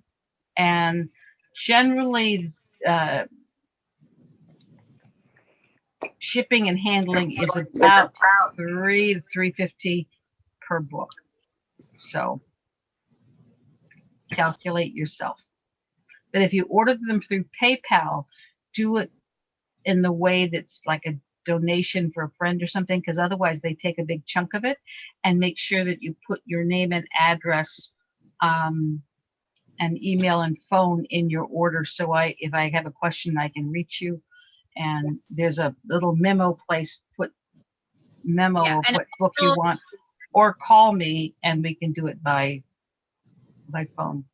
Speaker 2: and generally, shipping and handling is about $3 to $3.50 per book. So calculate yourself. But if you order them through PayPal, do it in the way that's like a donation for a friend or something, because otherwise they take a big chunk of it. And make sure that you put your name and address, and email and phone in your order. So if I have a question, I can reach you. And there's a little memo place, put memo
Speaker 1: Yeah,
Speaker 2: of
Speaker 1: and
Speaker 2: what book you want, or call me and we can do it by phone.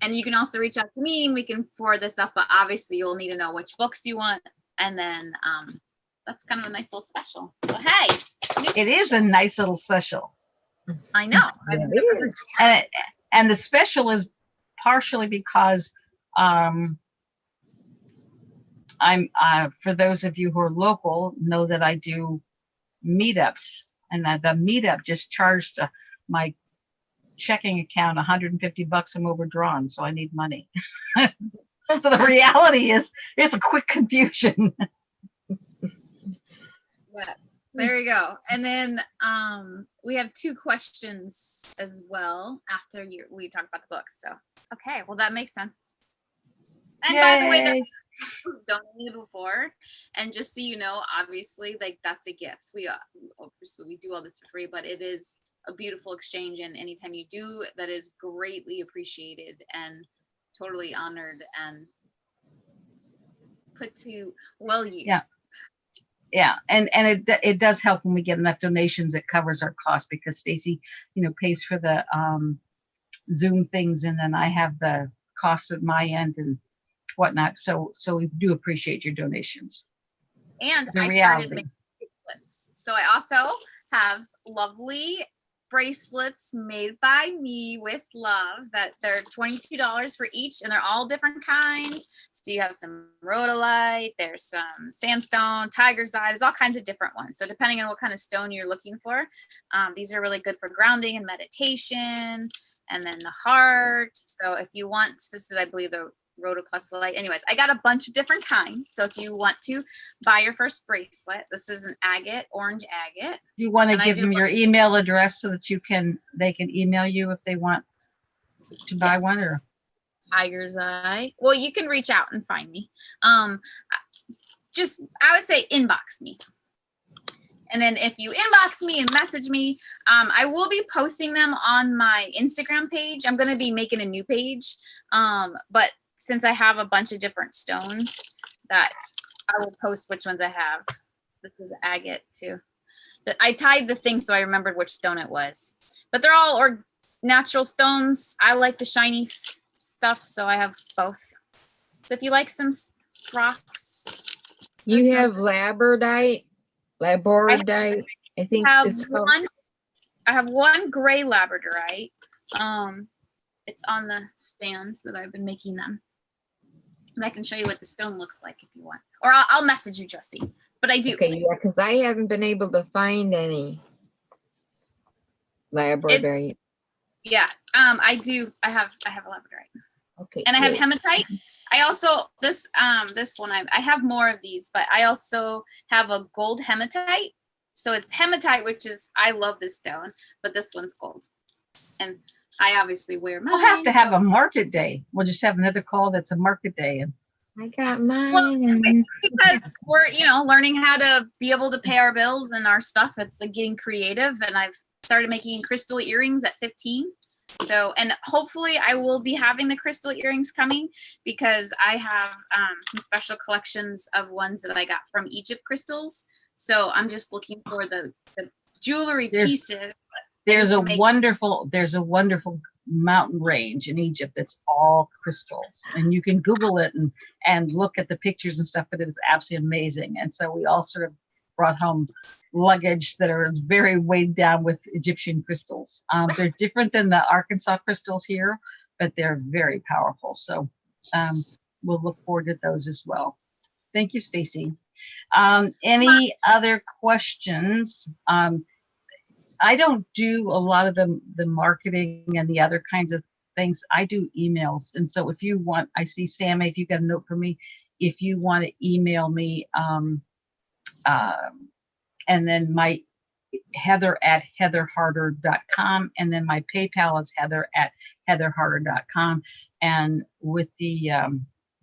Speaker 1: And you can also reach out to me and we can forward this up, but obviously you'll need to know which books you want. And then that's kind of a nice little special. So hey,
Speaker 2: It is a nice little special.
Speaker 1: I know.
Speaker 2: And the special is partially because I'm for those of you who are local know that I do meetups, and the meetup just charged my checking account $150. I'm overdrawn, so I need money. So the reality is it's a quick confusion.
Speaker 1: Yeah, there you go. And then we have 2 questions as well after we talk about the books. So okay, well that makes sense. And by the way,
Speaker 2: Yay.
Speaker 1: who donated before, and just so you know, obviously, like that's a gift. We obviously we do all this for free, but it is a beautiful exchange, and anytime you do, that is greatly appreciated and totally honored and put to well use.
Speaker 2: Yeah, and it does help when we get enough donations. It covers our costs because Stacy, pays for the Zoom things, and then I have the costs at my end and whatnot. So we do appreciate your donations.
Speaker 1: And
Speaker 2: The
Speaker 1: I
Speaker 2: reality.
Speaker 1: started making bracelets. So I also have lovely bracelets made by me with love that they're $22 for each, and they're all different kinds. So you have some rhodolite, there's some sandstone, tiger's eye, there's all kinds of different ones. So depending on what kind of stone you're looking for, these are really good for grounding and meditation. And then the heart. So if you want, this is, I believe, the rhodocrystallite. Anyways, I got a bunch of different kinds. So if you want to buy your first bracelet, this is an agate, orange agate.
Speaker 2: You want to
Speaker 1: And I
Speaker 2: give
Speaker 1: do
Speaker 2: them your email address so that they can email you if they want to buy
Speaker 1: Yes.
Speaker 2: one, or
Speaker 1: Tiger's eye. Well, you can reach out and find me. Just, I would say inbox me. And then if you inbox me and message me, I will be posting them on my Instagram page. I'm going to be making a new page. But since I have a bunch of different stones, that I will post which ones I have. This is agate too. I tied the thing so I remembered which stone it was. But they're all natural stones. I like the shiny stuff, so I have both. So if you like some rocks.
Speaker 3: You have labradorite, I think it's called.
Speaker 1: I have one gray labradorite. It's on the stand that I've been making them. And I can show you what the stone looks like if you want. Or I'll message you, Josie. But I do.
Speaker 3: Okay, yeah, because I haven't been able to find any labradorite.
Speaker 1: Yeah, I do. I have a labradorite.
Speaker 3: Okay.
Speaker 1: And I have
Speaker 3: good.
Speaker 1: hematite. I also this one I have more of these, but I also have a gold hematite. So it's hematite, which is, I love this stone, but this one's gold. And I obviously wear mine.
Speaker 2: we'll have to have a market day. We'll just have another call that's a market day. And
Speaker 3: I got mine.
Speaker 1: Well, because we're, learning how to be able to pay our bills and our stuff. It's like getting creative. And I've started making crystal earrings at 15. So, and hopefully I will be having the crystal earrings coming because I have some special collections of ones that I got from Egypt crystals. So I'm just looking for the jewelry pieces.
Speaker 2: There's a wonderful mountain range in Egypt that's all crystals, and you can Google it and look at the pictures and stuff, but it is absolutely amazing. And so we all sort of brought home luggage that are very weighed down with Egyptian crystals. They're different than the Arkansas crystals here, but they're very powerful. So we'll look forward to those as well. Thank you, Stacy. Any other questions? I don't do a lot of the marketing and the other kinds of things, I do emails. And so if you want, I see Sammy, if you got a note for me, if you want to email me, and then my heather@heatherharder.com, and then my PayPal is heather@heatherharder.com. And with the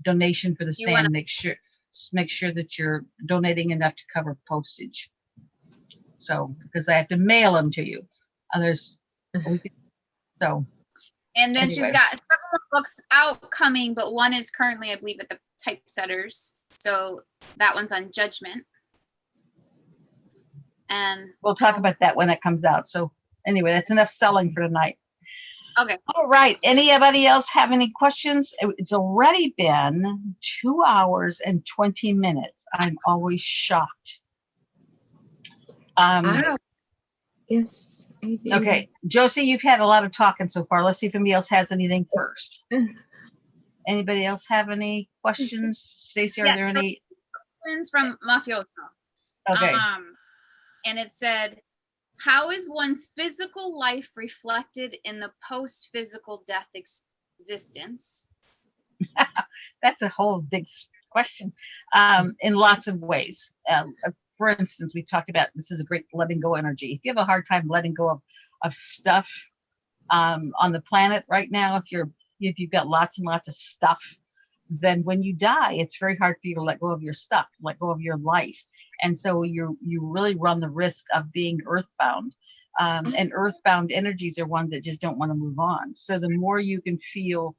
Speaker 2: donation for the
Speaker 1: You wanna-
Speaker 2: sand, make sure that you're donating enough to cover postage. So because I have to mail them to you. Others, so.
Speaker 1: And then she's
Speaker 2: Anyway.
Speaker 1: got several more books out coming, but one is currently, I believe, at the typesetters. So that one's on judgment. And
Speaker 2: We'll talk about that when it comes out. So anyway, that's enough selling for tonight.
Speaker 1: okay.
Speaker 2: All right. Anybody else have any questions? It's already been 2 hours and 20 minutes. I'm always shocked.
Speaker 3: Yes, I do.
Speaker 2: Okay. Josie, you've had a lot of talking so far. Let's see if anybody else has anything first. Anybody else have any questions? Stacey, are
Speaker 1: Yeah,
Speaker 2: there any?
Speaker 1: Questions from Mafioso.
Speaker 2: Okay.
Speaker 1: And it said, how is one's physical life reflected in the post-physical death existence?
Speaker 2: That's a whole big question. In lots of ways. For instance, we talked about, this is a great letting go energy. If you have a hard time letting go of stuff on the planet right now, if you've got lots and lots of stuff, then when you die, it's very hard for you to let go of your stuff, let go of your life. And so you really run the risk of being earthbound. And earthbound energies are ones that just don't want to move on. So the more you can feel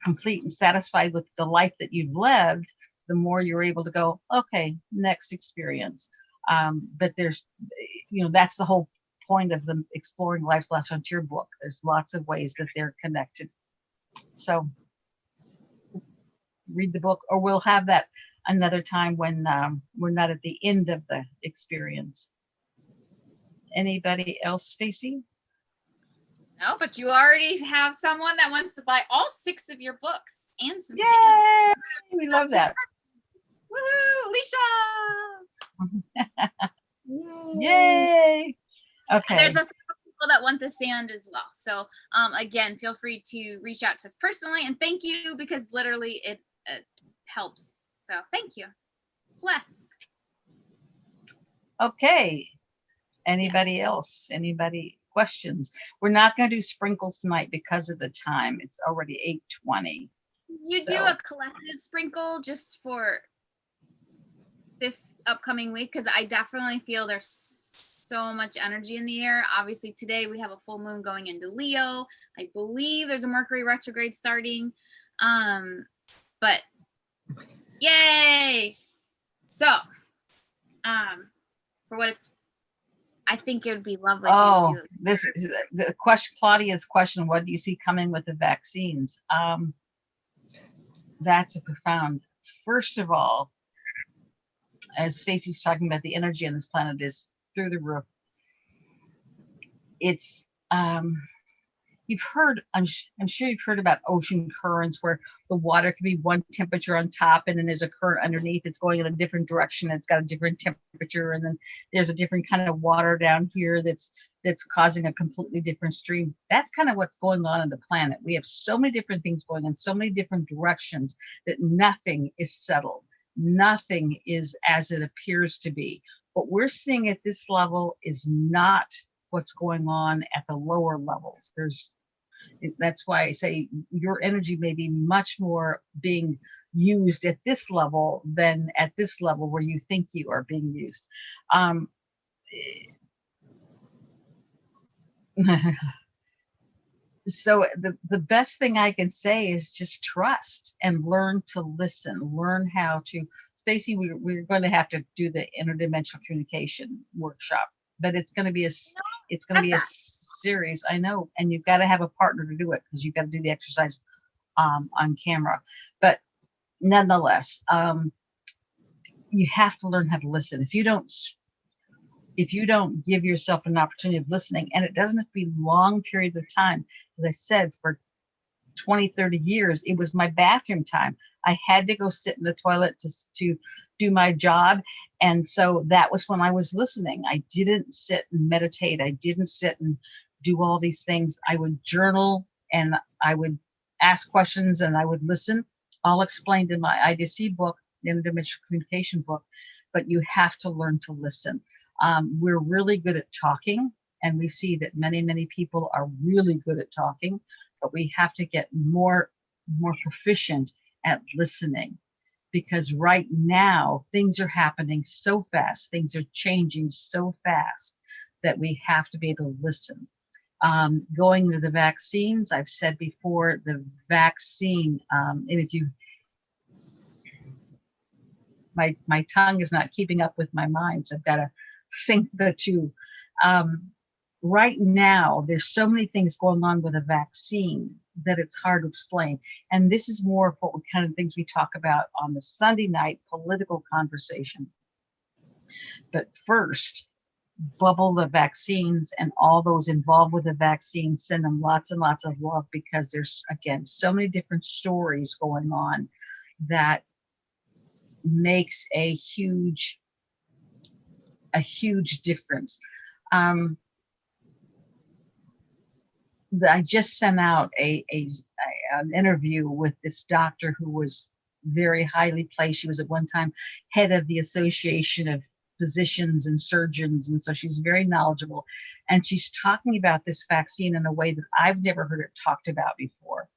Speaker 2: complete and satisfied with the life that you've lived, the more you're able to go, okay, next experience. But there's, that's the whole point of the Exploring Life's Last Frontier book. There's lots of ways that they're connected. So read the book, or we'll have that another time when we're not at the end of the experience. Anybody else, Stacey?
Speaker 1: No, but you already have someone that wants to buy all 6 of your books and some
Speaker 2: Yay!
Speaker 1: sand.
Speaker 2: We love that.
Speaker 1: Woohoo, Alicia!
Speaker 2: Yay! Okay.
Speaker 1: There's a people that want the sand as well. So again, feel free to reach out to us personally, and thank you, because literally it helps. So thank you. Bless.
Speaker 2: Okay. Anybody else? Anybody questions? We're not going to do sprinkles tonight because of the time. It's already 8:20.
Speaker 1: You do
Speaker 2: So-
Speaker 1: a collective sprinkle just for this upcoming week, because I definitely feel there's so much energy in the air. Obviously today we have a full moon going into Leo. I believe there's a Mercury retrograde starting. But yay! So for what it's, I think it would be lovely. if you
Speaker 2: Oh,
Speaker 1: would do
Speaker 2: this is the question. Claudia's question: what do you see coming with the vaccines? That's a profound. First of all, as Stacey's talking about, the energy on this planet is through the roof. It's you've heard, I'm sure you've heard about ocean currents where the water can be one temperature on top, and then there's a current underneath. It's going in a different direction. It's got a different temperature, and then there's a different kind of water down here that's causing a completely different stream. That's kind of what's going on the planet. We have so many different things going in so many different directions that nothing is settled. Nothing is as it appears to be. What we're seeing at this level is not what's going on at the lower levels. That's why I say your energy may be much more being used at this level than at this level where you think you are being used. So the best thing I can say is just trust and learn to listen, learn how to. Stacey, we're going to have to do the interdimensional communication workshop, but it's going to be a series. I know, and you've got to have a partner to do it, because you've got to do the exercise on camera. But nonetheless, you have to learn how to listen. If you don't give yourself an opportunity of listening, and it doesn't have to be long periods of time. As I said, for 20, 30 years, it was my bathroom time. I had to go sit in the toilet to do my job. And so that was when I was listening. I didn't sit and meditate. I didn't sit and do all these things. I would journal and I would ask questions and I would listen, all explained in my IDC book, the Interdimensional Communication book, but you have to learn to listen. We're really good at talking, and we see that many, many people are really good at talking, but we have to get more proficient at listening, because right now things are happening so fast, things are changing so fast that we have to be able to listen. Going to the vaccines, I've said before, the vaccine, and if you, my tongue is not keeping up with my mind, so I've got to sync the two. Right now, there's so many things going on with a vaccine that it's hard to explain. And this is more of what kind of things we talk about on the Sunday night political conversation. But first, bubble the vaccines, and all those involved with the vaccine, send them lots and lots of love, because there's, again, so many different stories going on that makes a huge difference. I just sent out an interview with this doctor who was very highly placed. She was at one time head of the Association of Physicians and Surgeons, and so she's very knowledgeable. And she's talking about this vaccine in a way that I've never heard it talked about before.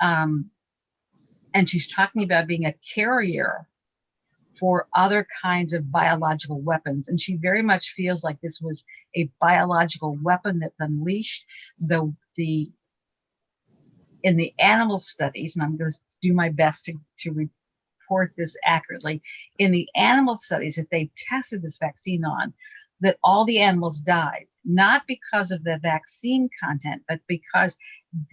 Speaker 2: And she's talking about being a carrier for other kinds of biological weapons. And she very much feels like this was a biological weapon that's unleashed. In the animal studies, and I'm going to do my best to report this accurately, in the animal studies that they tested this vaccine on, that all the animals died, not because of the vaccine content, but because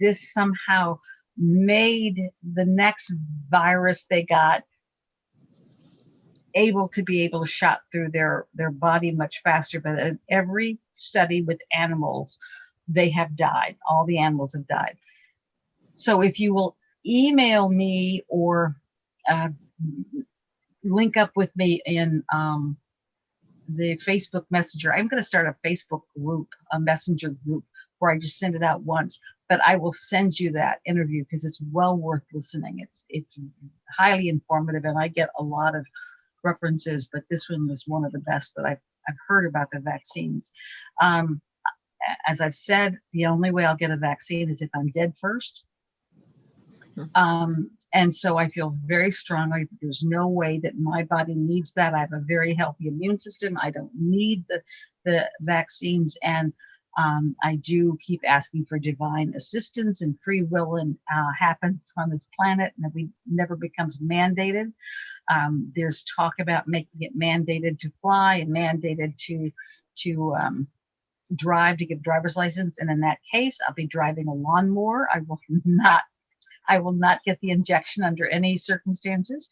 Speaker 2: this somehow made the next virus they got able to shot through their body much faster. But in every study with animals, they have died. All the animals have died. So if you will email me or link up with me in the Facebook Messenger, I'm going to start a Facebook group, a messenger group, where I just send it out once. But I will send you that interview, because it's well worth listening. It's highly informative, and I get a lot of references, but this one was one of the best that I've heard about the vaccines. As I've said, the only way I'll get a vaccine is if I'm dead first. And so I feel very strongly that there's no way that my body needs that. I have a very healthy immune system. I don't need the vaccines. And I do keep asking for divine assistance and free will, and happens on this planet, and it never becomes mandated. There's talk about making it mandated to fly and mandated to drive, to get a driver's license. And in that case, I'll be driving a lawnmower. I will not get the injection under any circumstances.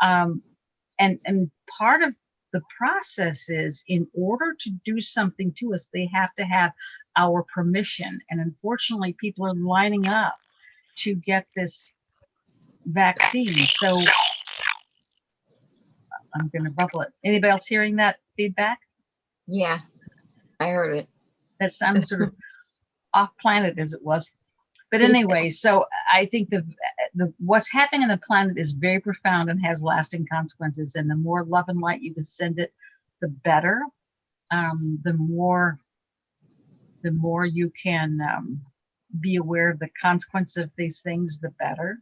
Speaker 2: And part of the process is, in order to do something to us, they have to have our permission. And unfortunately, people are lining up to get this vaccine. So I'm going to bubble it. Anybody else hearing that feedback?
Speaker 3: Yeah, I heard it.
Speaker 2: That sounds sort of off planet as it was. But anyway, so I think the what's happening on the planet is very profound and has lasting consequences. And the more love and light you can send it, the better. The more you can be aware of the consequence of these things, the better.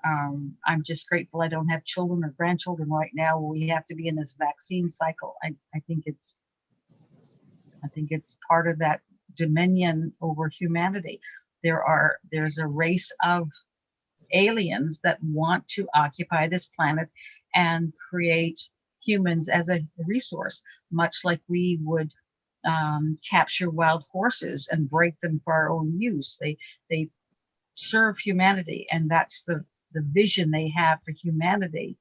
Speaker 2: I'm just grateful I don't have children or grandchildren right now where we have to be in this vaccine cycle. I think it's part of that dominion over humanity. There's a race of aliens that want to occupy this planet and create humans as a resource, much like we would capture wild horses and break them for our own use. They serve humanity, and that's the vision they have for humanity.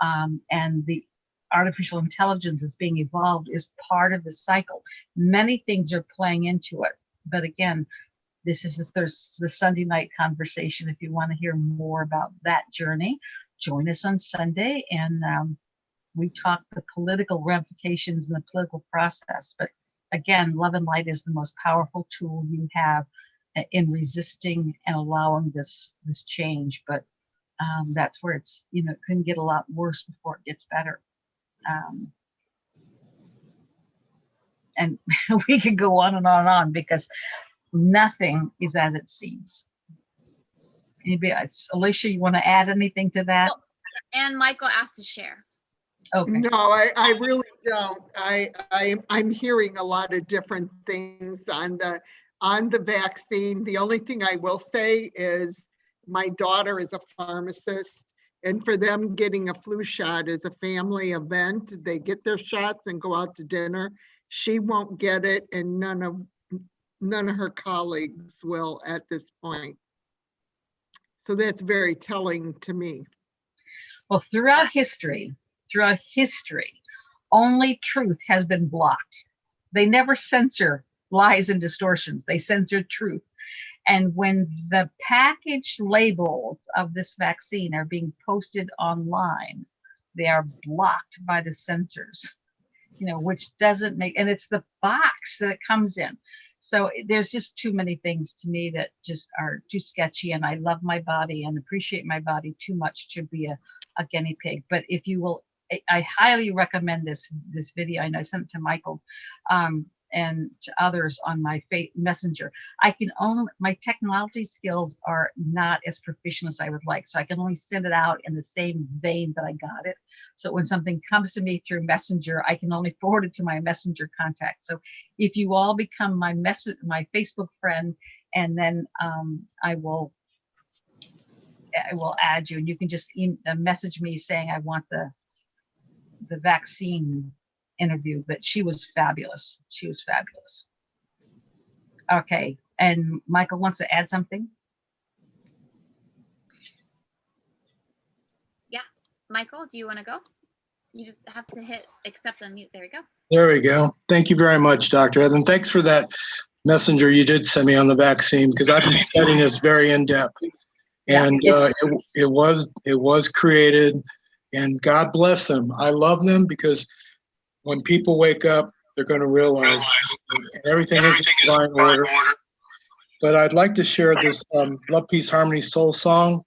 Speaker 2: And the artificial intelligence is being evolved is part of the cycle. Many things are playing into it, but again, this is the Sunday night conversation. If you want to hear more about that journey, join us on Sunday, and we talk the political ramifications and the political process. But again, love and light is the most powerful tool you have in resisting and allowing this change. But that's where it's, it can get a lot worse before it gets better. And we could go on and on and on, because nothing is as it seems. Anybody else? Alicia, you want to add anything to that?
Speaker 1: And Michael asked to share.
Speaker 2: Okay.
Speaker 6: No, I really don't. I'm hearing a lot of different things on the vaccine. The only thing I will say is my daughter is a pharmacist, and for them, getting a flu shot is a family event. They get their shots and go out to dinner. She won't get it, and none of her colleagues will at this point. So that's very telling to me.
Speaker 2: Well, throughout history, only truth has been blocked. They never censor lies and distortions. They censor truth. And when the package labels of this vaccine are being posted online, they are blocked by the censors, which doesn't make, and it's the box that it comes in. So there's just too many things to me that just are too sketchy, and I love my body and appreciate my body too much to be a guinea pig. But if you will, I highly recommend this video. I know I sent it to Michael and to others on my messenger. My technology skills are not as proficient as I would like, so I can only send it out in the same vein that I got it. So when something comes to me through Messenger, I can only forward it to my Messenger contact. So if you all become my Facebook friend, and then I will add you, and you can just message me saying I want the vaccine interview. But she was fabulous. Okay, and Michael wants to add something.
Speaker 1: Yeah, Michael, do you want to go? You just have to hit accept unmute. There we go.
Speaker 8: There we go. Thank you very much, Dr. Heather. Thanks for that messenger you did send me on the vaccine, because I've been studying this very in depth. And it was created, and God bless them. I love them, because when people wake up, they're going to realize everything is in divine order. But I'd like to share this Love, Peace, Harmony soul song.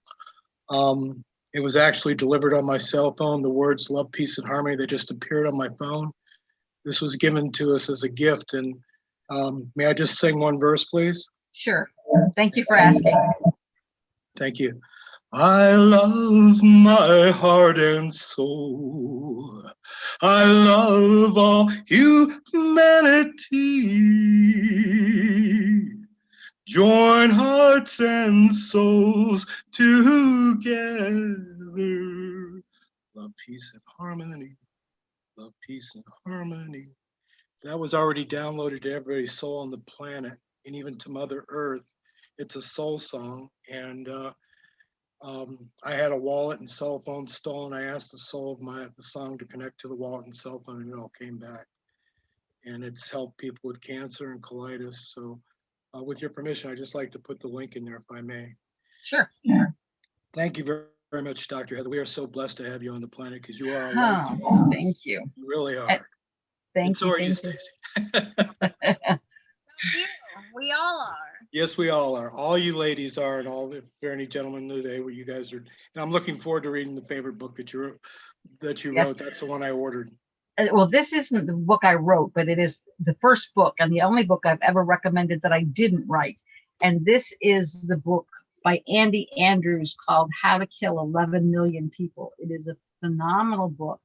Speaker 8: It was actually delivered on my cell phone. The words Love, Peace, and Harmony, they just appeared on my phone. This was given to us as a gift. And may I just sing one verse, please?
Speaker 2: Sure. Thank you for asking.
Speaker 8: Thank you. I love my heart and soul. I love all humanity. Join hearts and souls together. Love, peace, and harmony. Love, peace, and harmony. That was already downloaded to everybody's soul on the planet, and even to Mother Earth. It's a soul song, and I had a wallet and cell phone stolen. I asked the soul of the song to connect to the wallet and cell phone, and it all came back. And it's helped people with cancer and colitis. So with your permission, I'd just like to put the link in there if I may.
Speaker 2: Sure.
Speaker 8: Thank you very, very much, Dr. Heather. We are so blessed to have you on the planet, because you are a
Speaker 2: Oh, thank you.
Speaker 8: You really are.
Speaker 2: Thank
Speaker 8: and so
Speaker 2: you.
Speaker 8: are you,
Speaker 2: Thank
Speaker 8: Stacy.
Speaker 1: We all are.
Speaker 8: Yes, we all are. All you ladies are, and all, if there are any gentlemen today where you guys are. And I'm looking forward to reading the favorite book that you wrote.
Speaker 2: Yes.
Speaker 8: That's the one I ordered.
Speaker 2: Well, this isn't the book I wrote, but it is the first book and the only book I've ever recommended that I didn't write. And this is the book by Andy Andrews called How to Kill 11 Million People. It is a phenomenal book.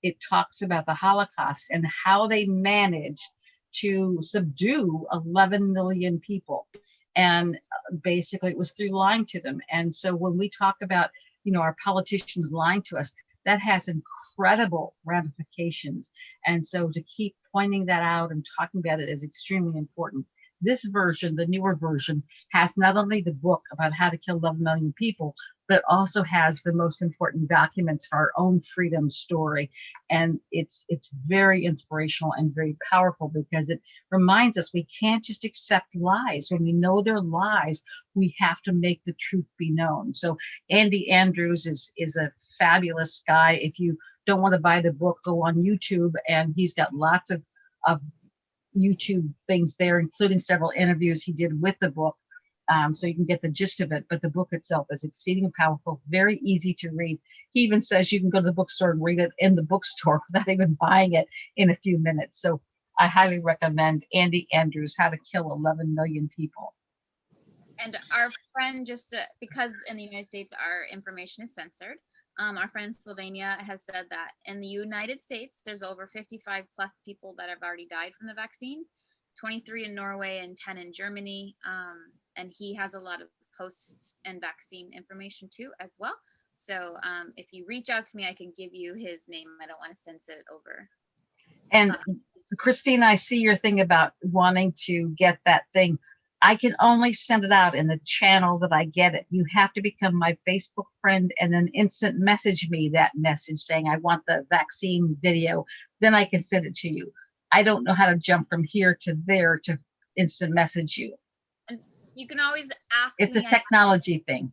Speaker 2: It talks about the Holocaust and how they managed to subdue 11 million people. And basically it was through lying to them. And so when we talk about, our politicians lying to us, that has incredible ramifications. And so to keep pointing that out and talking about it is extremely important. This version, the newer version, has not only the book about how to kill 11 million people, but also has the most important documents for our own freedom story. And it's very inspirational and very powerful, because it reminds us we can't just accept lies. When we know they're lies, we have to make the truth be known. So Andy Andrews is a fabulous guy. If you don't want to buy the book, go on YouTube, and he's got lots of YouTube things there, including several interviews he did with the book. so you can get the gist of it. But the book itself is exceedingly powerful, very easy to read. He even says you can go to the bookstore and read it in the bookstore without even buying it in a few minutes. So I highly recommend Andy Andrews, How to Kill 11 Million People.
Speaker 1: And our friend, because in the United States, our information is censored. Our friend in Slovenia has said that in the United States, there's over 55 plus people that have already died from the vaccine, 23 in Norway and 10 in Germany. And he has a lot of posts and vaccine information too, as well. So if you reach out to me, I can give you his name. I don't want to censor it over.
Speaker 2: And Christine, I see your thing about wanting to get that thing. I can only send it out in the channel that I get it. You have to become my Facebook friend and then instant message me that message saying, I want the vaccine video. Then I can send it to you. I don't know how to jump from here to there to instant message you.
Speaker 1: And you can always ask
Speaker 2: It's
Speaker 1: me
Speaker 2: a technology thing.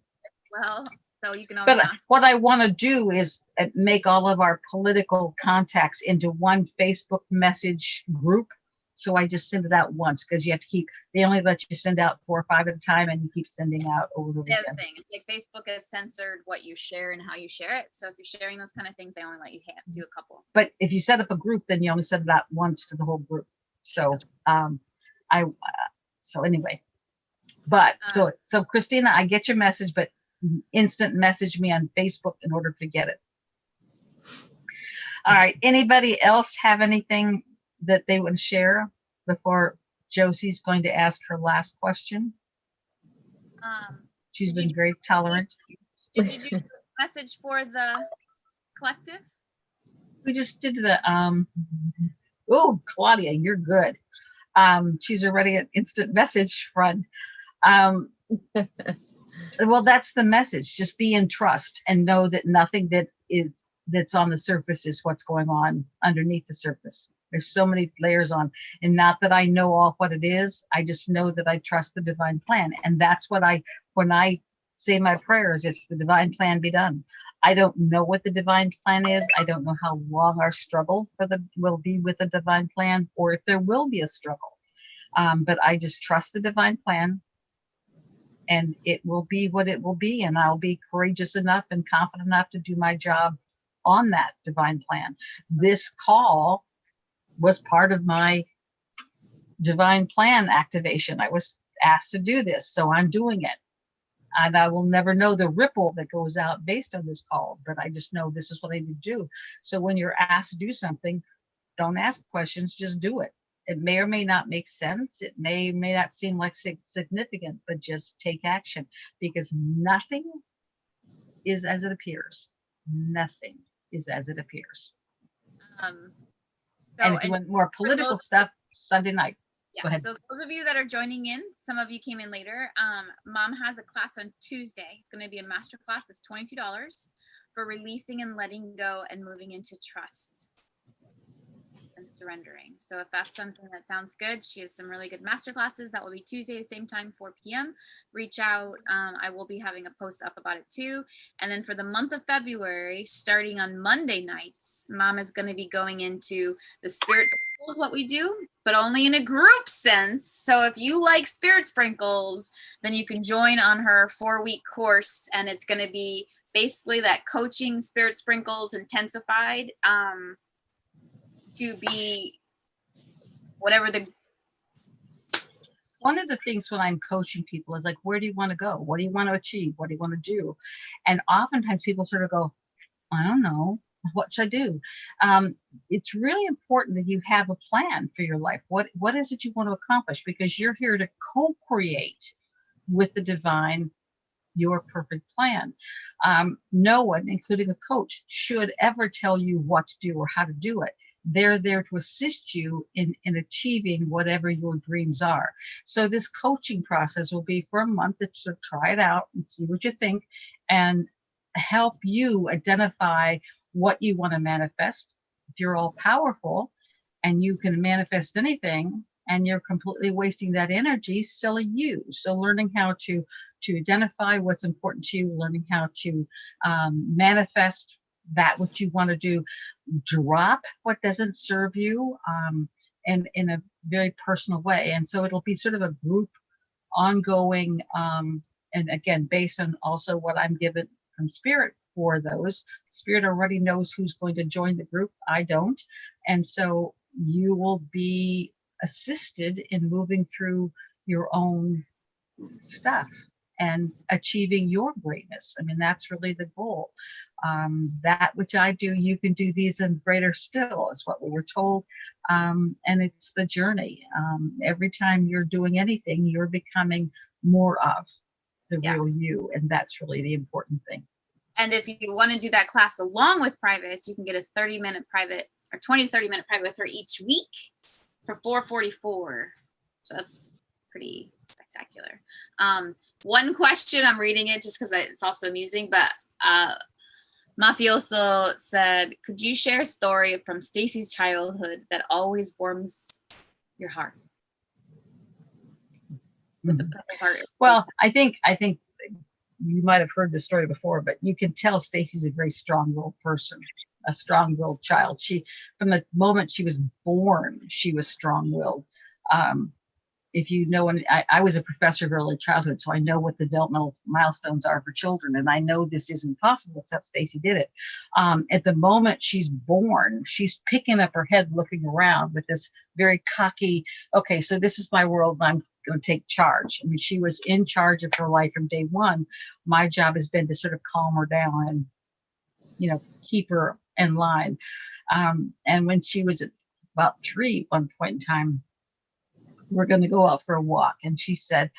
Speaker 1: Well, so you can always
Speaker 2: But
Speaker 1: ask.
Speaker 2: what I want to do is make all of our political contacts into one Facebook message group. So I just send it out once because you have to keep, they only let you send out 4 or 5 at a time and you keep sending out over the
Speaker 1: The other
Speaker 2: weekend.
Speaker 1: thing, it's like Facebook has censored what you share and how you share it. So if you're sharing those kind of things, they only let you do a couple.
Speaker 2: But if you set up a group, then you only send it out once to the whole group. So so anyway, but so Christina, I get your message, but instant message me on Facebook in order to get it. All right. Anybody else have anything that they would share before Josie's going to ask her last question? She's been very tolerant.
Speaker 1: Did you do the message for the collective?
Speaker 2: We just did the oh, Claudia, you're good. She's already an instant message friend. Well, that's the message. Just be in trust and know that nothing that's on the surface is what's going on underneath the surface. There's so many layers on, and not that I know all what it is. I just know that I trust the divine plan. And that's what when I say my prayers, it's the divine plan be done. I don't know what the divine plan is. I don't know how long our struggle will be with the divine plan, or if there will be a struggle. But I just trust the divine plan, and it will be what it will be. And I'll be courageous enough and confident enough to do my job on that divine plan. This call was part of my divine plan activation. I was asked to do this, so I'm doing it. And I will never know the ripple that goes out based on this call, but I just know this is what I need to do. So when you're asked to do something, don't ask questions, just do it. It may or may not make sense. It may not seem like significant, but just take action, because nothing is as it appears. Nothing is as it appears. And if you want more political stuff, Sunday night. Go
Speaker 1: Yeah,
Speaker 2: ahead.
Speaker 1: so those of you that are joining in, some of you came in later. Mom has a class on Tuesday. It's going to be a master class. It's $22 for releasing and letting go and moving into trust and surrendering. So if that's something that sounds good, she has some really good master classes. That will be Tuesday, the same time, 4 p.m. Reach out. I will be having a post up about it too. And then for the month of February, starting on Monday nights, Mom is going to be going into the spirit sprinkles, what we do, but only in a group sense. So if you like spirit sprinkles, then you can join on her 4-week course, and it's going to be basically that coaching spirit sprinkles intensified to be whatever the.
Speaker 2: One of the things when I'm coaching people is like, where do you want to go? What do you want to achieve? What do you want to do? And oftentimes people sort of go, I don't know. What should I do? It's really important that you have a plan for your life. What is it you want to accomplish? Because you're here to co-create with the divine your perfect plan. No one, including a coach, should ever tell you what to do or how to do it. They're there to assist you in achieving whatever your dreams are. So this coaching process will be for a month to try it out and see what you think, and help you identify what you want to manifest. If you're all powerful and you can manifest anything and you're completely wasting that energy, silly you. So learning how to identify what's important to you, learning how to manifest that what you want to do, drop what doesn't serve you, and in a very personal way. And so it'll be sort of a group ongoing, and again, based on also what I'm given from Spirit for those. Spirit already knows who's going to join the group. I don't. And so you will be assisted in moving through your own stuff and achieving your greatness. I mean, that's really the goal. That which I do, you can do these and greater still, is what we were told. And it's the journey. Every time you're doing anything, you're becoming more of the real you. And that's really the important thing.
Speaker 1: And if you want to do that class along with privates, you can get a 30-minute private or 20 to 30-minute private with her each week for $444. So that's pretty spectacular. One question, I'm reading it just because it's also amusing, but Mafioso said, could you share a story from Stacy's childhood that always warms your heart? With the perfect heart.
Speaker 2: Well, I think you might have heard this story before, but you can tell Stacy's a very strong-willed person, a strong-willed child. She, from the moment she was born, she was strong-willed. If you know, and I was a professor of early childhood, so I know what the developmental milestones are for children, and I know this isn't possible except Stacy did it. At the moment she's born, she's picking up her head, looking around with this very cocky, okay, so this is my world, and I'm going to take charge. I mean, she was in charge of her life from day one. My job has been to sort of calm her down and, you know, keep her in line. And when she was about 3, one point in time, we're going to go out for a walk. And she said,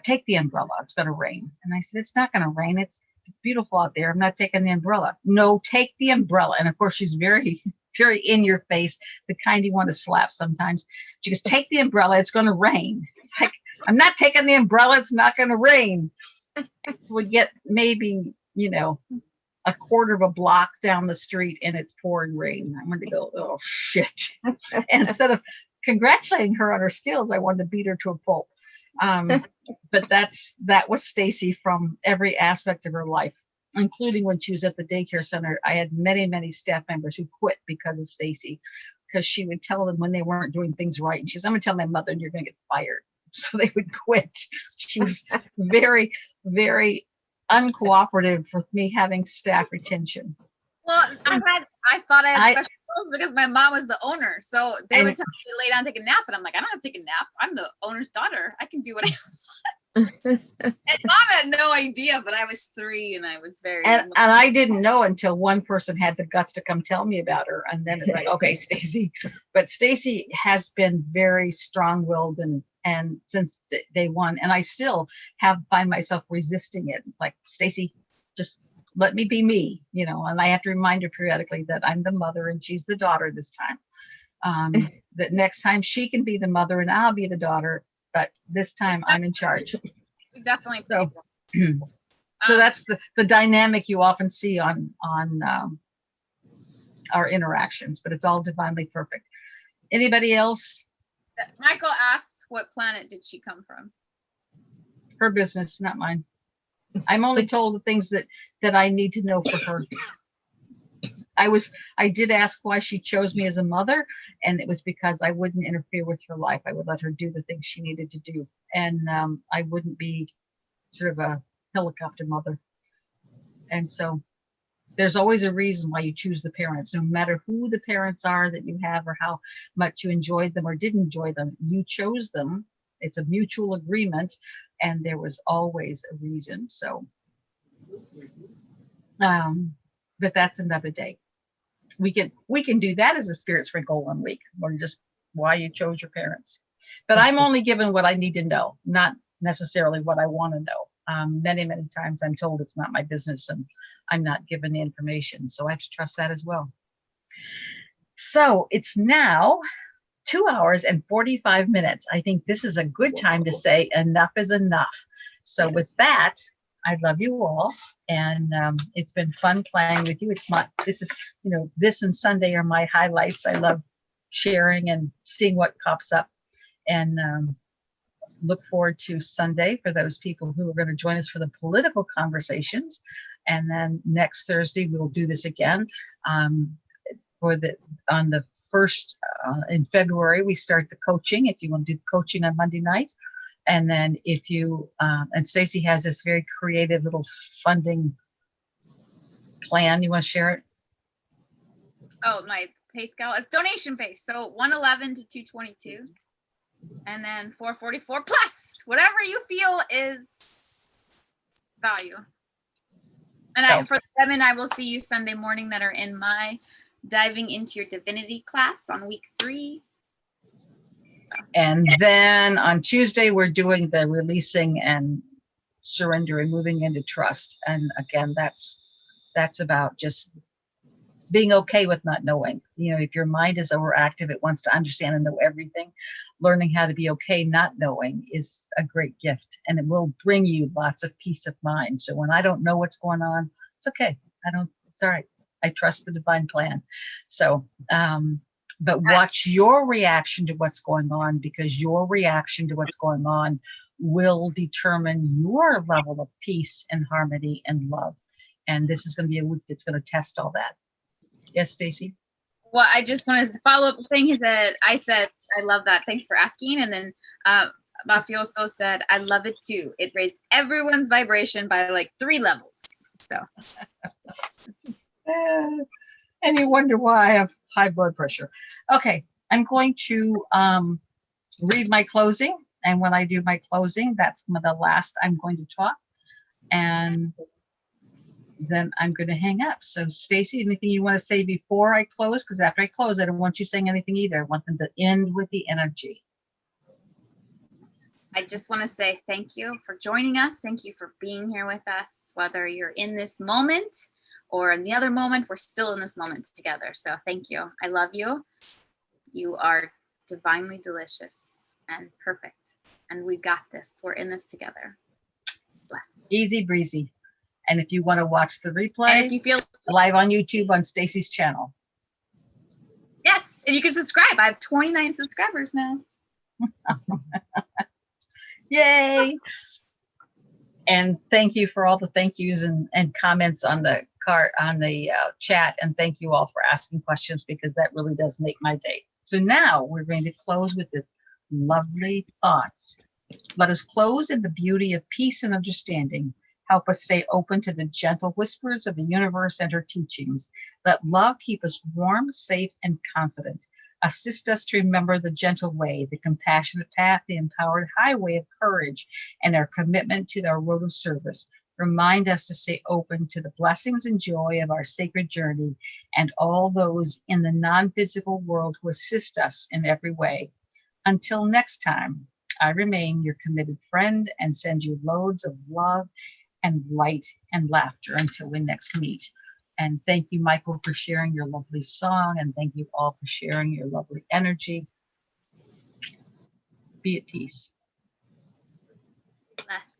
Speaker 2: take the umbrella. It's going to rain. And I said, it's not going to rain. It's beautiful out there. I'm not taking the umbrella. No, take the umbrella. And of course, she's very, very in your face, the kind you want to slap sometimes. She goes, take the umbrella. It's going to rain. It's like, I'm not taking the umbrella. It's not going to rain. So we get maybe, you know, a quarter of a block down the street and it's pouring rain. I wanted to go, oh, shit. And instead of congratulating her on her skills, I wanted to beat her to a pulp. But that was Stacy from every aspect of her life, including when she was at the daycare center. I had many, many staff members who quit because of Stacy, because she would tell them when they weren't doing things right. And she says, I'm going to tell my mother and you're going to get fired. So they would quit. She was very, very uncooperative with me having staff retention.
Speaker 1: Well, I thought I had special rules because my mom was the owner. So they would tell me to lay down and take a nap. And I'm like, I don't have to take a nap. I'm the owner's daughter. I can do what I want. And mom had no idea, but I was 3 and I was very.
Speaker 2: And I didn't know until one person had the guts to come tell me about her. And then it's like, okay, Stacy. But Stacy has been very strong-willed and since day one. And I still find myself resisting it. It's like, Stacy, just let me be me, you know, and I have to remind her periodically that I'm the mother and she's the daughter this time. That next time she can be the mother and I'll be the daughter, but this time I'm in charge.
Speaker 1: Definitely.
Speaker 2: So that's the dynamic you often see on our interactions, but it's all divinely perfect. Anybody else?
Speaker 1: Michael asks, what planet did she come from?
Speaker 2: Her business, not mine. I'm only told the things that I need to know for her. I did ask why she chose me as a mother, and it was because I wouldn't interfere with her life. I would let her do the things she needed to do, and I wouldn't be sort of a helicopter mother. And so there's always a reason why you choose the parents, no matter who the parents are that you have or how much you enjoyed them or didn't enjoy them. You chose them. It's a mutual agreement, and there was always a reason. So, but that's another day. We can do that as a Spirit Sprinkle 1 week, or just why you chose your parents. But I'm only given what I need to know, not necessarily what I want to know. Many, many times I'm told it's not my business and I'm not given the information. So I have to trust that as well. So it's now 2 hours and 45 minutes. I think this is a good time to say enough is enough. So with that, I love you all. And it's been fun playing with you. This and Sunday are my highlights. I love sharing and seeing what pops up. And look forward to Sunday for those people who are going to join us for the political conversations. And then next Thursday, we'll do this again. On the 1st in February, we start the coaching. If you want to do the coaching on Monday night, And then if you, and Stacy has this very creative little funding plan. You want to share it?
Speaker 1: Oh, my pay scale. It's donation based. So 111 to 222. And then 444 plus whatever you feel is value. And for the women, I will see you Sunday morning that are in my Diving into Your Divinity class on week 3.
Speaker 2: And then on Tuesday, we're doing the releasing and surrender and moving into trust. And again, that's about just being okay with not knowing. You know, if your mind is overactive, it wants to understand and know everything. Learning how to be okay not knowing is a great gift, and it will bring you lots of peace of mind. So when I don't know what's going on, it's okay. It's all right. I trust the divine plan. So, but watch your reaction to what's going on, because your reaction to what's going on will determine your level of peace and harmony and love. And this is going to be a week that's going to test all that. Yes, Stacy?
Speaker 1: Well, I just wanted to follow up the thing he said. I said, I love that. Thanks for asking. And then Mafioso said, I love it too. It raised everyone's vibration by like 3 levels. So.
Speaker 2: And you wonder why I have high blood pressure. Okay, I'm going to read my closing. And when I do my closing, that's the last I'm going to talk. And then I'm going to hang up. So Stacy, anything you want to say before I close? Because after I close, I don't want you saying anything either. I want them to end with the energy.
Speaker 1: I just want to say thank you for joining us. Thank you for being here with us. Whether you're in this moment or in the other moment, we're still in this moment together. So thank you. I love you. You are divinely delicious and perfect. And we got this. We're in this together. Bless.
Speaker 2: Easy breezy. And if you want to watch the replay,
Speaker 1: and if you feel
Speaker 2: live on YouTube on Stacy's channel.
Speaker 1: Yes, and you can subscribe. I have 29 subscribers now.
Speaker 2: Yay. And thank you for all the thank yous and comments on the chat. And thank you all for asking questions, because that really does make my day. So now we're going to close with this lovely thoughts. Let us close in the beauty of peace and understanding. Help us stay open to the gentle whispers of the universe and her teachings. Let love keep us warm, safe, and confident. Assist us to remember the gentle way, the compassionate path, the empowered highway of courage, and our commitment to our road of service. Remind us to stay open to the blessings and joy of our sacred journey, and all those in the non-physical world who assist us in every way. Until next time, I remain your committed friend and send you loads of love and light and laughter until we next meet. And thank you, Michael, for sharing your lovely song. And thank you all for sharing your lovely energy. Be at peace.
Speaker 1: Bless.